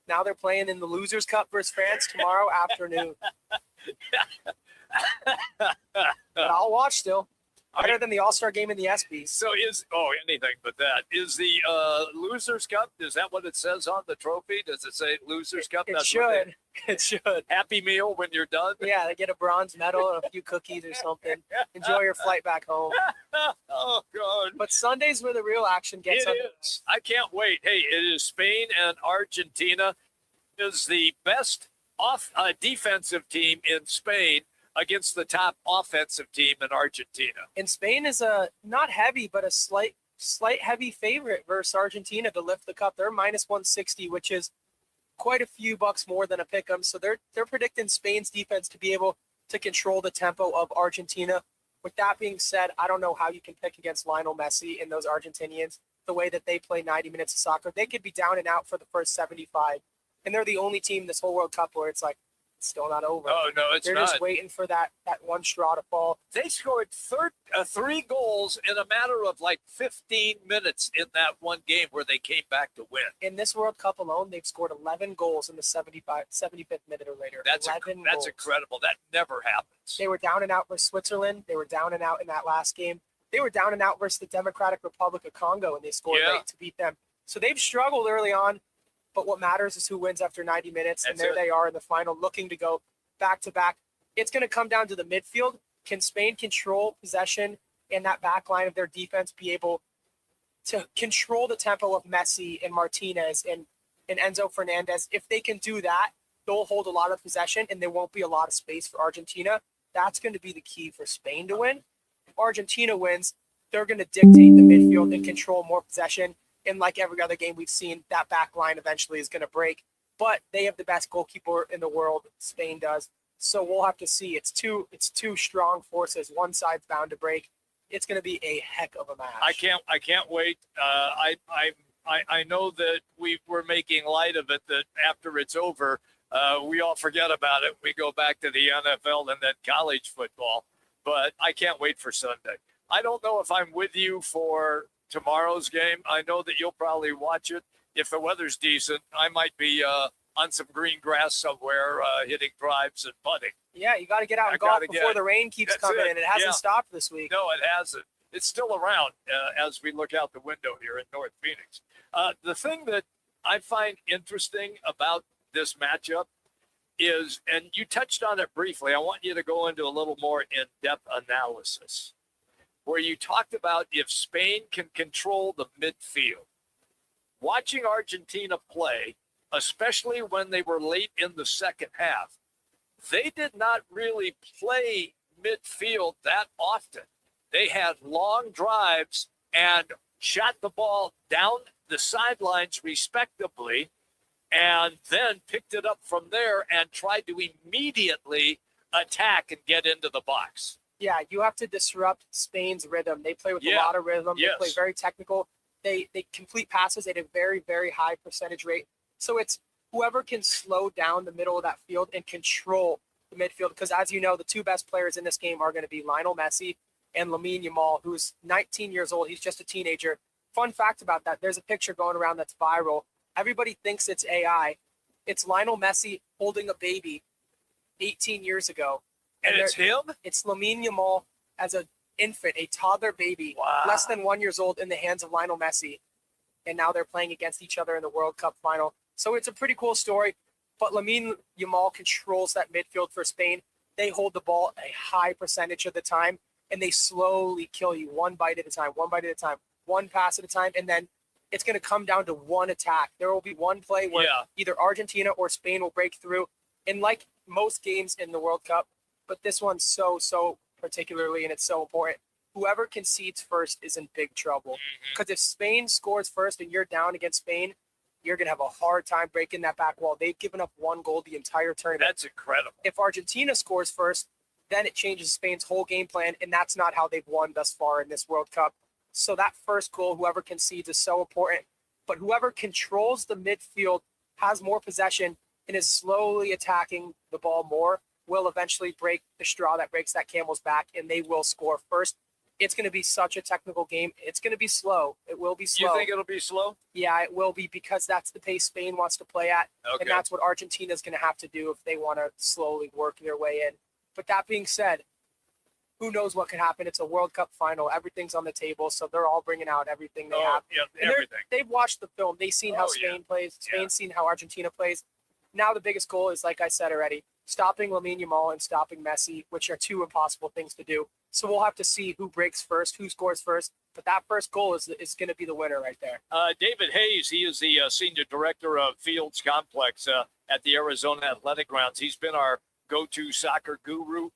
now they're playing in the Losers Cup versus France tomorrow afternoon. But I'll watch. watch still. Better than the All-Star game in the ESPYs. So anything but that. Is the Losers Cup, is that what it says on the trophy? Does it say Losers Cup? It should. It should. Happy meal when you're done? Yeah, they get a bronze medal and a few cookies or something. Enjoy your flight back home. Oh, God. But Sunday's where the real action gets It is. I can't wait. Hey, it is Spain and Argentina. Is the best defensive team in Spain against the top offensive team in Argentina. And Spain is a not heavy, but a slight heavy favorite versus Argentina to lift the cup. They're minus 160, which is quite a few bucks more than a pick'em. So they're predicting Spain's defense to be able to control the tempo of Argentina. With that being said, I don't know how you can pick against Lionel Messi and those Argentinians the way that they play 90 minutes of soccer. They could be down and out for the first 75. And they're the only team this whole World Cup where it's like, it's still not over. Oh, no, it's They're not. just waiting for that one straw to fall. They scored 3 goals in a matter of like 15 minutes in that one game where they came back to win. In this World Cup alone, they've scored 11 goals in the 75th minute or later. That's 11 that's goals. incredible. That never happens. They were down and out versus Switzerland. They were down and out in that last game. They were down and out versus the Democratic Republic of Congo, and they scored late to beat them. So they've struggled early on, but what matters is who wins after 90 minutes, and there they are in the final looking to go back-to-back. It's going to come down to the midfield. Can Spain control possession and that back line of their defense be able to control the tempo of Messi and Martinez and Enzo Fernandez? If they can do that, they'll hold a lot of possession and there won't be a lot of space for Argentina. That's going to be the key for Spain to win. If Argentina wins, they're going to dictate the midfield and control more possession. And like every other game we've seen, that back line eventually is going to break. But they have the best goalkeeper in the world. Spain does. So we'll have to see. It's two strong forces. One side's bound to break. It's going to be a heck of a match. I can't wait. I know that we're making light of it, that after it's over, we all forget about it. We go back to the NFL and then college football. But I can't wait for Sunday. I don't know if I'm with you for tomorrow's game. I know that you'll probably watch it. If the weather's decent, I might be on some green grass somewhere, hitting drives and putting. Yeah, you got to get out and golf before the rain keeps coming in. It hasn't stopped this week. No, it hasn't. It's still around as we look out the window here in North Phoenix. The thing that I find interesting about this matchup is, and you touched on it briefly, I want you to go into a little more in-depth analysis, where you talked about if Spain can control the midfield. Watching Argentina play, especially when they were late in the second half, they did not really play midfield that often. They had long drives and shot the ball down the sidelines respectively, and then picked it up from there and tried to immediately attack and get into the box. Yeah, you have to disrupt Spain's rhythm. They play with a lot of rhythm. Yes. They play very technical. They complete passes at a very, very high percentage rate. So it's whoever can slow down the middle of that field and control the midfield. Because as you know, the two best players in this game are going to be Lionel Messi and Lamine Yamal, who's 19 years old. He's just a teenager. Fun fact about that, there's a picture going around that's viral. Everybody thinks it's AI. It's Lionel Messi holding a baby 18 years ago. And it's him? It's Lamine Yamal as an infant, a toddler baby, less than 1 year old, in the hands of Lionel Messi. And now they're playing against each other in the World Cup final. So it's a pretty cool story. But Lamine Yamal controls that midfield for Spain. They hold the ball a high percentage of the time, and they slowly kill you one bite at a time, one pass at a time, and then it's going to come down to one attack. There will be one play where either Argentina or Spain will break through. And like most games in the World Cup, but this one's so particularly, and it's so important, whoever concedes first is in big trouble. Because if Spain scores first and you're down against Spain, you're going to have a hard time breaking that back wall. They've given up one goal the entire tournament. That's incredible. If Argentina scores first, then it changes Spain's whole game plan, and that's not how they've won thus far in this World Cup. So that first goal, whoever concedes, is so important. But whoever controls the midfield, has more possession, and is slowly attacking the ball more, will eventually break the straw that breaks that camel's back, and they will score first. It's going to be such a technical game. It's going to be slow. It will be slow. You think it'll be slow? Yeah, it will be, because that's the pace Spain wants to play at. Okay. And that's what Argentina's going to have to do if they want to slowly work their way in. But that being said, who knows what could happen. It's a World Cup final. Everything's on the table, so they're all bringing out everything they have. Yeah, And everything. they've watched the film. They've seen how Spain plays. Spain's seen how Argentina plays. Now the biggest goal is, like I said already, stopping Lamine Yamal and stopping Messi, which are two impossible things to do. So we'll have to see who breaks first, who scores first. But that first goal is going to be the winner right there. David Hayes, he is the senior director of Fields Complex at the Arizona Athletic Grounds. He's been our go-to soccer guru.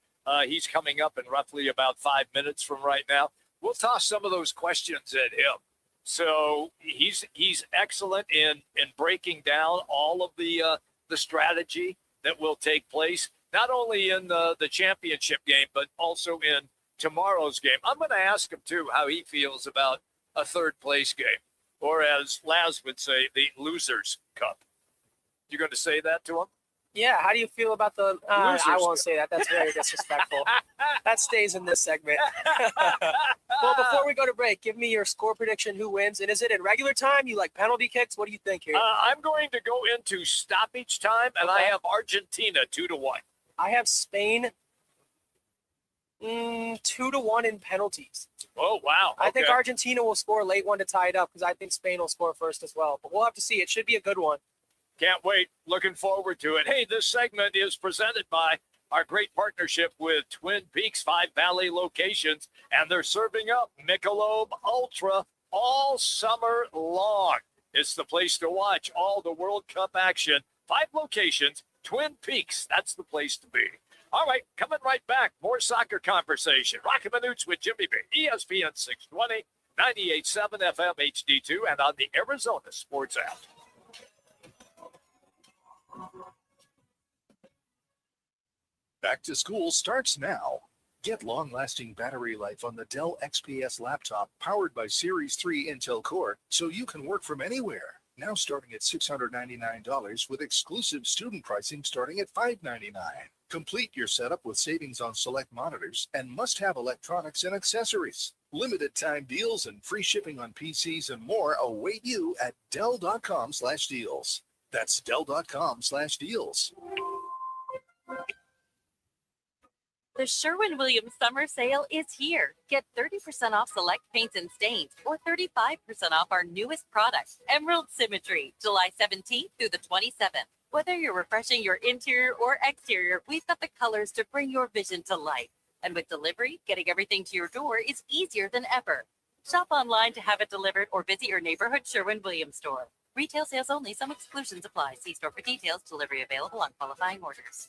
He's coming up in roughly about 5 minutes from right now. We'll toss some of those questions at him. So he's excellent in breaking down all of the strategy that will take place, not only in the championship game, but also in tomorrow's game. I'm going to ask him, too, how he feels about a third-place game, or as Laz would say, the Losers' Cup. You going to say that to him? Yeah, how do you feel about the I won't say that. That's very disrespectful. That stays in this segment. Well, before we go to break, give me your score prediction, who wins. And is it in regular time? You like penalty kicks? What do you think here? I'm going to go into stoppage time, and I have Argentina 2-1. I have Spain 2-1 in penalties. Oh, wow. Okay. I think Argentina will score a late one to tie it up because I think Spain will score first as well. But we'll have to see. It should be a good one. Can't wait. Looking forward to it. Hey, this segment is presented by our great partnership with Twin Peaks 5 Valley locations, and they're serving up Michelob Ultra all summer long. It's the place to watch all the World Cup action. 5 locations, Twin Peaks. That's the place to be. All right, coming right back. More soccer conversation. Roc and Manuch with Jimmy B. ESPN 620, 98.7 FM HD2, and on the Arizona Sports app. Back to school starts now. Get long-lasting battery life on the Dell XPS laptop powered by Series 3 Intel Core so you can work from anywhere. Now starting at $699 with exclusive student pricing starting at $599. Complete your setup with savings on select monitors and must-have electronics and accessories. Limited time deals and free shipping on PCs and more await you at Dell.com/deals. That's Dell.com/deals. The Sherwin-Williams summer sale is here. Get 30% off select paints and stains or 35% off our newest product, Emerald Symmetry, July 17th through the 27th. Whether you're refreshing your interior or exterior, we've got the colors to bring your vision to life. And with delivery, getting everything to your door is easier than ever. Shop online to have it delivered or visit your neighborhood Sherwin-Williams store. Retail sales only. Some exclusions apply. See store for details. Delivery available on qualifying orders.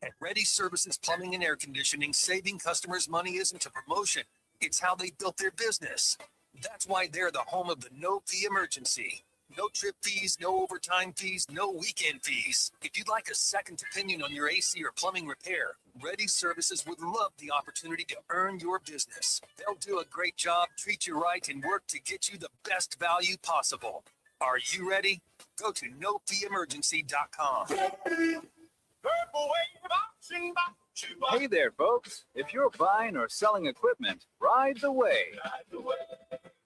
At Ready Services Plumbing and Air Conditioning, saving customers money isn't a promotion. It's how they built their business. That's why they're the home of the no-fee emergency. No trip fees, no overtime fees, no weekend fees. If you'd like a second opinion on your AC or plumbing repair, Ready Services would love the opportunity to earn your business. They'll do a great job, treat you right, and work to get you the best value possible. Are you ready? Go to nofeeemergency.com. Hey there, folks. If you're buying or selling equipment, ride the wave.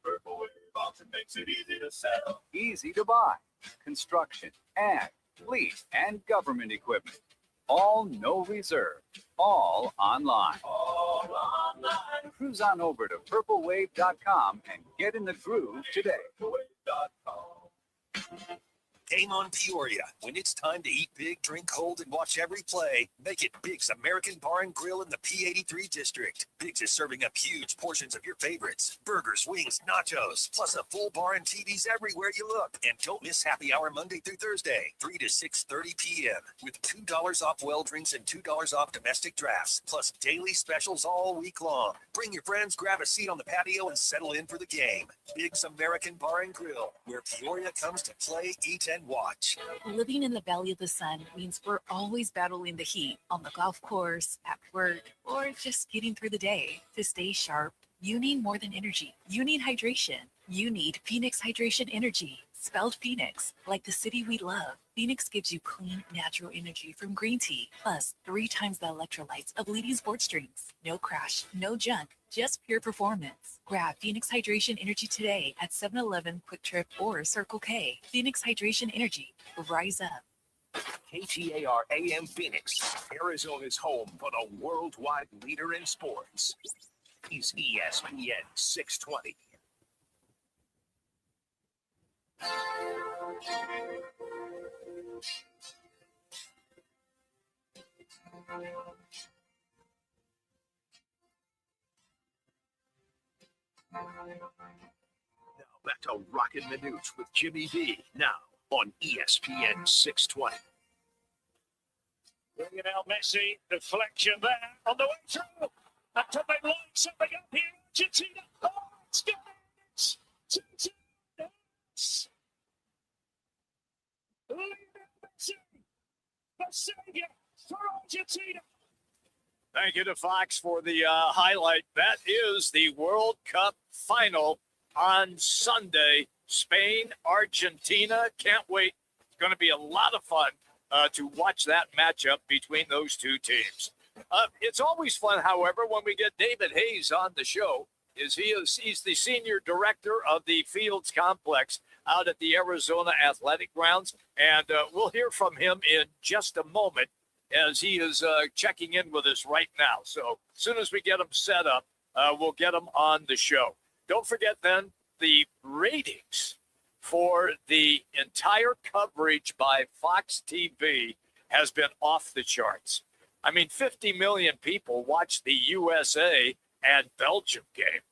Purple Wave Auction makes it easy to sell. Easy to buy. Construction, ag, fleet, and government equipment. All no reserve. All online. All online. Cruise on over to purplewave.com and get in the groove today. Game on Peoria. When it's time to eat big, drink cold, and watch every play, make it Big's American Bar and Grill in the P83 district. Big's is serving up huge portions of your favorites. Burgers, wings, nachos, plus a full bar and TVs everywhere you look. And don't miss happy hour Monday through Thursday, 3 to 6:30 p.m. with $2 off well drinks and $2 off domestic drafts, plus daily specials all week long. Bring your friends, grab a seat on the patio, and settle in for the game. Big's American Bar and Grill, where Peoria comes to play, eat, and watch. Living in the Valley of the Sun means we're always battling the heat on the golf course, at work, or just getting through the day. To stay sharp, you need more than energy. You need hydration. You need Phoenix Hydration Energy. Spelled Phoenix, like the city we love. Phoenix gives you clean, natural energy from green tea, plus 3 times the electrolytes of leading sports drinks. No crash, no junk, just pure performance. Grab Phoenix Hydration Energy today at 7-Eleven, Quick Trip, or Circle K. Phoenix Hydration Energy. Rise up. KTAR AM Phoenix, Arizona's home for the worldwide leader in sports. He's ESPN 620. Now back to Roc and Manuch with Jimmy B. Now on ESPN 620. Bringing out Messi, deflection there on the way through. Until they line something up here. Argentina. Oh, it's good. It's Messi, the savior for Argentina. Thank you to Fox for the highlight. That is the World Cup final on Sunday. Spain, Argentina. Can't wait. It's going to be a lot of fun to watch that matchup between those two teams. It's always fun, however, when we get David Hayes on the show. He's the senior director of the Fields Complex out at the Arizona Athletic Grounds, and we'll hear from him in just a moment as he is checking in with us right now. So as soon as we get him set up, we'll get him on the show. Don't forget then the ratings for the entire coverage by Fox TV has been off the charts. I mean, 50 million people watched the USA and Belgium game,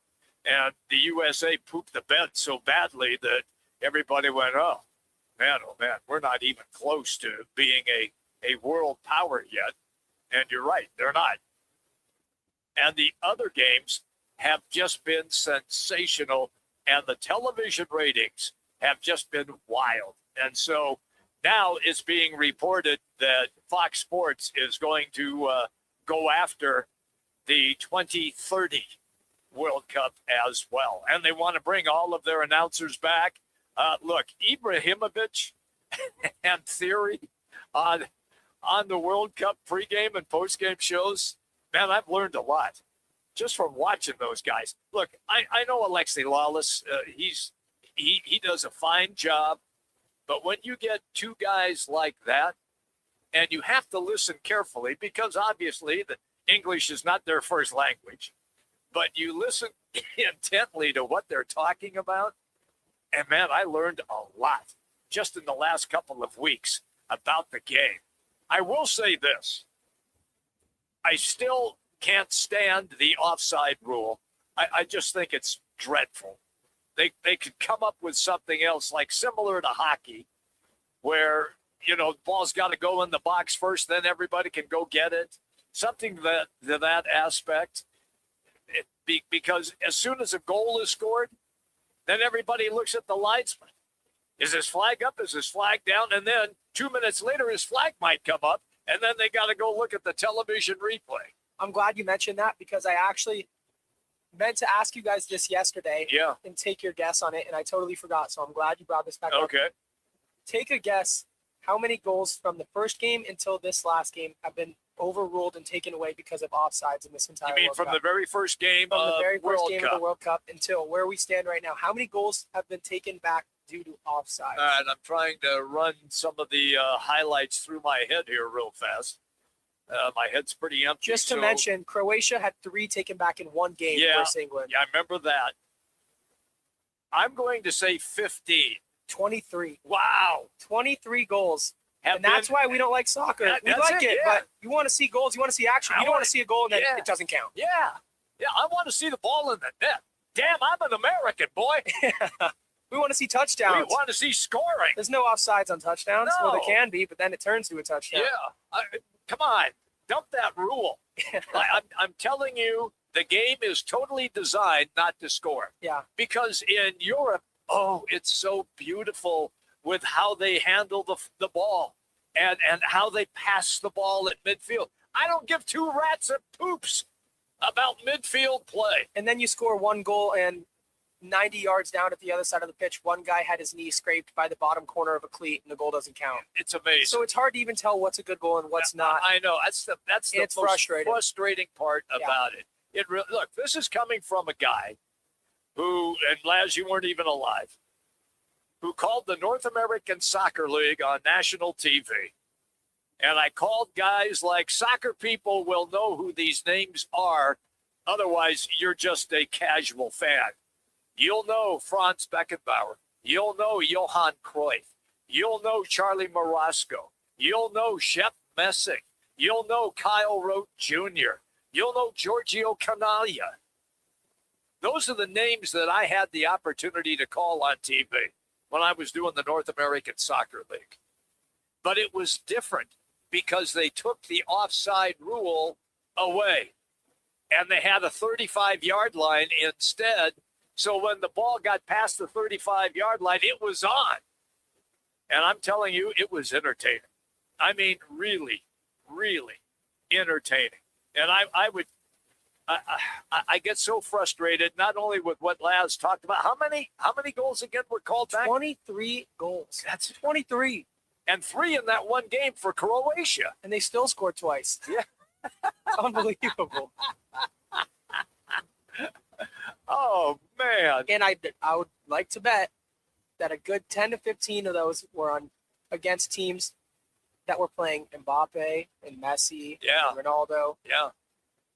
and the USA pooped the bed so badly that everybody went, oh man, we're not even close to being a world power yet. And you're right, they're not. And the other games have just been sensational, and the television ratings have just been wild. And so now it's being reported that Fox Sports is going to go after the 2030 World Cup as well. And they want to bring all of their announcers back. Look, Ibrahimovic and Theory on the World Cup pregame and postgame shows, man, I've learned a lot just from watching those guys. Look, I know Alexi Lawless. He does a fine job. But when you get two guys like that, and you have to listen carefully because obviously the English is not their first language, but you listen intently to what they're talking about. And man, I learned a lot just in the last couple of weeks about the game. I will say this. I still can't stand the offside rule. I just think it's dreadful. They could come up with something else, like similar to hockey, where, the ball's got to go in the box first, then everybody can go get it. Something to that aspect. Because as soon as a goal is scored, then everybody looks at the linesman. Is his flag up? Is his flag down? And then 2 minutes later, his flag might come up, and then they got to go look at the television replay. I'm glad you mentioned that because I actually meant to ask you guys this yesterday and take your guess on it, and I totally forgot. So I'm glad you brought this back up. Okay. Take a guess how many goals from the first game until this last game have been overruled and taken away because of offsides in this entire You mean World from Cup? the very first game From the very first World game Cup. of the World Cup until where we stand right now. How many goals have been taken back due to offside? And I'm trying to run some of the highlights through my head here real fast. My head's pretty empty. Just to mention, Croatia had 3 taken back in one game versus England. Yeah, I remember that. I'm going to say 15. 23. Wow. 23 goals. And that's why we don't like soccer. We like it, but you want to see goals. You want to see action. You don't want to see a goal and then it doesn't count. Yeah. Yeah, I want to see the ball in the net. Damn, I'm an American, boy. We want to see touchdowns. We want to see scoring. There's no offsides on touchdowns. No. Well, there can be, but then it turns to a touchdown. Yeah. Come on. Dump that rule. I'm telling you, the game is totally designed not to score. Yeah. Because in Europe, it's so beautiful with how they handle the ball and how they pass the ball at midfield. I don't give two rats and poops about midfield play. And then you score one goal and 90 yards down at the other side of the pitch, one guy had his knee scraped by the bottom corner of a cleat and the goal doesn't count. It's amazing. So it's hard to even tell what's a good goal and what's not. I know. That's the most frustrating part about it. Look, this is coming from a guy who, and Laz, you weren't even alive, who called the North American Soccer League on national TV And I called guys like soccer people will know who these names are. Otherwise, you're just a casual fan. You'll know Franz Beckenbauer. You'll know Johan Cruyff. You'll know Charlie Marasco. You'll know Shep Messing. You'll know Kyle Rote Jr. You'll know Giorgio Canaglia. Those are the names that I had the opportunity to call on TV when I was doing the North American Soccer League. But it was different because they took the offside rule away and they had a 35-yard line instead. So when the ball got past the 35-yard line, it was on. And I'm telling you, it was entertaining. I mean, really, really entertaining. And I get so frustrated, not only with what Laz talked about. How many goals again were called back? 23 goals. That's 23. And 3 in that one game for Croatia. And they still scored twice. Yeah. Unbelievable. Oh, man. And I would like to bet that a good 10 to 15 of those were against teams that were playing Mbappe and Messi and Ronaldo. Yeah.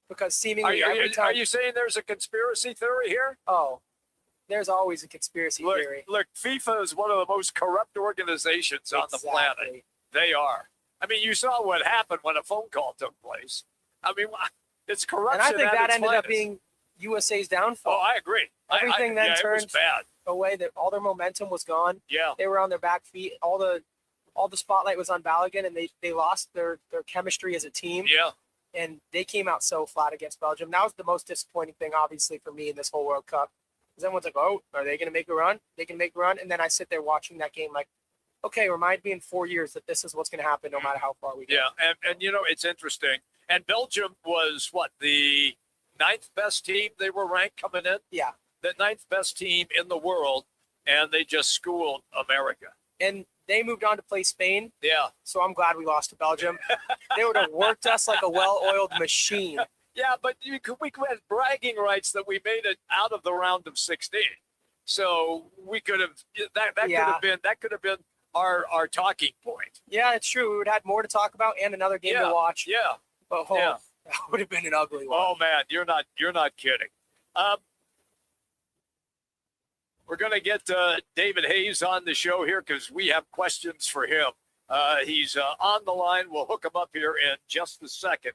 Because seemingly every time... Are you saying there's a conspiracy theory here? Oh, there's always a conspiracy theory. Look, FIFA is one of the most corrupt organizations on the planet. They are. I mean, you saw what happened when a phone call took place. I mean, it's corruption. And I think that ended finest. up being USA's downfall. Oh, I agree. Everything then it was turned bad. away. That all their momentum was gone. Yeah. They were on their back feet. All the spotlight was on Balogun, and they lost their chemistry as a team. Yeah. And they came out so flat against Belgium. That was the most disappointing thing, obviously, for me in this whole World Cup. Because everyone's like, oh, are they going to make a run? They can make a run. And then I sit there watching that game like, okay, remind me in 4 years that this is what's going to happen no matter how far we go. Yeah, and you know, it's interesting. And Belgium was, the 9th best team they were ranked coming in? Yeah. The 9th best team in the world, and they just schooled America. And they moved on to play Spain. Yeah. So I'm glad we lost to Belgium. They would have worked us like a well-oiled machine. Yeah, but we had bragging rights that we made it out of the round of 16. So we could have that could have been our talking point. Yeah, it's true. We would have had more to talk about and another game to watch. Yeah. But that would have been an ugly one. Oh man, you're not kidding. We're going to get David Hayes on the show here because we have questions for him. He's on the line. We'll hook him up here in just a second.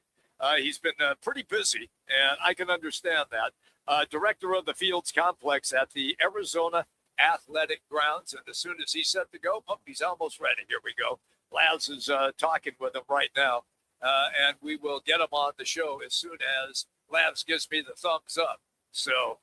He's been pretty busy, and I can understand that. Director of the Fields Complex at the Arizona Athletic Grounds. And as soon as he's set to go, he's almost ready. Here we go. Laz is talking with him right now, and we will get him on the show as soon as Laz gives me the thumbs up. So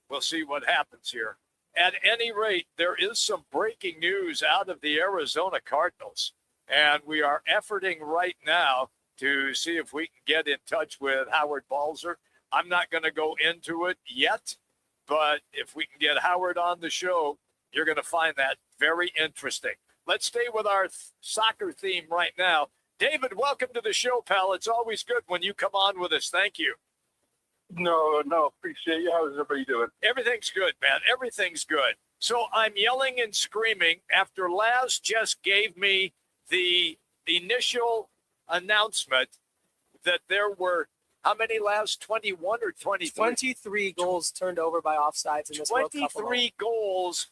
we'll see what happens here. At any rate, there is some breaking news out of the Arizona Cardinals, and we are efforting right now to see if we can get in touch with Howard Balzer. I'm not going to go into it yet, but if we can get Howard on the show, you're going to find that very interesting. Let's stay with our soccer theme right now. David, welcome to the show, pal. It's always good when you come on with us. Thank you. No, appreciate you. How's everybody doing? Everything's good, man. Everything's good. So I'm yelling and screaming after Laz just gave me the initial announcement that there were, how many, Laz? 21 or 23? 23 goals turned over by offsides in this World Cup. 23 goals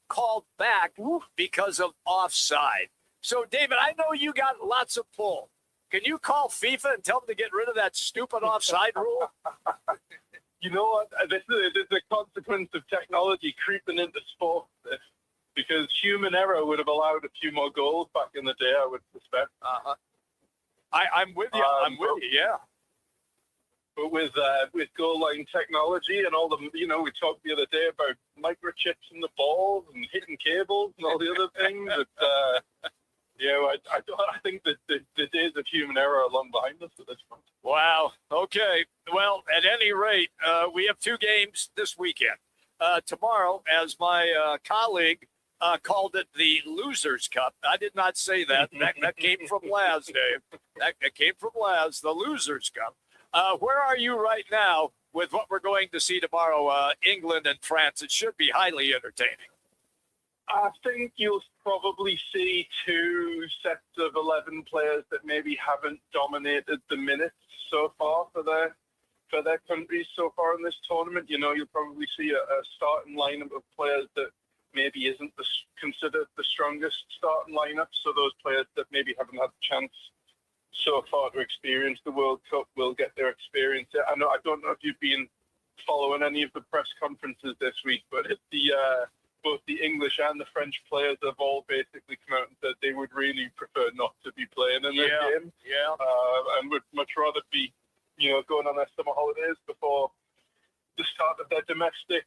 called back because of offside. So, David, I know you got lots of pull. Can you call FIFA and tell them to get rid of that stupid offside rule? You know what? This is the consequence of technology creeping into sport. Because human error would have allowed a few more goals back in the day, I would suspect. I'm with you. I'm with you, yeah. But with goal line technology and all the, we talked the other day about microchips in the balls and hitting cables and all the other things. I think that the days of human error are long behind us at this point. Wow. Okay. Well, at any rate, we have 2 games this weekend. Tomorrow, as my colleague called it, the Losers Cup. I did not say that. That came from Laz, Dave. That came from Laz, the Losers Cup. Where are you right now with what we're going to see tomorrow, England and France? It should be highly entertaining. I think you'll probably see 2 sets of 11 players that maybe haven't dominated the minutes so far for their countries so far in this tournament. You'll probably see a starting lineup of players that maybe isn't considered the strongest starting lineup. So those players that maybe haven't had the chance so far to experience the World Cup will get their experience. I don't know if you've been following any of the press conferences this week, but both the English and the French players have all basically come out and said they would really prefer not to be playing in this game. Yeah. And would much rather be, going on their summer holidays before the start of their domestic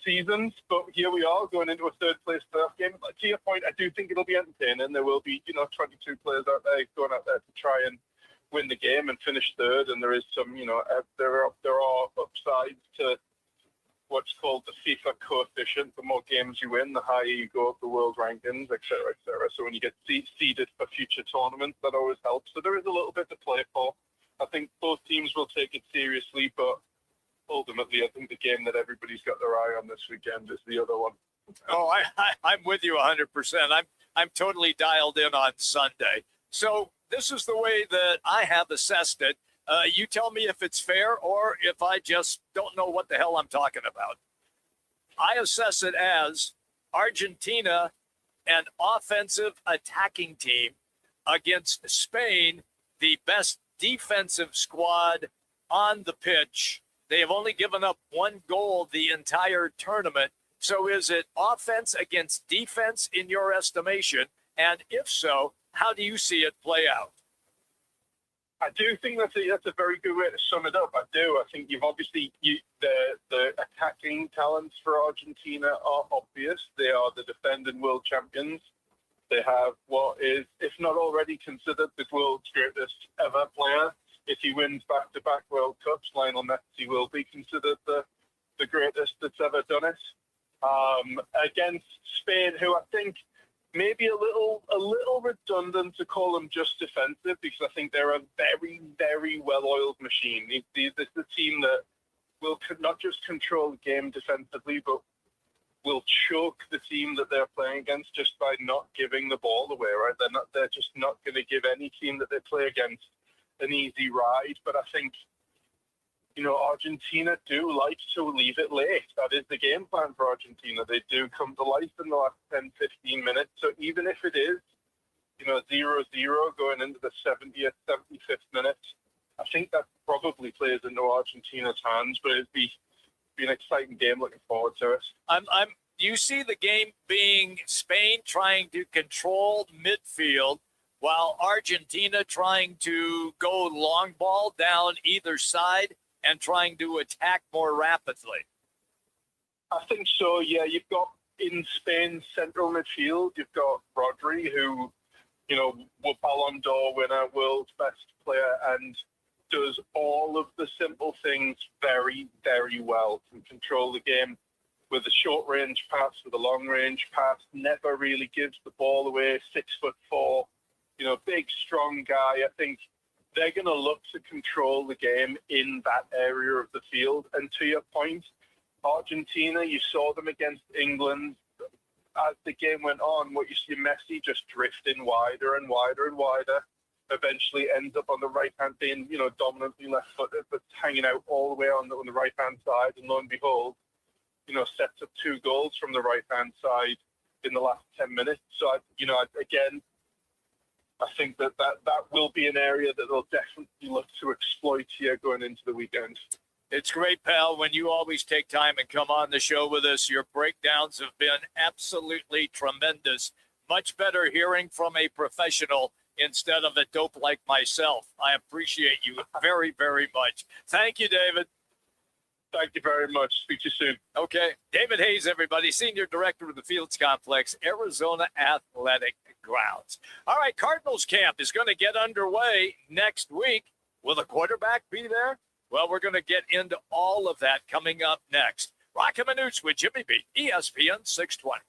seasons. But here we are going into a third place playoff game. To your point, I do think it'll be entertaining. There will be, 22 players out there going out there to try and win the game and finish third. And there is some, there are upsides to what's called the FIFA coefficient. The more games you win, the higher you go up the world rankings, et cetera, et cetera. So when you get seeded for future tournaments, that always helps. So there is a little bit to play for. I think both teams will take it seriously, but ultimately, I think the game that everybody's got their eye on this weekend is the other one. Oh, I'm with you 100%. I'm totally dialed in on Sunday. So this is the way that I have assessed it. You tell me if it's fair or if I just don't know what the hell I'm talking about. I assess it as Argentina, an offensive attacking team, against Spain, the best defensive squad on the pitch. They have only given up 1 goal the entire tournament. So is it offense against defense in your estimation? And if so, how do you see it play out? I do think that's a very good way to sum it up. I do. I think you've obviously the attacking talents for Argentina are obvious. They are the defending world champions. They have what is, if not already considered, the world's greatest ever player. If he wins back-to-back World Cups, Lionel Messi will be considered the greatest that's ever done it. Against Spain, who I think maybe a little redundant to call them just defensive, because I think they're a very, very well-oiled machine. This is a team that will not just control the game defensively, but will choke the team that they're playing against just by not giving the ball away. Right? They're just not going to give any team that they play against an easy ride. But I think, Argentina do like to leave it late. That is the game plan for Argentina. They do come to life in the last 10, 15 minutes. So even if it is, 0-0 going into the 70th, 75th minute, I think that probably plays into Argentina's hands. But it'd be an exciting game. Looking forward to it. You see the game being Spain trying to control midfield while Argentina trying to go long ball down either side and trying to attack more rapidly? I think so, yeah. You've got in Spain's central midfield, you've got Rodri, who, Ballon d'Or winner, world's best player, and does all of the simple things very, very well. Can control the game with a short-range pass, with a long-range pass, never really gives the ball away, 6'4", big, strong guy. I think they're going to look to control the game in that area of the field. And to your point, Argentina, you saw them against England. As the game went on, what you see Messi just drifting wider and wider and wider, eventually ends up on the right-hand, being, dominantly left-footed, but hanging out all the way on the right-hand side. And lo and behold, sets up 2 goals from the right-hand side in the last 10 minutes. So, again, I think that will be an area that they'll definitely look to exploit here going into the weekend. It's great, pal, when you always take time and come on the show with us. Your breakdowns have been absolutely tremendous. Much better hearing from a professional instead of a dope like myself. I appreciate you very, very much. Thank you, David. Thank you very much. Speak to you soon. Okay. David Hayes, everybody, Senior Director of the Fields Complex, Arizona Athletic Grounds. All right, Cardinals camp is going to get underway next week. Will the quarterback be there? Well, we're going to get into all of that coming up next. Roc and Manuch with Jimmy B, ESPN 620.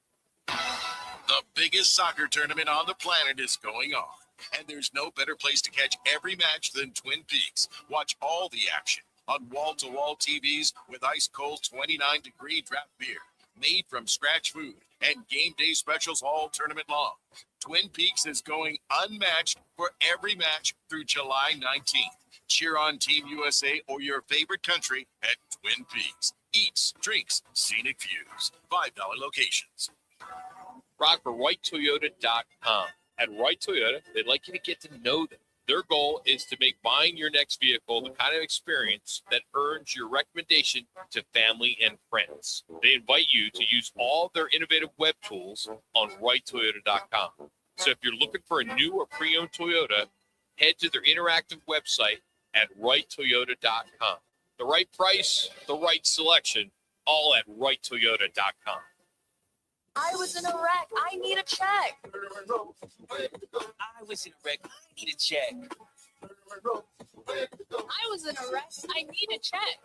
The biggest soccer tournament on the planet is going on, and there's no better place to catch every match than Twin Peaks. Watch all the action on wall-to-wall TVs with ice-cold 29-degree draft beer. made from scratch food, and game day specials all tournament long. Twin Peaks is going unmatched for every match through July 19th. Cheer on Team USA or your favorite country at Twin Peaks. Eats, drinks, scenic views. $5 locations. Rock for RightToyota.com. At Right Toyota, they'd like you to get to know them. Their goal is to make buying your next vehicle the kind of experience that earns your recommendation to family and friends. They invite you to use all their innovative web tools on RightToyota.com. So if you're looking for a new or pre-owned Toyota, head to their interactive website at RightToyota.com. The right price, the right selection, all at RightToyota.com. I was in a wreck. I need a check. I was in a wreck. I need a check. I was in a wreck. I need a check.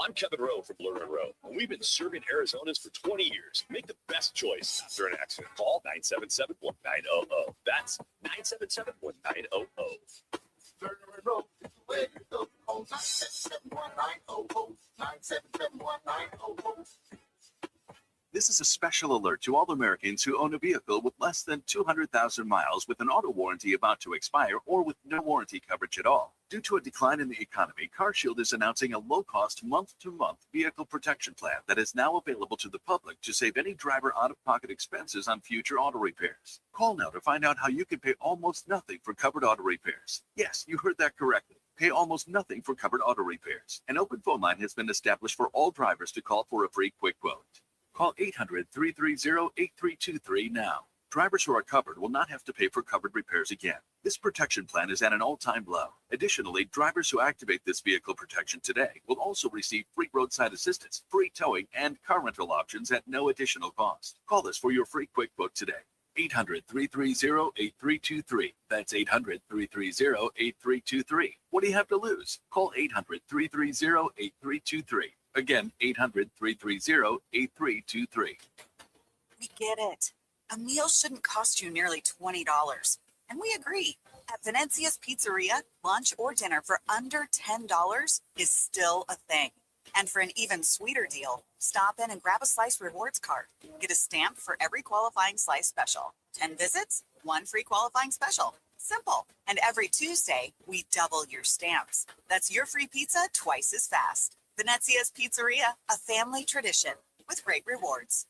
I'm Kevin Rowe from Roc Manuch, and we've been serving Arizona's for 20 years. Make the best choice after an accident. Call 977-1900. That's 977-1900. This is a special alert to all Americans who own a vehicle with less than 200,000 miles with an auto warranty about to expire or with no warranty coverage at all. Due to a decline in the economy, CarShield is announcing a low-cost month-to-month vehicle protection plan that is now available to the public to save any driver out-of-pocket expenses on future auto repairs. Call now to find out how you can pay almost nothing for covered auto repairs. Yes, you heard that correctly. Pay almost nothing for covered auto repairs. An open phone line has been established for all drivers to call for a free quick quote. Call 800-330-8323 now. Drivers who are covered will not have to pay for covered repairs again. This protection plan is at an all-time low. Additionally, drivers who activate this vehicle protection today will also receive free roadside assistance, free towing, and car rental options at no additional cost. Call us for your free quick quote today. 800-330-8323. That's 800-330-8323. What do you have to lose? Call 800-330-8323. Again, 800-330-8323. We get it. A meal shouldn't cost you nearly $20. And we agree. At Venezia's Pizzeria, lunch or dinner for under $10 is still a thing. And for an even sweeter deal, stop in and grab a Slice Rewards card. Get a stamp for every qualifying Slice special. 10 visits, 1 free qualifying special. Simple. And every Tuesday, we double your stamps. That's your free pizza twice as fast. Venezia's Pizzeria, a family tradition with great rewards.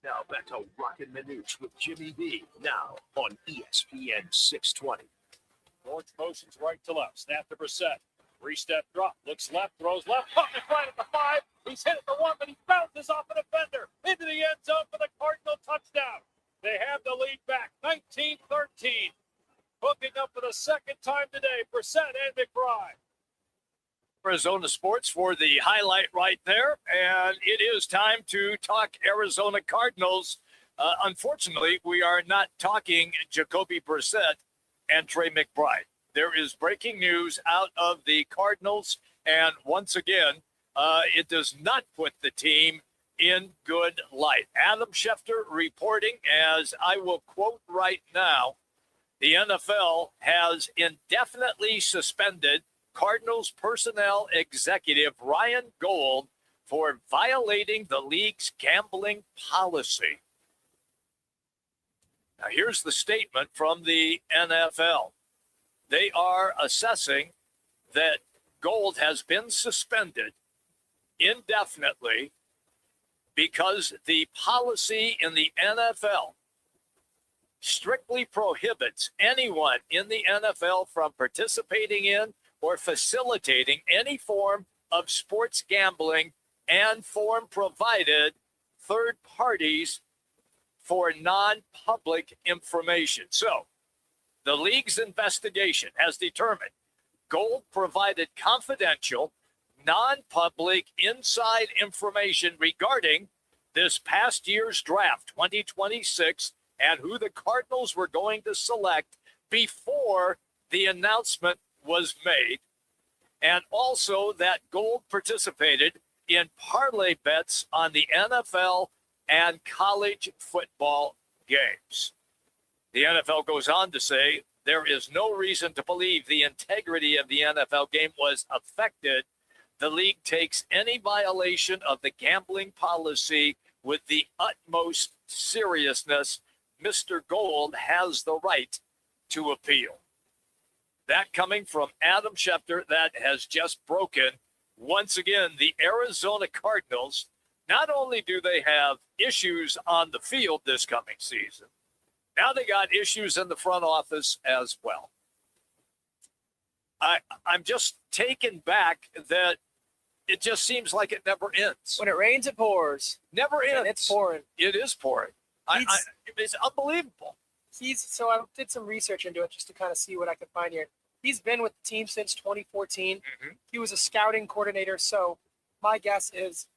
Now back to Roc and Manuch with Jimmy B. Now on ESPN 620. Launch motions right to left. Snap to Brissett. 3-step drop. Looks left. Throws left. Puck is right at the 5. He's hit at the 1, but he bounces off an defender into the end zone for the Cardinal touchdown. They have the lead back. 19-13. Hooking up for the second time today. Brissett and McBride. Arizona Sports for the highlight right there. And it is time to talk Arizona Cardinals. Unfortunately, we are not talking Jacoby Brissett and Trey McBride. There is breaking news out of the Cardinals. And once again, it does not put the team in good light. Adam Schefter reporting, as I will quote right now, the NFL has indefinitely suspended Cardinals personnel executive Ryan Gold for violating the league's gambling policy. Now, here's the statement from the NFL. They are assessing that Gold has been suspended indefinitely because the policy in the NFL strictly prohibits anyone in the NFL from participating in or facilitating any form of sports gambling and form provided third parties for non-public information. So, the league's investigation has determined Gold provided confidential, non-public inside information regarding this past year's draft, 2026, and who the Cardinals were going to select before the announcement was made, and also that Gold participated in parlay bets on the NFL and college football games. The NFL goes on to say there is no reason to believe the integrity of the NFL game was affected. The league takes any violation of the gambling policy with the utmost seriousness. Mr. Gold has the right to appeal. That coming from Adam Schefter, that has just broken. Once again, the Arizona Cardinals, not only do they have issues on the field this coming season, now they got issues in the front office as well. I'm just taken back that it just seems like it never ends. When it rains, it pours. Never ends. And it's pouring. It is pouring. It's unbelievable. So I did some research into it just to kind of see what I could find here. He's been with the team since 2014. He was a scouting coordinator. So my guess is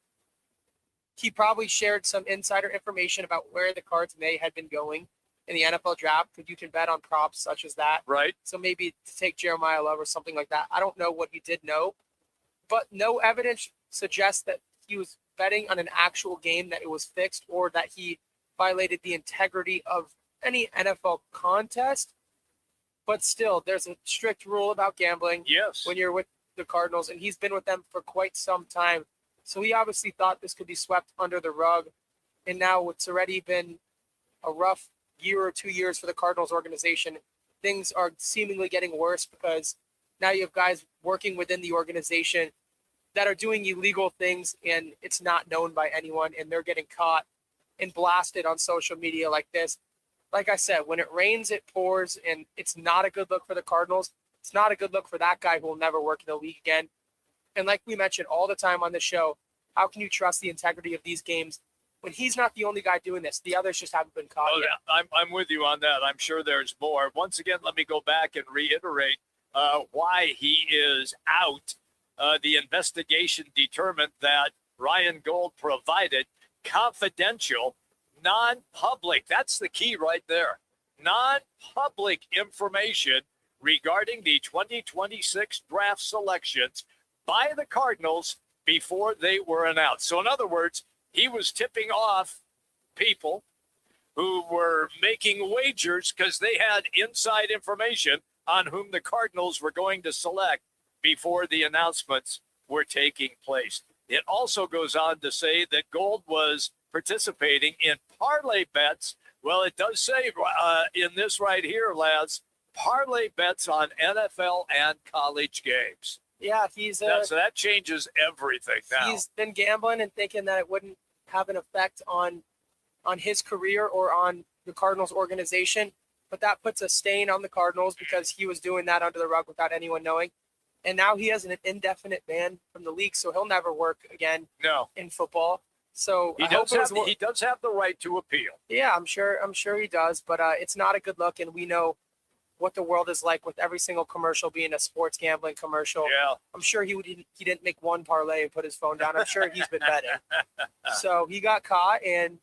he probably shared some insider information about where the Cards may have been going in the NFL draft, because you can bet on props such as that. Right. So maybe to take Jeremiah Love or something like that. I don't know what he did know, but no evidence suggests that he was betting on an actual game, that it was fixed, or that he violated the integrity of any NFL contest. But still, there's a strict rule about gambling. Yes. When you're with the Cardinals, and he's been with them for quite some time. So he obviously thought this could be swept under the rug. And now it's already been a rough year or 2 years for the Cardinals organization. Things are seemingly getting worse because now you have guys working within the organization that are doing illegal things, and it's not known by anyone, and they're getting caught and blasted on social media like this. Like I said, when it rains, it pours, and it's not a good look for the Cardinals. It's not a good look for that guy who will never work in the league again. And like we mentioned all the time on the show, how can you trust the integrity of these games when he's not the only guy doing this? The others just haven't been caught yet. I'm with you on that. I'm sure there's more. Once again, let me go back and reiterate why he is out. The investigation determined that Ryan Gold provided confidential, non-public, that's the key right there, non-public information regarding the 2026 draft selections by the Cardinals before they were announced. So in other words, he was tipping off people who were making wagers because they had inside information on whom the Cardinals were going to select before the announcements were taking place. It also goes on to say that Gold was participating in parlay bets. Well, it does say in this right here, lads, parlay bets on NFL and college games. Yeah, he's so that changes everything now. He's been gambling and thinking that it wouldn't have an effect on his career or on the Cardinals organization, but that puts a stain on the Cardinals because he was doing that under the rug without anyone knowing. And now he has an indefinite ban from the league, so he'll never work again in football. So he does have the right to appeal. Yeah, I'm sure he does, but it's not a good look, and we know what the world is like with every single commercial being a sports gambling commercial. Yeah. I'm sure he didn't make one parlay and put his phone down. I'm sure he's been betting. So he got caught, and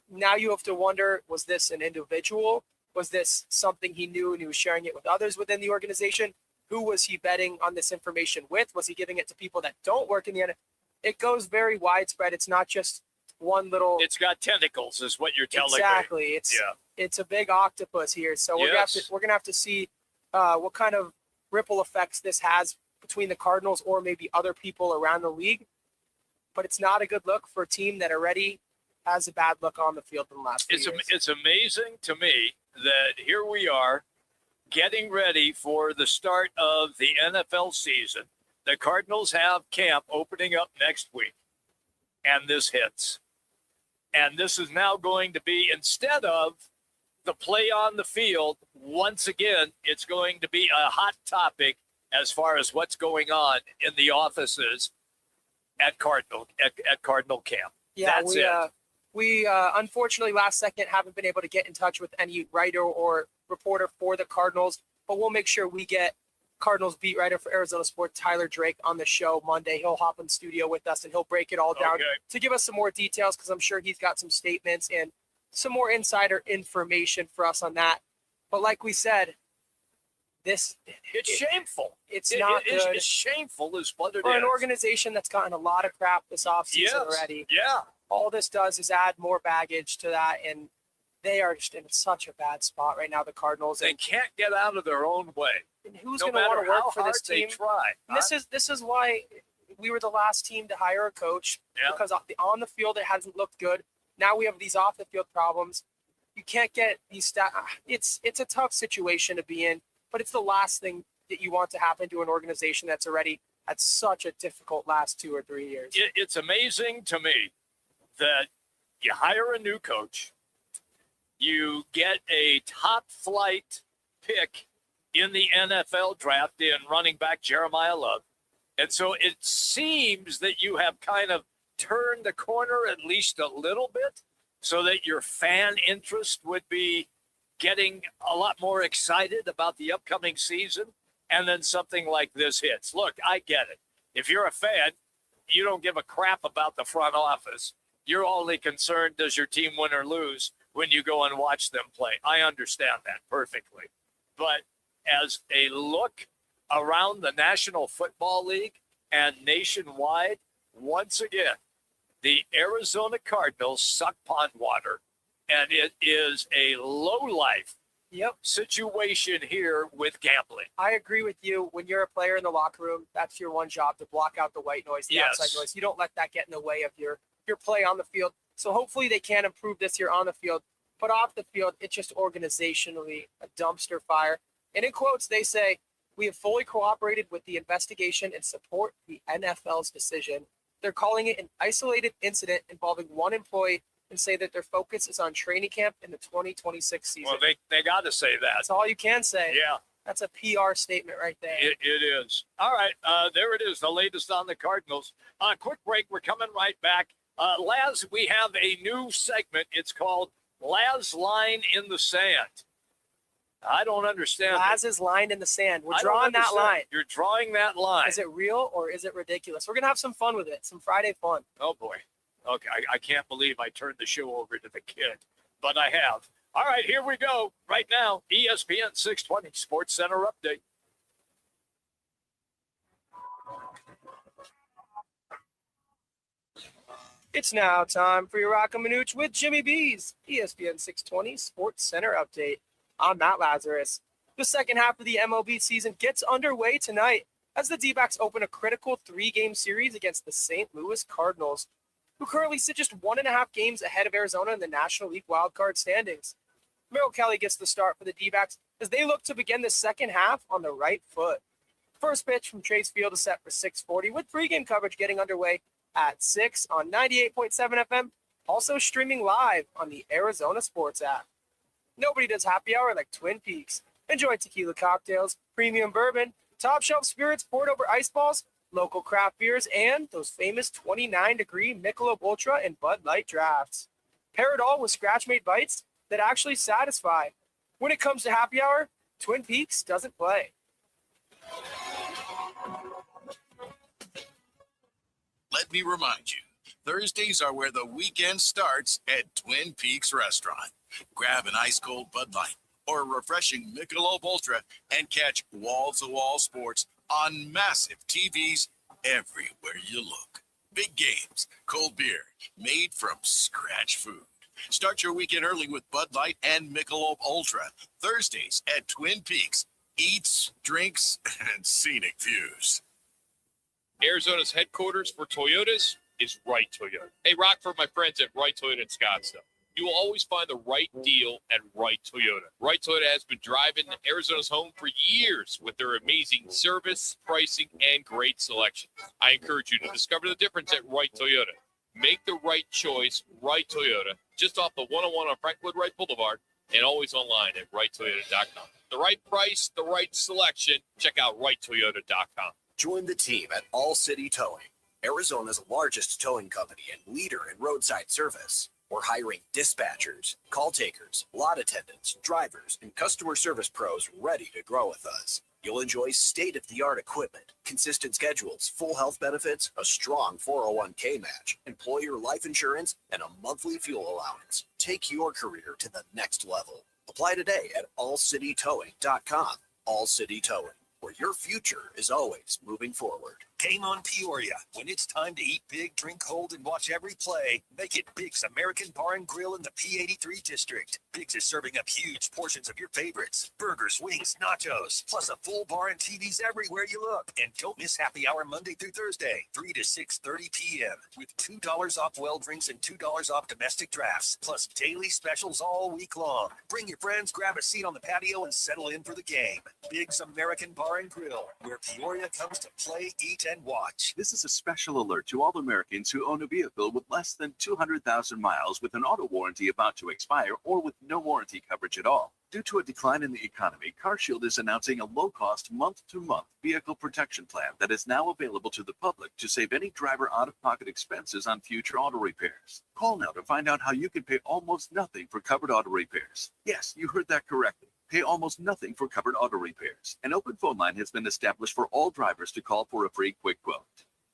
now you have to wonder, was this an individual? Was this something he knew and he was sharing it with others within the organization? Who was he betting on this information with? Was he giving it to people that don't work in the NFL? It goes very widespread. It's not just one little. It's got tentacles, is what you're telling me. Exactly. It's a big octopus here. So we're gonna have to see what kind of ripple effects this has between the Cardinals or maybe other people around the league. But it's not a good look for a team that already has a bad look on the field in the last few years. It's amazing to me that here we are getting ready for the start of the NFL season. The Cardinals have camp opening up next week, and this hits. And this is now going to be, instead of the play on the field, once again, it's going to be a hot topic as far as what's going on in the offices at Cardinal camp. Yeah, That's we unfortunately last second haven't been able to get in touch with any writer or reporter for the Cardinals, but we'll make sure we get Cardinals beat writer for Arizona Sports, Tyler Drake, on the show Monday. He'll hop in the studio with us and he'll break it all down to give us some more details, because I'm sure he's got some statements and some more insider information for us on that. But like we said, This It's shameful. It's not good. It's shameful is what it For is. an organization that's gotten a lot of crap this offseason Yes. already. Yeah. All this does is add more baggage to that, and they are just in such a bad spot right now, the Cardinals. They And can't get out of their own way. who's No going to want to matter how work for this hard they team? try, And this is why we were the last team to hire a coach, Yeah. because on the field it hasn't looked good. Now we have these off the field problems. You can't get these it's a tough situation to be in, but it's the last thing that you want to happen to an organization that's already had such a difficult last 2 or 3 years. It's amazing to me that you hire a new coach, you get a top flight pick in the NFL draft in running back Jeremiah Love. And so it seems that you have kind of turned the corner at least a little bit so that your fan interest would be getting a lot more excited about the upcoming season. And then something like this hits. Look, I get it. If you're a fan, you don't give a crap about the front office. You're only concerned, does your team win or lose when you go and watch them play. I understand that perfectly. But as a look around the National Football League and nationwide, once again, the Arizona Cardinals suck pond water, and it is a low-life situation here with gambling. I agree with you. When you're a player in the locker room, that's your one job, to block out the white noise, the Yes. outside noise. You don't let that get in the way of your play on the field. So hopefully they can improve this year on the field. But off the field, it's just organizationally a dumpster fire. And in quotes, they say, "We have fully cooperated with the investigation and support the NFL's decision." They're calling it an isolated incident involving one employee, and say that their focus is on training camp in the 2026 season. Well, they got to say that. That's all you can say. Yeah. That's a PR statement right there. It is. All right. There it is. The latest on the Cardinals. Quick break. We're coming right back. Laz, we have a new segment. It's called Laz Line in the Sand. I don't understand. Laz's line in the sand. We're I don't drawing that understand. line. You're drawing that line. Is it real or is it ridiculous? We're going to have some fun with it. Some Friday fun. Oh, boy. Okay. I can't believe I turned the show over to the kid, but I have. All right. Here we go. Right now, ESPN 620 Sports Center update. It's now time for your Roc and Manuch with Jimmy B's ESPN 620 Sports Center update. I'm Matt Lazarus. The second half of the MLB season gets underway tonight as the D-backs open a critical 3-game series against the St. Louis Cardinals, who currently sit just 1.5 games ahead of Arizona in the National League wildcard standings. Merrill Kelly gets the start for the D-backs as they look to begin the second half on the right foot. First pitch from Chase Field is set for 6:40, with pregame coverage getting underway at 6 on 98.7 FM, also streaming live on the Arizona Sports app. Nobody does happy hour like Twin Peaks. Enjoy tequila cocktails, premium bourbon, top shelf spirits poured over ice balls, local craft beers, and those famous 29-degree Michelob Ultra and Bud Light drafts. Pair it all with scratch-made bites that actually satisfy. When it comes to happy hour, Twin Peaks doesn't play. Let me remind you, Thursdays are where the weekend starts at Twin Peaks Restaurant. Grab an ice-cold Bud Light or a refreshing Michelob Ultra and catch wall-to-wall sports on massive TVs everywhere you look. Big games, cold beer, made from scratch food. Start your weekend early with Bud Light and Michelob Ultra. Thursdays at Twin Peaks. Eats, drinks, and scenic views. Arizona's headquarters for Toyotas is Wright Toyota. Hey, Rock, for my friends at Wright Toyota in Scottsdale. You will always find the right deal at Wright Toyota. Wright Toyota has been driving Arizona's home for years with their amazing service, pricing, and great selection. I encourage you to discover the difference at Wright Toyota. Make the right choice, Wright Toyota, just off the 101 on Franklin Wright Boulevard, and always online at WrightToyota.com. The right price, the right selection. Check out WrightToyota.com. Join the team at All City Towing, Arizona's largest towing company and leader in roadside service. We're hiring dispatchers, call takers, lot attendants, drivers, and customer service pros ready to grow with us. You'll enjoy state-of-the-art equipment, consistent schedules, full health benefits, a strong 401k match, employer life insurance, and a monthly fuel allowance. Take your career to the next level. Apply today at allcitytowing.com. All City Towing, where your future is always moving forward. Game on Peoria. When it's time to eat big, drink cold, and watch every play, make it Big's American Bar and Grill in the P83 district. Big's is serving up huge portions of your favorites. Burgers, wings, nachos, plus a full bar and TVs everywhere you look. And don't miss happy hour Monday through Thursday, 3 to 6:30 p.m. with $2 off well drinks and $2 off domestic drafts, plus daily specials all week long. Bring your friends, grab a seat on the patio, and settle in for the game. Big's American Bar and Grill, where Peoria comes to play, eat, and watch. This is a special alert to all Americans who own a vehicle with less than 200,000 miles with an auto warranty about to expire or with no warranty coverage at all. Due to a decline in the economy, CarShield is announcing a low-cost month-to-month vehicle protection plan that is now available to the public to save any driver out-of-pocket expenses on future auto repairs. Call now to find out how you can pay almost nothing for covered auto repairs. Yes, you heard that correctly. Pay almost nothing for covered auto repairs. An open phone line has been established for all drivers to call for a free quick quote.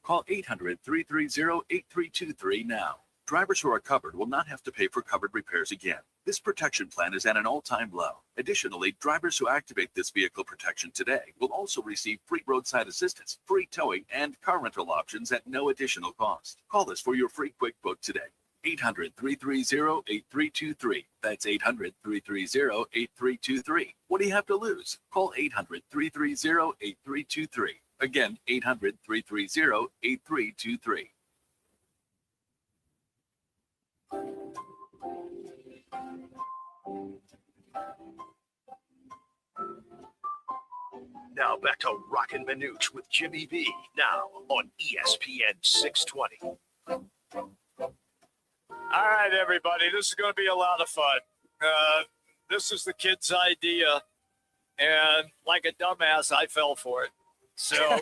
Call 800-330-8323 now. Drivers who are covered will not have to pay for covered repairs again. This protection plan is at an all-time low. Additionally, drivers who activate this vehicle protection today will also receive free roadside assistance, free towing, and car rental options at no additional cost. Call us for your free quick quote today. 800-330-8323. That's 800-330-8323. What do you have to lose? Call 800-330-8323. Again, 800-330-8323. Now back to Roc and Manuch with Jimmy B. Now on ESPN 620. All right, everybody, this is going to be a lot of fun. This is the kid's idea, and like a dumbass, I fell for it. So,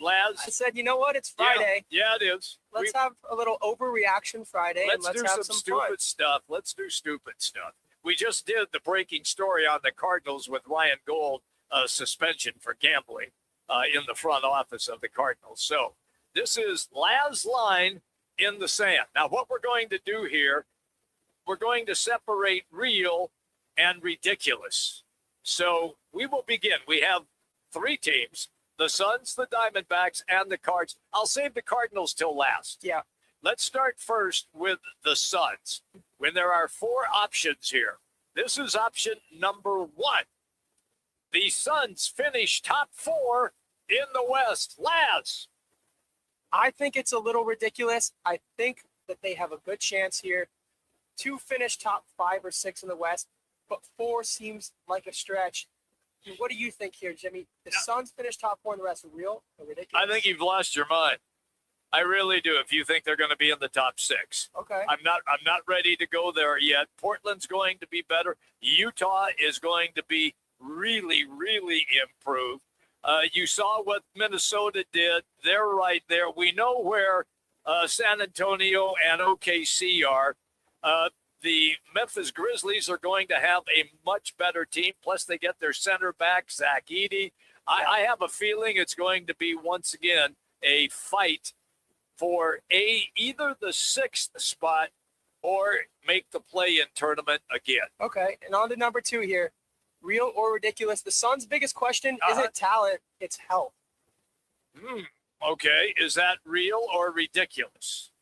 Laz. I said, you know what? It's Friday. Yeah, it is. Let's have a little overreaction Friday. Let's and do have some fun. stupid stuff. Let's do stupid stuff. We just did the breaking story on the Cardinals with Ryan Gold, suspension for gambling in the front office of the Cardinals. So this is Laz line in the sand. Now, what we're going to do here, we're going to separate real and ridiculous. So we will begin. We have three teams, the Suns, the Diamondbacks, and the Cards. I'll save the Cardinals till last. Yeah. Let's start first with the Suns. When there are four options here, this is option number one. The Suns finish top four in the West. Laz. I think it's a little ridiculous. I think that they have a good chance here to finish top 5 or 6 in the West, but 4 seems like a stretch. What do you think here, Jimmy? The Suns finish top 4 in the West, real or ridiculous? I think you've lost your mind. I really do. If you think they're going to be in the top 6, okay. I'm not ready to go there yet. Portland's going to be better. Utah is going to be really, really improved. You saw what Minnesota did. They're right there. We know where San Antonio and OKC are. The Memphis Grizzlies are going to have a much better team. Plus, they get their center back, Zach Edey. I have a feeling it's going to be, once again, a fight for either the 6th spot or make the play-in tournament again. Okay, and on to number 2 here. Real or ridiculous? The Suns' biggest question isn't talent, it's health. Okay, is that real or ridiculous?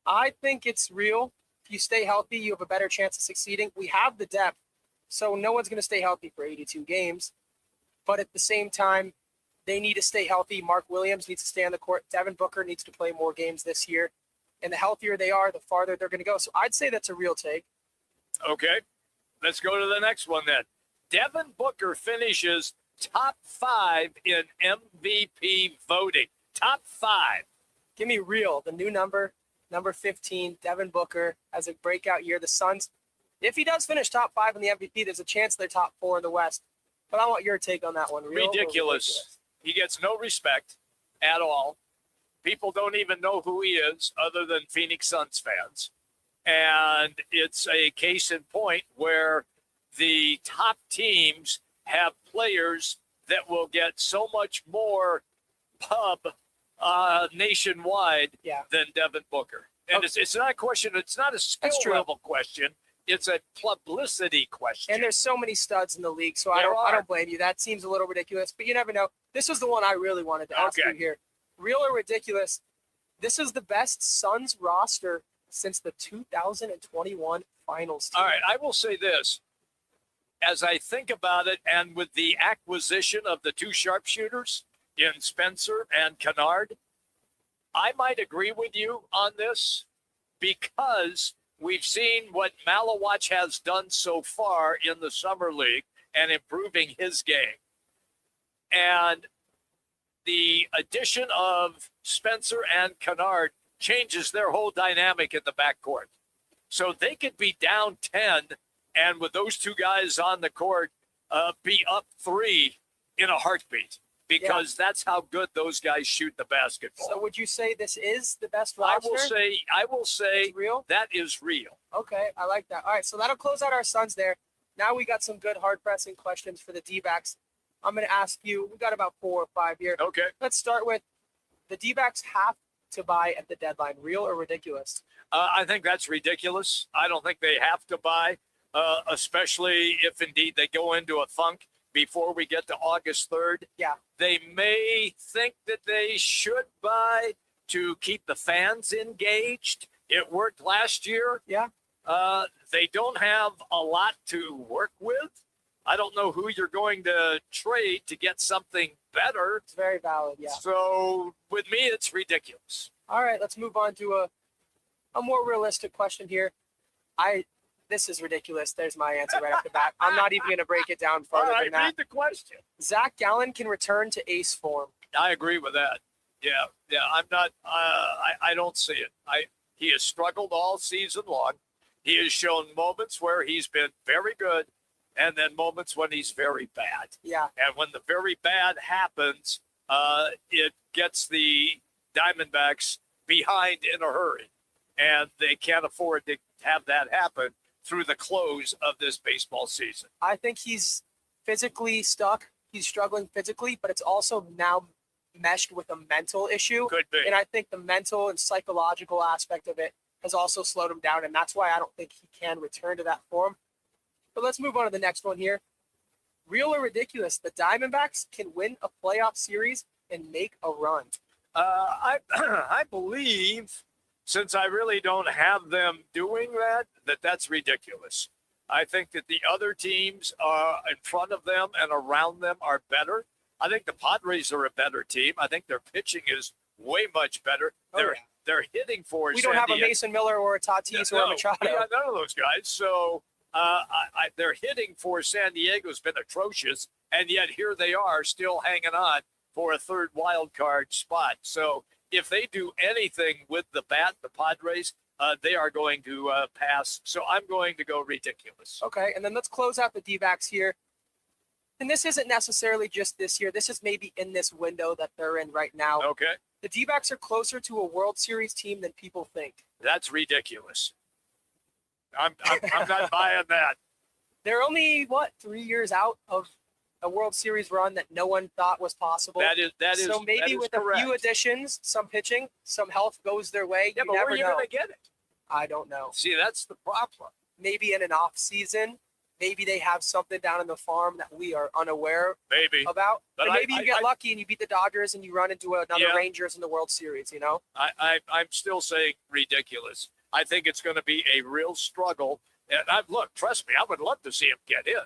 I think it's real. If you stay healthy, you have a better chance of succeeding. We have the depth, so no one's going to stay healthy for 82 games. But at the same time, they need to stay healthy. Mark Williams needs to stay on the court. Devin Booker needs to play more games this year. And the healthier they are, the farther they're going to go. So I'd say that's a real take. Okay, let's go to the next one then. Devin Booker finishes top 5 in MVP voting. Top 5. Give me real, the new number 15. Devin Booker has a breakout year. The Suns, if he does finish top 5 in the MVP, there's a chance they're top 4 in the West. But I want your take on that one. Real Ridiculous. He gets no respect at all. People don't even know who he is other than Phoenix Suns fans. And it's a case in point where the top teams have players that will get so much more pub nationwide than Devin Booker. And it's not a question. It's not a skill level question. It's a publicity question. And there's so many studs in the league, so I There are. don't blame you. That seems a little ridiculous, but you never know. This was the one I really wanted to ask you here. Real or ridiculous? This is the best Suns roster since the 2021 finals team. All right, I will say this. As I think about it, and with the acquisition of the two sharpshooters in Spencer and Kennard, I might agree with you on this because we've seen what Maluach has done so far in the Summer League and improving his game. And the addition of Spencer and Kennard changes their whole dynamic in the backcourt. So they could be down 10 and with those two guys on the court, be up 3 in a heartbeat because that's how good those guys shoot the basketball. So would you say this is the best roster? I will say real? That is real. Okay, I like that. All right, so that'll close out our Suns there. Now we got some good hard-pressing questions for the D-backs. I'm going to ask you, we got about 4 or 5 here. Okay. Let's start with the D-backs have to buy at the deadline. Real or ridiculous? I think that's ridiculous. I don't think they have to buy, especially if indeed they go into a funk before we get to August 3rd. Yeah. They may think that they should buy to keep the fans engaged. It worked last year. Yeah. They don't have a lot to work with. I don't know who you're going to trade to get something better. It's very valid, yeah. So with me, it's ridiculous. All right, let's move on to a more realistic question here. This is ridiculous. There's my answer right off the bat. I'm not even going to break it down further than that. Read the question. Zach Gallen can return to ace form. I agree with that. Yeah. I'm not. I don't see it. He has struggled all season long. He has shown moments where he's been very good, and then moments when he's very bad. Yeah. And when the very bad happens, it gets the Diamondbacks behind in a hurry, and they can't afford to have that happen through the close of this baseball season. I think he's physically stuck. He's struggling physically, but it's also now meshed with a mental issue. Could be. And I think the mental and psychological aspect of it has also slowed him down, and that's why I don't think he can return to that form. But let's move on to the next one here. Real or ridiculous? The Diamondbacks can win a playoff series and make a run. I believe, since I really don't have them doing that, that's ridiculous. I think that the other teams in front of them and around them are better. I think the Padres are a better team. I think their pitching is way much better. They're hitting for We don't have a Mason Miller or a Tatis or a Machado. Yeah, none of those guys. So their hitting for San Diego has been atrocious, and yet here they are still hanging on for a third wild card spot. So if they do anything with the bat, the Padres, they are going to pass. So I'm going to go ridiculous. Okay, and then let's close out the D-backs here. And this isn't necessarily just this year. This is maybe in this window that they're in right now. Okay. The D-backs are closer to a World Series team than people think. That's ridiculous. I'm not buying that. They're only, 3 years out of a World Series run that no one thought was possible. So maybe with correct. a few additions, some pitching, some health goes their way. Yeah, you but never where are you know. going to get it? I don't know. See, that's the problem. Maybe in an off season, maybe they have something down in the farm that we are unaware about. But and maybe you get lucky and you beat the Dodgers and you run into another Rangers in the World Series, you know? I'm still saying ridiculous. I think it's going to be a real struggle. And look, trust me, I would love to see him get in.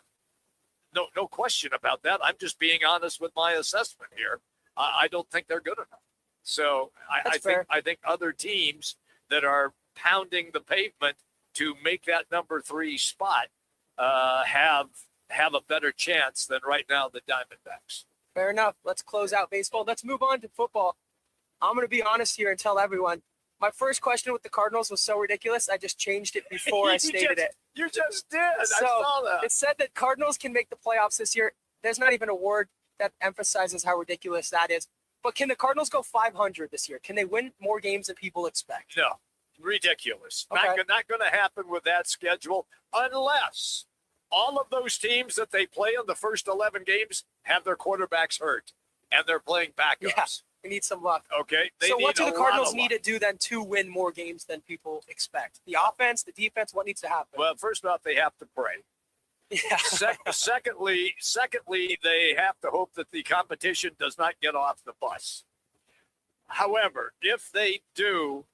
No question about that. I'm just being honest with my assessment here. I don't think they're good enough. So I think other teams that are pounding the pavement to make that number 3 spot have a better chance than right now the Diamondbacks. Fair enough. Let's close out baseball. Let's move on to football. I'm going to be honest here and tell everyone. My first question with the Cardinals was so ridiculous, I just changed it before I stated it. You just did. So I saw that. It said that Cardinals can make the playoffs this year. There's not even a word that emphasizes how ridiculous that is. But can the Cardinals go 500 this year? Can they win more games than people expect? No, ridiculous. Okay. Not going to happen with that schedule unless all of those teams that they play in the first 11 games have their quarterbacks hurt and they're playing backups. Yeah. We need some luck. Okay. So what do the need a Cardinals lot of need luck. to do then to win more games than people expect? The offense, the defense, what needs to happen? Well, first off, they have to pray. Yeah. Secondly, they have to hope that the competition does not get off the bus. However, if they do,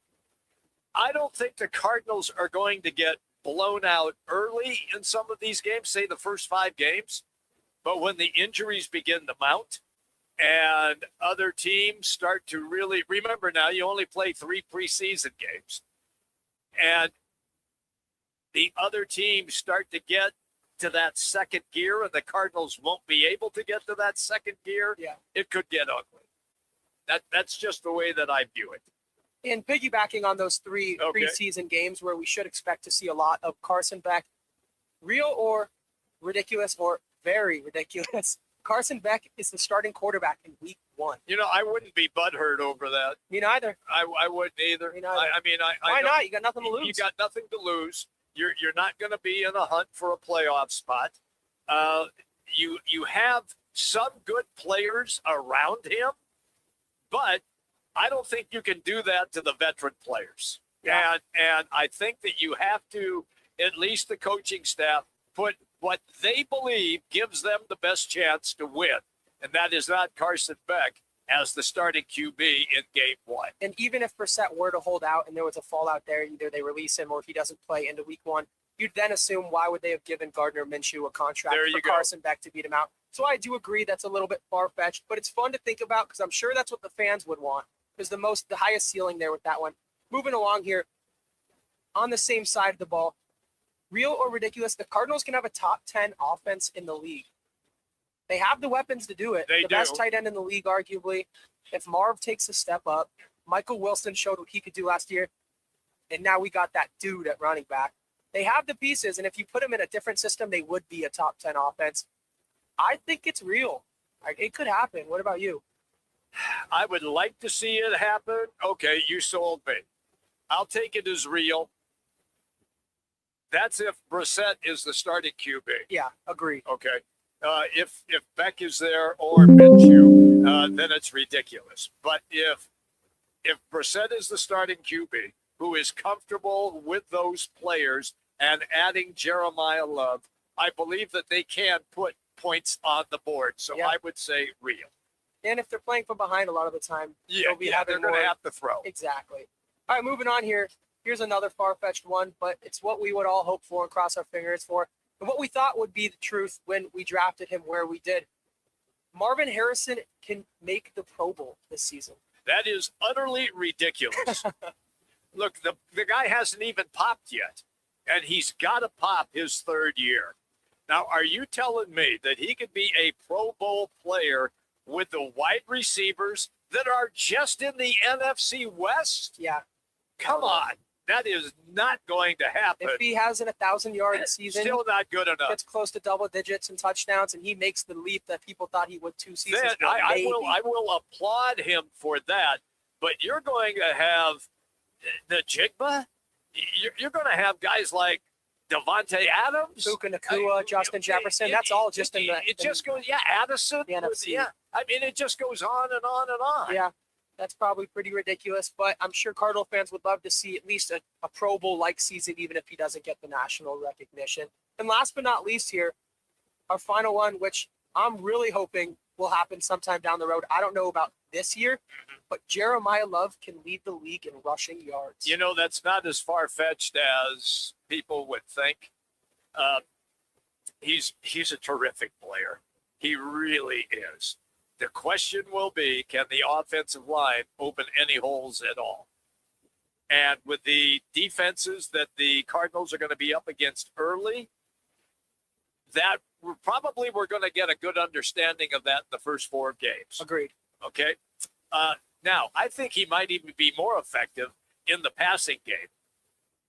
I don't think the Cardinals are going to get blown out early in some of these games, say the first 5 games. But when the injuries begin to mount and other teams start to really remember, now you only play 3 preseason games, and the other teams start to get to that second gear and the Cardinals won't be able to get to that second gear, it could get ugly. That's just the way that I view it. And piggybacking on those 3 preseason games where we should expect to see a lot of Carson Beck, real or ridiculous or very ridiculous, Carson Beck is the starting quarterback in week 1. You know, I wouldn't be butthurt over that. Me neither. I wouldn't either. Me neither. I mean, Why not? You got nothing to lose. You got nothing to lose. You're not going to be in a hunt for a playoff spot. You have some good players around him, but I don't think you can do that to the veteran players. Yeah. And I think that you have to, at least the coaching staff, put what they believe gives them the best chance to win. And that is not Carson Beck as the starting QB in game 1. And even if Brissett were to hold out and there was a fallout there, either they release him or if he doesn't play into week 1, you'd then assume why would they have given Gardner Minshew a contract for Carson Beck to beat him out. So I do agree that's a little bit far-fetched, but it's fun to think about because I'm sure that's what the fans would want. There's the highest ceiling there with that one. Moving along here, on the same side of the ball, real or ridiculous, the Cardinals can have a top 10 offense in the league. They have the weapons to do it. They the do. Best tight end in the league, arguably. If Marv takes a step up, Michael Wilson showed what he could do last year, and now we got that dude at running back. They have the pieces, and if you put them in a different system, they would be a top 10 offense. I think it's real. It could happen. What about you? I would like to see it happen. Okay, you sold me. I'll take it as real. That's if Brissett is the starting QB. Yeah, agree. Okay. If Beck is there or Minshew, then it's ridiculous. But if Brissett is the starting QB who is comfortable with those players and adding Jeremiah Love, I believe that they can put points on the board. So I would say real. And if they're playing from behind a lot of the time, they'll be having they're going to have to throw. Exactly. All right, moving on here. Here's another far-fetched one, but it's what we would all hope for and cross our fingers for, and what we thought would be the truth when we drafted him where we did. Marvin Harrison can make the Pro Bowl this season. That is utterly ridiculous. Look, the guy hasn't even popped yet, and he's got to pop his 3rd year. Now, are you telling me that he could be a Pro Bowl player with the wide receivers that are just in the NFC West? Yeah. Come on. That is not going to happen. If he has an 1,000-yard season, still not good enough. Gets close to double digits and touchdowns, and he makes the leap that people thought he would 2 seasons Then ago. I will applaud him for that. But you're going to have the Jigba. You're going to have guys like Devontae Adams, Puka Nacua, Justin Jefferson. That's all just in the. It just goes, Addison. The NFC. Yeah, I mean, it just goes on and on and on. Yeah, that's probably pretty ridiculous, but I'm sure Cardinal fans would love to see at least a Pro Bowl-like season, even if he doesn't get the national recognition. And last but not least here, our final one, which I'm really hoping will happen sometime down the road. I don't know about this year, but Jeremiah Love can lead the league in rushing yards. You know, that's not as far-fetched as people would think. He's a terrific player. He really is. The question will be, can the offensive line open any holes at all? And with the defenses that the Cardinals are going to be up against early, that we're going to get a good understanding of that in the first 4 games. Agreed. Okay. Now, I think he might even be more effective in the passing game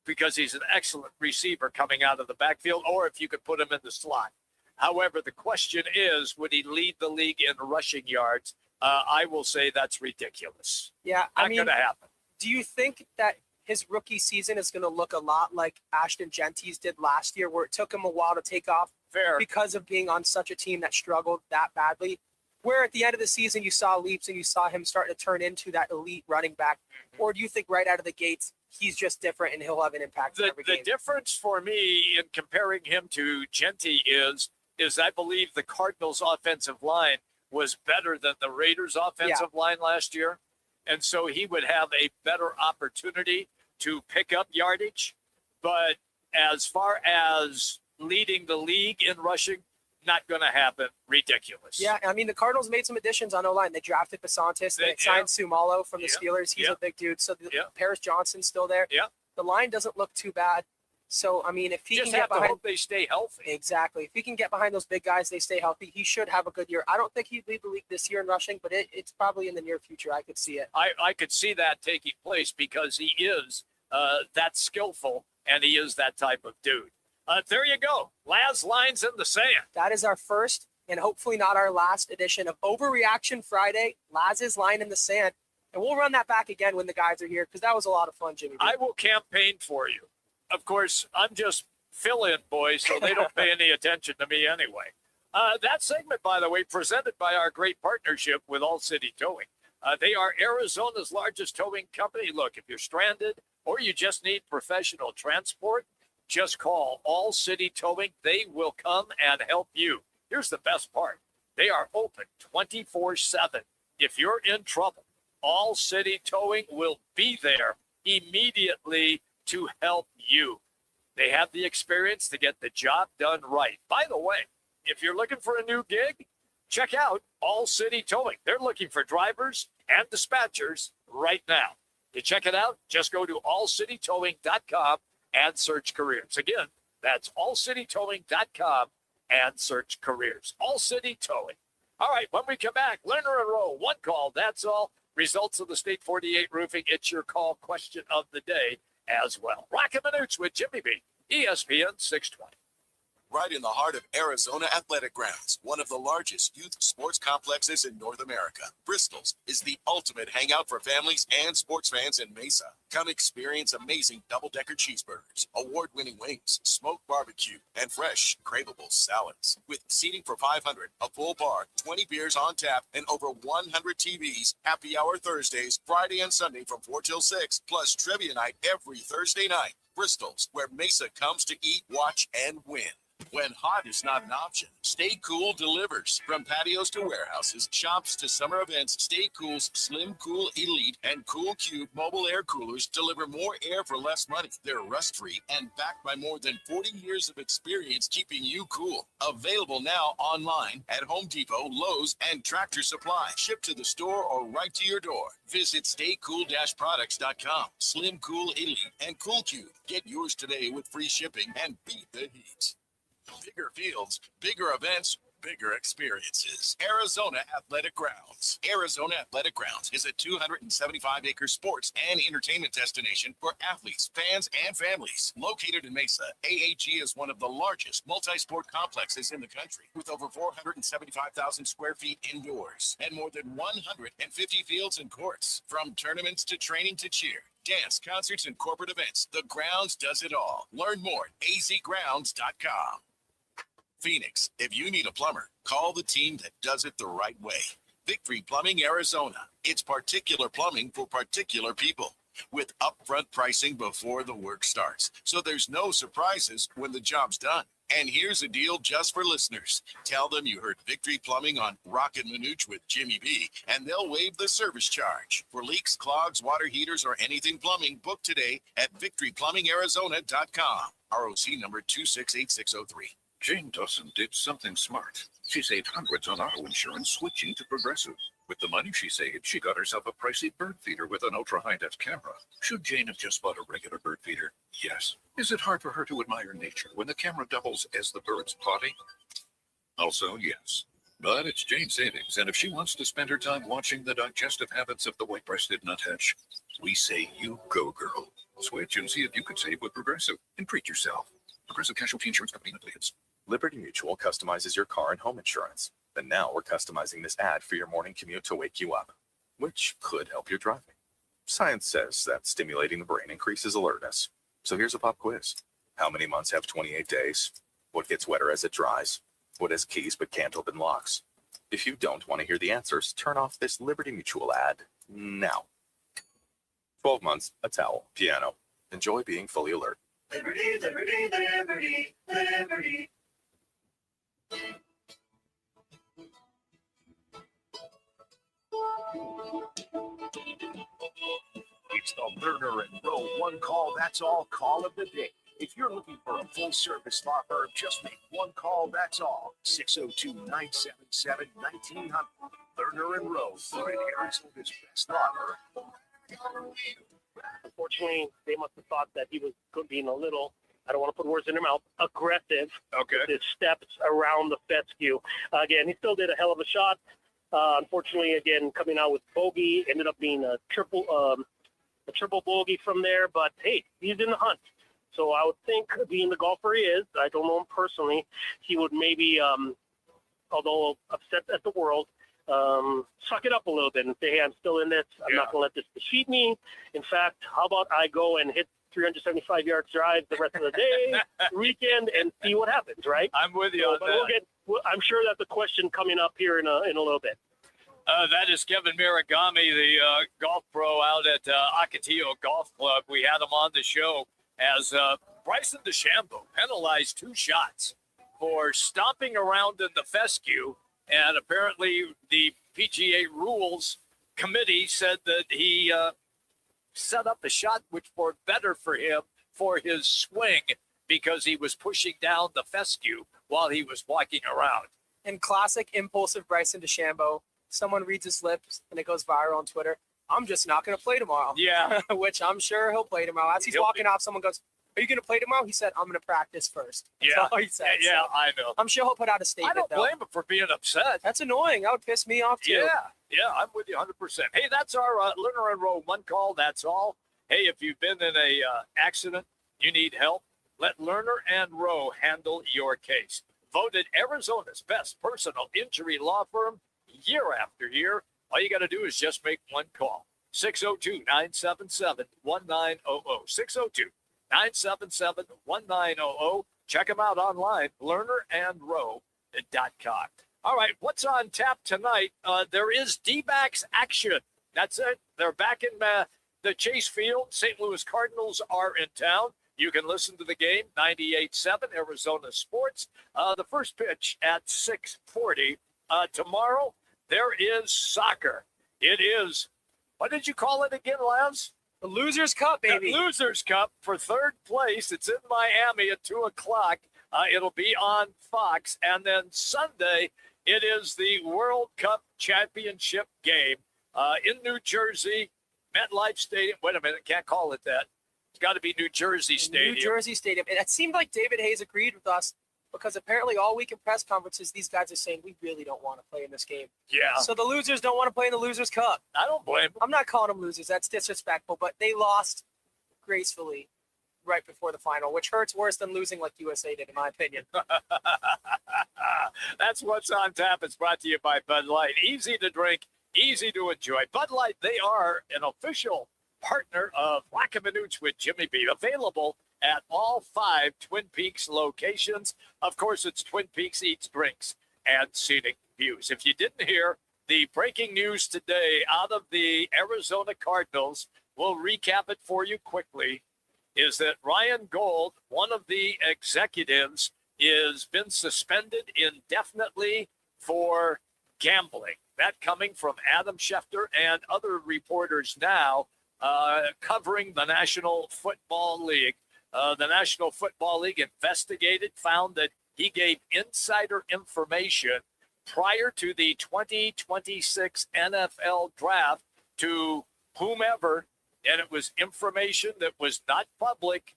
because he's an excellent receiver coming out of the backfield, or if you could put him in the slot. However, the question is, would he lead the league in rushing yards? I will say that's ridiculous. Yeah, Not going to happen. Do you think that his rookie season is going to look a lot like Ashton Genty's did last year, where it took him a while to take off Fair. because of being on such a team that struggled that badly? where at the end of the season you saw leaps and you saw him starting to turn into that elite running back? Or do you think right out of the gates he's just different and he'll have an impact in every game? The difference for me in comparing him to Genty is I believe the Cardinals' offensive line was better than the Raiders' offensive line last year. And so he would have a better opportunity to pick up yardage. But as far as leading the league in rushing, not going to happen. Ridiculous. Yeah, I mean, the Cardinals made some additions on O-line. They drafted Basantis. They signed Sumalo from the Steelers. He's a big dude. So Paris Johnson's still there. Yeah. The line doesn't look too bad. So, I mean, if he just can have get to behind, hope they stay healthy. Exactly. If he can get behind those big guys, they stay healthy, he should have a good year. I don't think he'd lead the league this year in rushing, but it's probably in the near future. I could see it. I could see that taking place because he is that skillful and he is that type of dude. There you go. Laz Lines in the Sand. That is our first and hopefully not our last edition of Overreaction Friday, Laz's Line in the Sand. And we'll run that back again when the guys are here because that was a lot of fun, Jimmy. I will campaign for you. Of course, I'm just fill-in boy, so they don't pay any attention to me anyway. That segment, by the way, presented by our great partnership with All City Towing. They are Arizona's largest towing company. Look, if you're stranded or you just need professional transport, just call All City Towing. They will come and help you. Here's the best part. They are open 24/7. If you're in trouble, All City Towing will be there immediately to help you. They have the experience to get the job done right. By the way, if you're looking for a new gig, check out All City Towing. They're looking for drivers and dispatchers right now. To check it out, just go to allcitytowing.com and search careers. Again, that's allcitytowing.com and search careers. All City Towing. All right, when we come back, Lerner and Rowe, one call, that's all. Results of the State 48 roofing, it's your call question of the day as well. Roc and Manuch with Jimmy B, ESPN 620. Right in the heart of Arizona Athletic Grounds, one of the largest youth sports complexes in North America. Bristol's is the ultimate hangout for families and sports fans in Mesa. Come experience amazing double-decker cheeseburgers, award-winning wings, smoked barbecue, and fresh, craveable salads. With seating for 500, a full bar, 20 beers on tap, and over 100 TVs, happy hour Thursdays, Friday and Sunday from 4 till 6, plus trivia night every Thursday night. Bristol's, where Mesa comes to eat, watch, and win. When hot is not an option, Stay Cool delivers. From patios to warehouses, shops to summer events, Stay Cool's Slim Cool Elite and Cool Cube mobile air coolers deliver more air for less money. They're rust-free and backed by more than 40 years of experience keeping you cool. Available now online at Home Depot, Lowe's, and Tractor Supply. Shipped to the store or right to your door. Visit staycool-products.com. Slim Cool Elite and Cool Cube. Get yours today with free shipping and beat the heat. Bigger fields, bigger events, bigger experiences. Arizona Athletic Grounds. Arizona Athletic Grounds is a 275-acre sports and entertainment destination for athletes, fans, and families. Located in Mesa, AAG is one of the largest multi-sport complexes in the country, with over 475,000 square feet indoors and more than 150 fields and courts. From tournaments to training to cheer, dance, concerts, and corporate events, the Grounds does it all. Learn more at azgrounds.com. Phoenix, if you need a plumber, call the team that does it the right way. Victory Plumbing Arizona. It's particular plumbing for particular people, with upfront pricing before the work starts, so there's no surprises when the job's done. And here's a deal just for listeners. Tell them you heard Victory Plumbing on Roc and Manuch with Jimmy B, and they'll waive the service charge. For leaks, clogs, water heaters, or anything plumbing, book today at victoryplumbingarizona.com. ROC number 268603. Jane Dawson did something smart. She saved hundreds on auto insurance switching to Progressive. With the money she saved, she got herself a pricey bird feeder with an ultra-high-def camera. Should Jane have just bought a regular bird feeder? Yes. Is it hard for her to admire nature when the camera doubles as the bird's potty? Also, yes. But it's Jane's savings, and if she wants to spend her time watching the digestive habits of the white-breasted nuthatch, we say you go, girl. Switch and see if you could save with Progressive and treat yourself. Progressive Casualty Insurance Company affiliates. Liberty Mutual customizes your car and home insurance. And now we're customizing this ad for your morning commute to wake you up, which could help your driving. Science says that stimulating the brain increases alertness. So here's a pop quiz. How many months have 28 days? What gets wetter as it dries? What has keys but can't open locks? If you don't want to hear the answers, turn off this Liberty Mutual ad now. 12 months, a towel, piano. Enjoy being fully alert. Liberty, liberty, liberty, liberty. It's the Lerner and Rowe one call, that's all call of the day. If you're looking for a full service law firm, just make one call, that's all. 602-977-1900. Lerner and Rowe, Arizona's best law firm. Unfortunately, they must have thought that he was being a little, I don't want to put words in their mouth, aggressive. Okay. With his steps around the fescue. Again, he still did a hell of a shot. Unfortunately, again, coming out with bogey, ended up being a triple bogey from there. But hey, he's in the hunt. So I would think, being the golfer he is, I don't know him personally, he would maybe, although upset at the world, suck it up a little bit and say, hey, I'm still in this. I'm not going to let this defeat me. In fact, how about I go and hit 375 yards drive the rest of the day, weekend, and see what happens, right? I'm with you on that. I'm sure that's a question coming up here in a little bit. That is Kevin Muragame, the golf pro out at Ocotillo Golf Club. We had him on the show as Bryson DeChambeau penalized 2 shots for stomping around in the fescue. And apparently the PGA Rules Committee said that he set up a shot which were better for him for his swing because he was pushing down the fescue while he was walking around. In classic impulsive Bryson DeChambeau, someone reads his lips and it goes viral on Twitter. I'm just not going to play tomorrow. Yeah. Which I'm sure he'll play tomorrow. As he's walking off, someone goes, are you going to play tomorrow? He said, I'm going to practice first. That's all he said. Yeah, so I know. I'm sure he'll put out a statement, I don't blame him for being upset. That's annoying. That would piss me off, too. Yeah, I'm with you 100%. Hey, that's our Lerner and Rowe one call. That's all. Hey, if you've been in a accident, you need help, let Lerner and Rowe handle your case. Voted Arizona's best personal injury law firm year after year. All you got to do is just make one call. 602-977-1900. 602-977-1900. Check them out online, lernerandrowe.com. All right, what's on tap tonight? There is D-backs action. That's it. They're back in the Chase Field. St. Louis Cardinals are in town. You can listen to the game, 98.7 Arizona Sports. The first pitch at 6:40. Tomorrow, there is soccer. It is, what did you call it again, Laz? The Losers Cup, baby. The Losers Cup for third place. It's in Miami at 2 o'clock. It'll be on Fox. And then Sunday, it is the World Cup Championship game in New Jersey, MetLife Stadium. Wait a minute, can't call it that. It's got to be New Jersey Stadium. New Jersey Stadium. And it seemed like David Hayes agreed with us because apparently all week in press conferences, these guys are saying, we really don't want to play in this game. Yeah. So the losers don't want to play in the Losers Cup. I don't blame them. I'm not calling them losers. That's disrespectful. But they lost gracefully right before the final, which hurts worse than losing like USA did, in my opinion. That's what's on tap. It's brought to you by Bud Light. Easy to drink, easy to enjoy. Bud Light, they are an official partner of Roc and Manuch with Jimmy B. Available at all 5 Twin Peaks locations. Of course, it's Twin Peaks Eats, Drinks, and Scenic Views. If you didn't hear the breaking news today out of the Arizona Cardinals, we'll recap it for you quickly, is that Ryan Gold, one of the executives, is been suspended indefinitely for gambling. That coming from Adam Schefter and other reporters now covering the National Football League. The National Football League investigated, found that he gave insider information prior to the 2026 NFL draft to whomever, and it was information that was not public,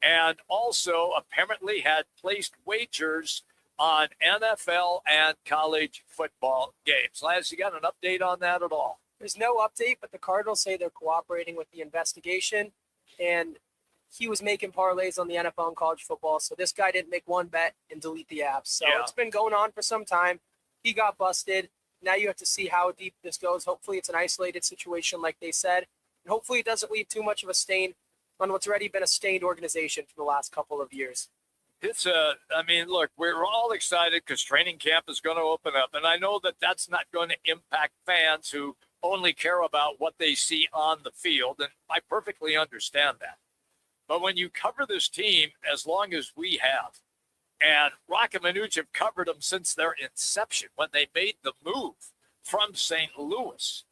and also apparently had placed wagers on NFL and college football games. Lance, you got an update on that at all? There's no update, but the Cardinals say they're cooperating with the investigation, and he was making parlays on the NFL and college football, so this guy didn't make one bet and delete the app. So It's been going on for some time. He got busted. Now you have to see how deep this goes. Hopefully it's an isolated situation like they said, and hopefully it doesn't leave too much of a stain on what's already been a stained organization for the last couple of years. I mean, look, we're all excited because training camp is going to open up. And I know that that's not going to impact fans who only care about what they see on the field. And I perfectly understand that. But when you cover this team as long as we have, and Roc and Manuch have covered them since their inception when they made the move from St. Louis.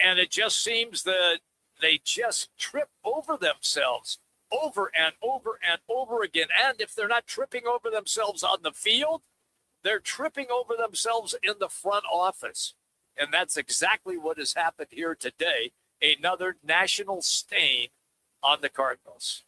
And it just seems that they just trip over themselves over and over and over again. And if they're not tripping over themselves on the field, they're tripping over themselves in the front office. And that's exactly what has happened here today. Another national stain on the Cardinals.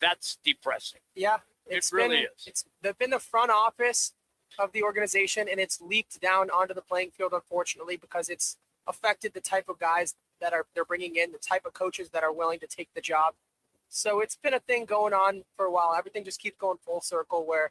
That's depressing. Yeah, it really is. It's been the front office of the organization, and it's leaked down onto the playing field, unfortunately, because it's affected the type of guys that they're bringing in, the type of coaches that are willing to take the job. So it's been a thing going on for a while. Everything just keeps going full circle where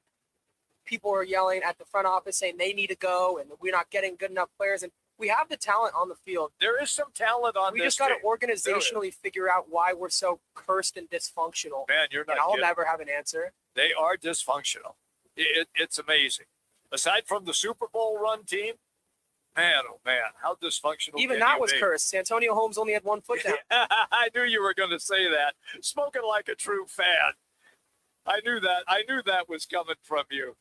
people are yelling at the front office saying they need to go and we're not getting good enough players. And we have the talent on the field. There is some talent on this We just got to team. organizationally figure out why we're so cursed and dysfunctional. Man, you're not And I'll kidding. never have an answer. They are dysfunctional. It's amazing. Aside from the Super Bowl run team, man, oh man, how dysfunctional. Even can that you was be? cursed. Antonio Holmes only had one foot down. I knew you were going to say that. Spoken like a true fan. I knew that was coming from you.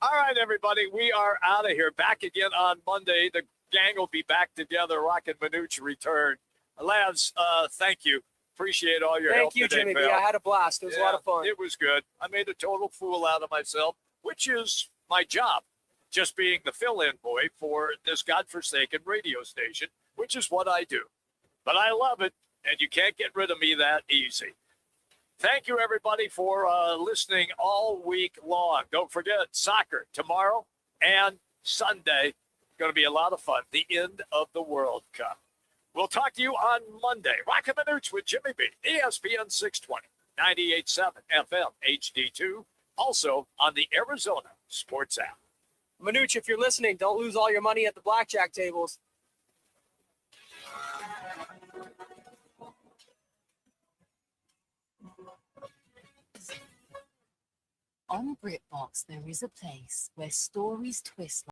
All right, everybody, we are out of here. Back again on Monday. The gang will be back together. Roc and Manuch return. Lads, thank you. Appreciate all your help. Thank you, today, Jimmy B. pal. I had a blast. It was a lot of fun. It was good. I made a total fool out of myself, which is my job, just being the fill-in boy for this godforsaken radio station, which is what I do. But I love it, and you can't get rid of me that easy. Thank you, everybody, for listening all week long. Don't forget, soccer tomorrow and Sunday. Going to be a lot of fun. The end of the World Cup. We'll talk to you on Monday. Roc and Manuch with Jimmy B. ESPN 620, 98.7 FM, HD-2. Also on the Arizona Sports app. Manuch, if you're listening, don't lose all your money at the blackjack tables. On BritBox, there is a place where stories twist